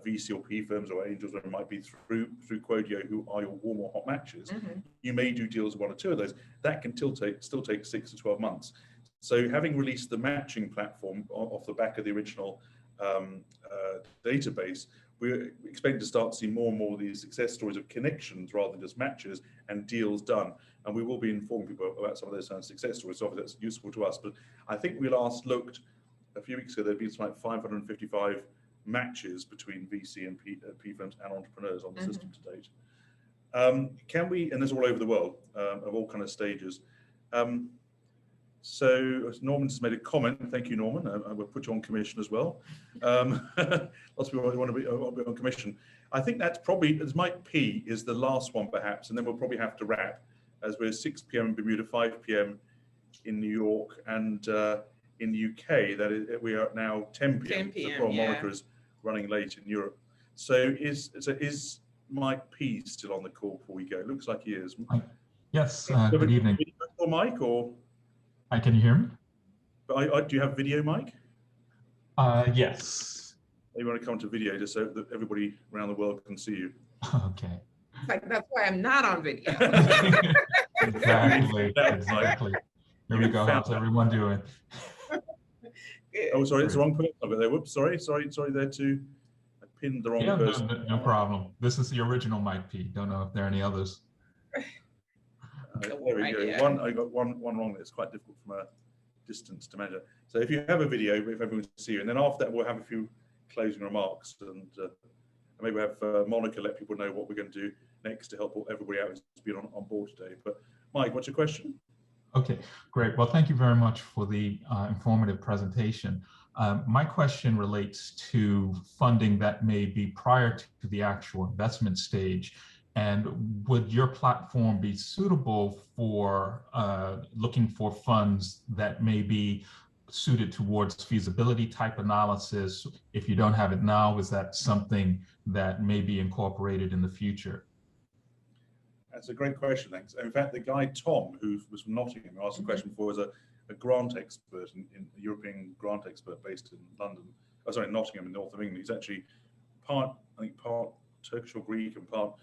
VC or PE firms or angels, whatever it might be, through Qodeo, who are your warm or hot matches. You may do deals with one or two of those. That can still take 6 to 12 months. So having released the matching platform off the back of the original database, we're expecting to start to see more and more of these success stories of connections rather than just matches and deals done. And we will be informing people about some of those success stories. So obviously that's useful to us. But I think we last looked a few weeks ago, there'd been something like 555 matches between VC and P firms and entrepreneurs on the system to date. Can we, and there's all over the world, of all kind of stages. So Norman just made a comment. Thank you, Norman. I will put you on commission as well. Lots of people want to be on commission. I think that's probably, as Mike P is the last one perhaps, and then we'll probably have to wrap as we're 6 p.m. in Bermuda, 5 p.m. in New York, and in the UK, that is, we are now 10 p.m. So Monica is running late in Europe. So is Mike P still on the call before we go? It looks like he is. Yes, good evening. Or Mike, or? Hi, can you hear me? Do you have video, Mike? Yes. You want to come to video just so that everybody around the world can see you. Okay. It's like, that's why I'm not on video. Exactly. Here we go. How's everyone doing? Oh, sorry, it's the wrong person over there. Whoops, sorry there too. I pinned the wrong person. No problem. This is the original Mike P. Don't know if there are any others. There we go. I got one wrong. It's quite difficult from a distance to measure. So if you have a video, if everyone can see you, and then after that we'll have a few closing remarks, and maybe we'll have Monica let people know what we're going to do next to help everybody out who's been on board today. But Mike, what's your question? Okay, great. Well, thank you very much for the informative presentation. My question relates to funding that may be prior to the actual investment stage. And would your platform be suitable for looking for funds that may be suited towards feasibility type analysis? If you don't have it now, is that something that may be incorporated in the future? That's a great question, thanks. In fact, the guy, Tom, who was from Nottingham, who asked the question before, was a grant expert, a European grant expert based in London, Nottingham in the north of England. He's actually part Turkish or Greek and part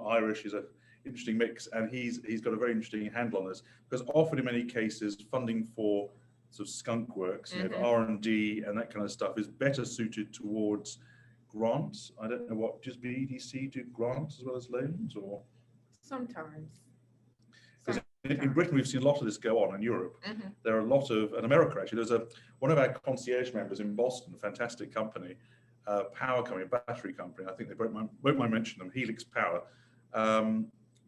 Irish. He's an interesting mix, and he's got a very interesting handle on this, because often in many cases funding for sort of skunk works, you know, R&D and that kind of stuff is better suited towards grants. I don't know, what does BEDC do, grants as well as loans, or? Sometimes. In Britain, we've seen a lot of this go on. In Europe, there are a lot of, in America actually, there's one of our concierge members in Boston, a fantastic company, power company, battery company. I think they won't mind mentioning them, Helix Power.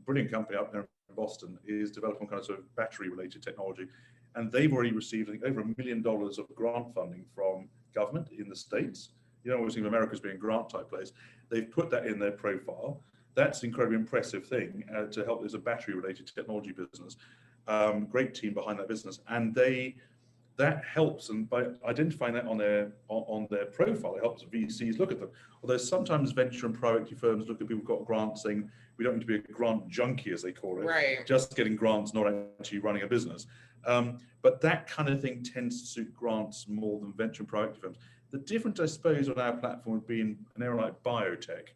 Brilliant company up there in Boston, is developing kind of sort of battery related technology. And they've already received, I think, over $1 million of grant funding from government in the States. You don't always think of America as being a grant type place. They've put that in their profile. that's an incredibly impressive thing to help. There's a battery-related technology business, great team behind that business, and that helps. And by identifying that on their profile, it helps VCs look at them. Although sometimes venture and private equity firms look at people who've got grants, saying we don't need to be a grant junkie, as they call it, right? Just getting grants, not actually running a business. But that kind of thing tends to suit grants more than venture and private equity firms. The difference, I suppose, on our platform would be in an area like biotech.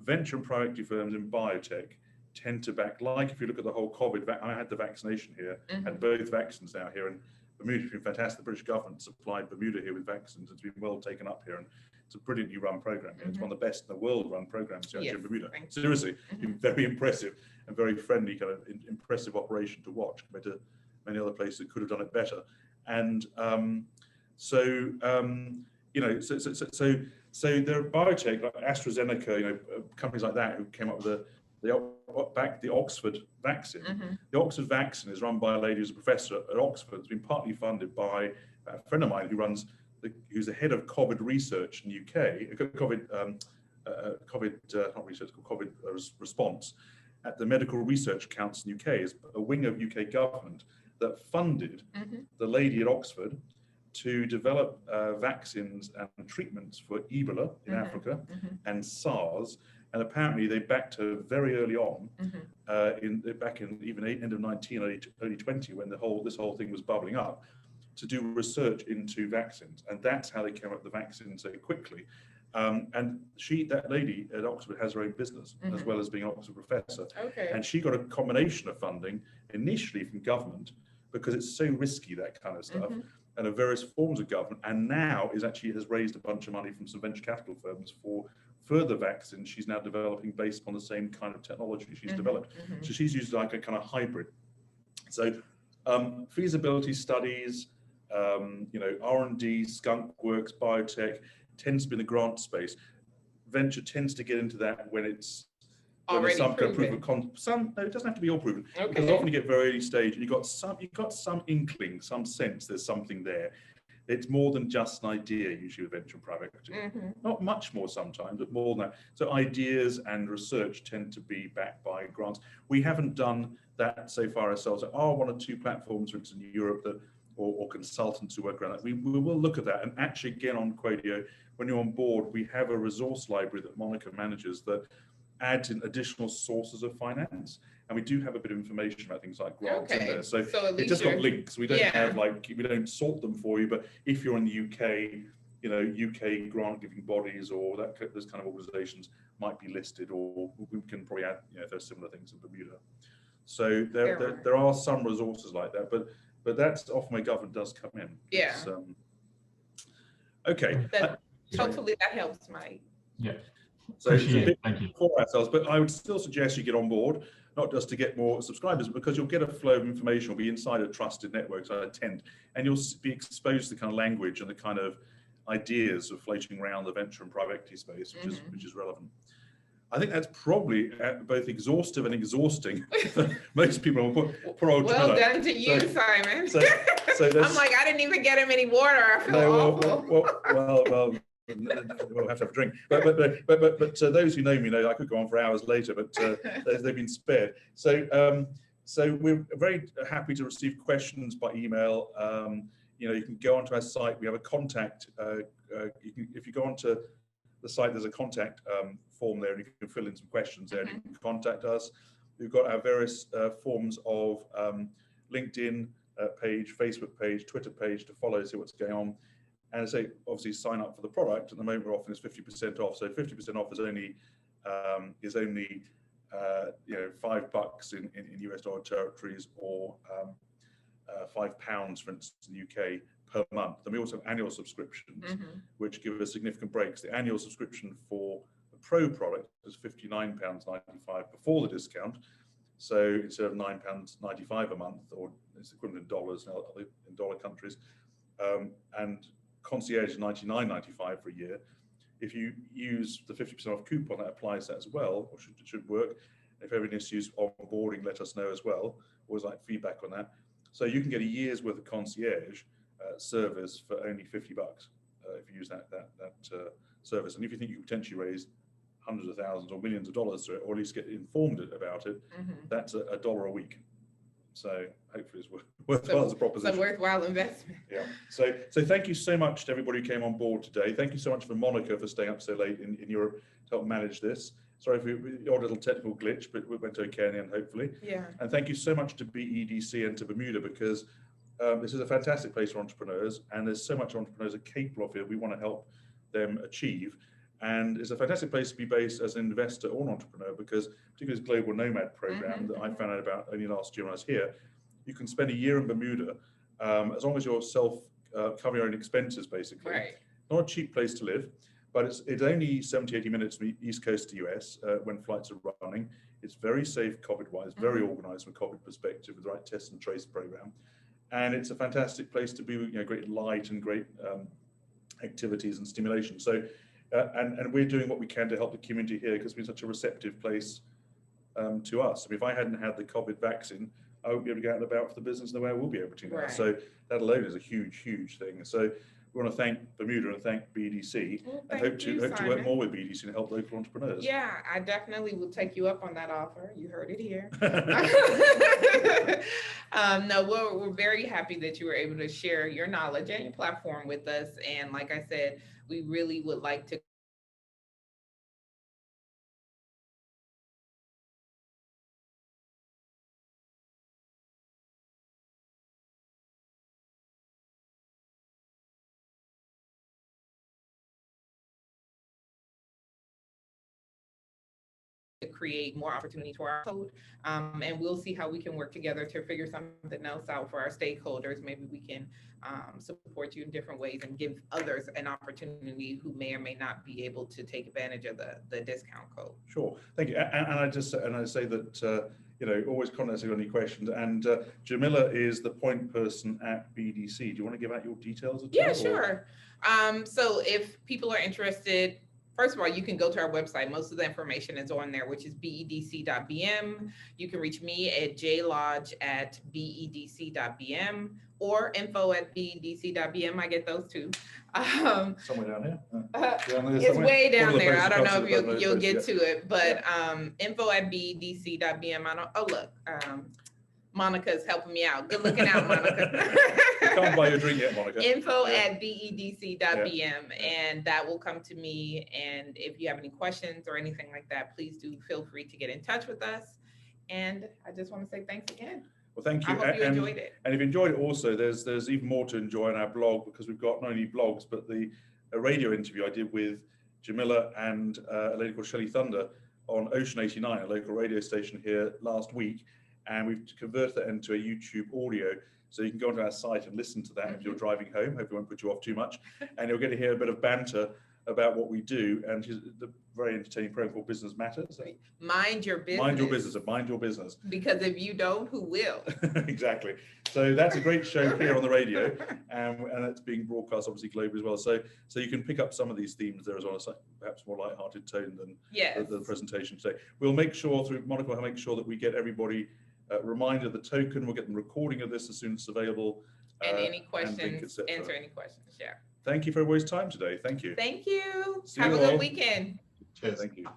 Venture and private equity firms in biotech tend to back, like if you look at the whole COVID, I had the vaccination here, had both vaccines now here, and Bermuda's been fantastic. The British government supplied Bermuda here with vaccines. It's been well taken up here, and it's a brilliantly run program. It's one of the best in the world run programs here in Bermuda. Seriously, been very impressive and very friendly, kind of impressive operation to watch compared to many other places that could have done it better. And so there are biotech like AstraZeneca, companies like that who came up with the Oxford vaccine. The Oxford vaccine is run by a lady who's a professor at Oxford. It's been partly funded by a friend of mine who's the head of COVID research in the UK, COVID response at the Medical Research Council in the UK, is a wing of UK government that funded the lady at Oxford to develop vaccines and treatments for Ebola in Africa and SARS. And apparently they backed her very early on, back in even end of 19, early 20, when this whole thing was bubbling up, to do research into vaccines. And that's how they came up with the vaccine so quickly. And that lady at Oxford has her own business, as well as being an Oxford professor. And she got a combination of funding initially from government, because it's so risky, that kind of stuff, and of various forms of government, and now has raised a bunch of money from some venture capital firms for further vaccines she's now developing based on the same kind of technology she's developed. So she's used like a kind of hybrid. So feasibility studies, R&D, skunk works, biotech tends to be in the grant space. Venture tends to get into that when it's already some kind of proven. proof of concept. No, it doesn't have to be all proven. Because often you get very early stage, and you've got some inkling, some sense there's something there. It's more than just an idea, usually with venture and private equity. Not much more sometimes, but more than that. So ideas and research tend to be backed by grants. We haven't done that so far ourselves. There are one or two platforms, for instance, in Europe that, or consultants who work around that. We will look at that. And actually, again, on Qodeo, when you're on board, we have a resource library that Monica manages that adds in additional sources of finance, and we do have a bit of information about things like grants in there. So it just got links. We don't have we don't sort them for you, but if you're in the UK, UK grant giving bodies or those kind of organisations might be listed, or we can probably add if there's similar things in Bermuda. So there are some resources like that, but that's often where government does come in. Okay. Hopefully that helps, Mike. Yeah. So it's a bit for ourselves, but I would still suggest you get on board, not just to get more subscribers, but because you'll get a flow of information, you'll be inside a trusted network, so I attend, and you'll be exposed to the kind of language and the kind of ideas of floating around the venture and private equity space, which is relevant. I think that's probably both exhaustive and exhausting for most people. Poor old well Jamillah. done to you, Simon. So I'm like, I didn't even get him any water. I feel awful. Well, we'll have to have a drink. But those who know me know I could go on for hours later, but they've been spared. So we're very happy to receive questions by email. You can go onto our site. We have a contact. If you go onto the site, there's a contact form there, and you can fill in some questions there, and you can contact us. We've got our various forms of LinkedIn page, Facebook page, Twitter page to follow, see what's going on. And I say, obviously, sign up for the product. At the moment, we're offering is 50% off. So 50% off is only $5 in US dollar territories, or £5, for instance, in the UK per month. Then we also have annual subscriptions, which give us significant breaks. The annual subscription for the Pro product is £59.95 before the discount. So instead of £9.95 a month, or it's equivalent in dollars now in dollar countries, and concierge is $99.95 for a year. If you use the 50% off coupon, that applies that as well, or should work. If every issues onboarding, let us know as well. Always like feedback on that. So you can get a year's worth of concierge service for only $50 if you use that service. And if you think you can potentially raise hundreds of thousands or millions of dollars through it, or at least get informed about it, that's $1 a week. So hopefully it's worthwhile as a proposition. It's a worthwhhile investment. Yeah. So thank you so much to everybody who came on board today. Thank you so much for Monica for staying up so late in Europe to help manage this. Sorry for your little technical glitch, but it went okay in the end, hopefully. Yeah. And thank you so much to BEDC and to Bermuda, because this is a fantastic place for entrepreneurs, and there's so much entrepreneurs are capable of here. We want to help them achieve. And it's a fantastic place to be based as an investor or an entrepreneur, because particularly this Global Nomad program that I found out about only last year when I was here, you can spend a year in Bermuda as long as you're covering your own expenses, basically. Right. Not a cheap place to live, but it's only 70, 80 minutes from the East Coast to the US when flights are running. It's very safe COVID-wise, very organized from a COVID perspective with the right test and trace program. And it's a fantastic place to be, great light and great activities and stimulation. So, and we're doing what we can to help the community here, because we're such a receptive place to us. I mean, if I hadn't had the COVID vaccine, I won't be able to get out and about for the business the way I will be able to now. Right. So that alone is a huge, huge thing. So we want to thank Bermuda and thank BEDC, and hope to work more with BEDC and help local entrepreneurs. Yeah, I definitely will take you up on that offer. You heard it here. No, we're very happy that you were able to share your knowledge and your platform with us. And like I said, we really would like to create more opportunities for our code, and we'll see how we can work together to figure something else out for our stakeholders. Maybe we can support you in different ways and give others an opportunity who may or may not be able to take advantage of the discount code. Sure, thank you. And I say that always contact us if you have any questions. And Jamillah is the point person at BEDC. Do you want to give out your details at all? Yeah, sure. So if people are interested, first of all, you can go to our website. Most of the information is on there, which is bedc.bm. You can reach me at jlodge@bedc.bm or info@bedc.bm. I get those too. Somewhere down here. It's way down there. I don't know if you'll get to it, but info@bedc.bm. Monica's helping me out. Good looking out, Monica. Can't buy your drink yet, Monica. info@bedc.bm, and that will come to me. And if you have any questions or anything like that, please do feel free to get in touch with us. And I just want to say thanks again. Well, thank you. I hope you enjoyed it. And if you enjoyed it also, there's even more to enjoy on our blog, because we've got not only blogs, but a radio interview I did with Jamillah and a lady called Shelley Thunder on Ocean 89, a local radio station here last week. And we've converted that into a YouTube audio. So you can go onto our site and listen to that if you're driving home. Hope it won't put you off too much. And you'll get to hear a bit of banter about what we do. And the very entertaining program called Business Matters. Mind your business. Mind your business. Mind your business. Because if you don't, who will? Exactly. So that's a great show here on the radio. And it's being broadcast obviously globally as well. So you can pick up some of these themes there as well, perhaps more lighthearted tone than the presentation today. We'll make sure Monica will make sure that we get everybody reminder of the token. We'll get the recording of this as soon as it's available. And any questions, answer any questions. Yeah. Thank you for everybody's time today. Thank you. Thank you. See Have you a good all. weekend. Cheers. Thank you.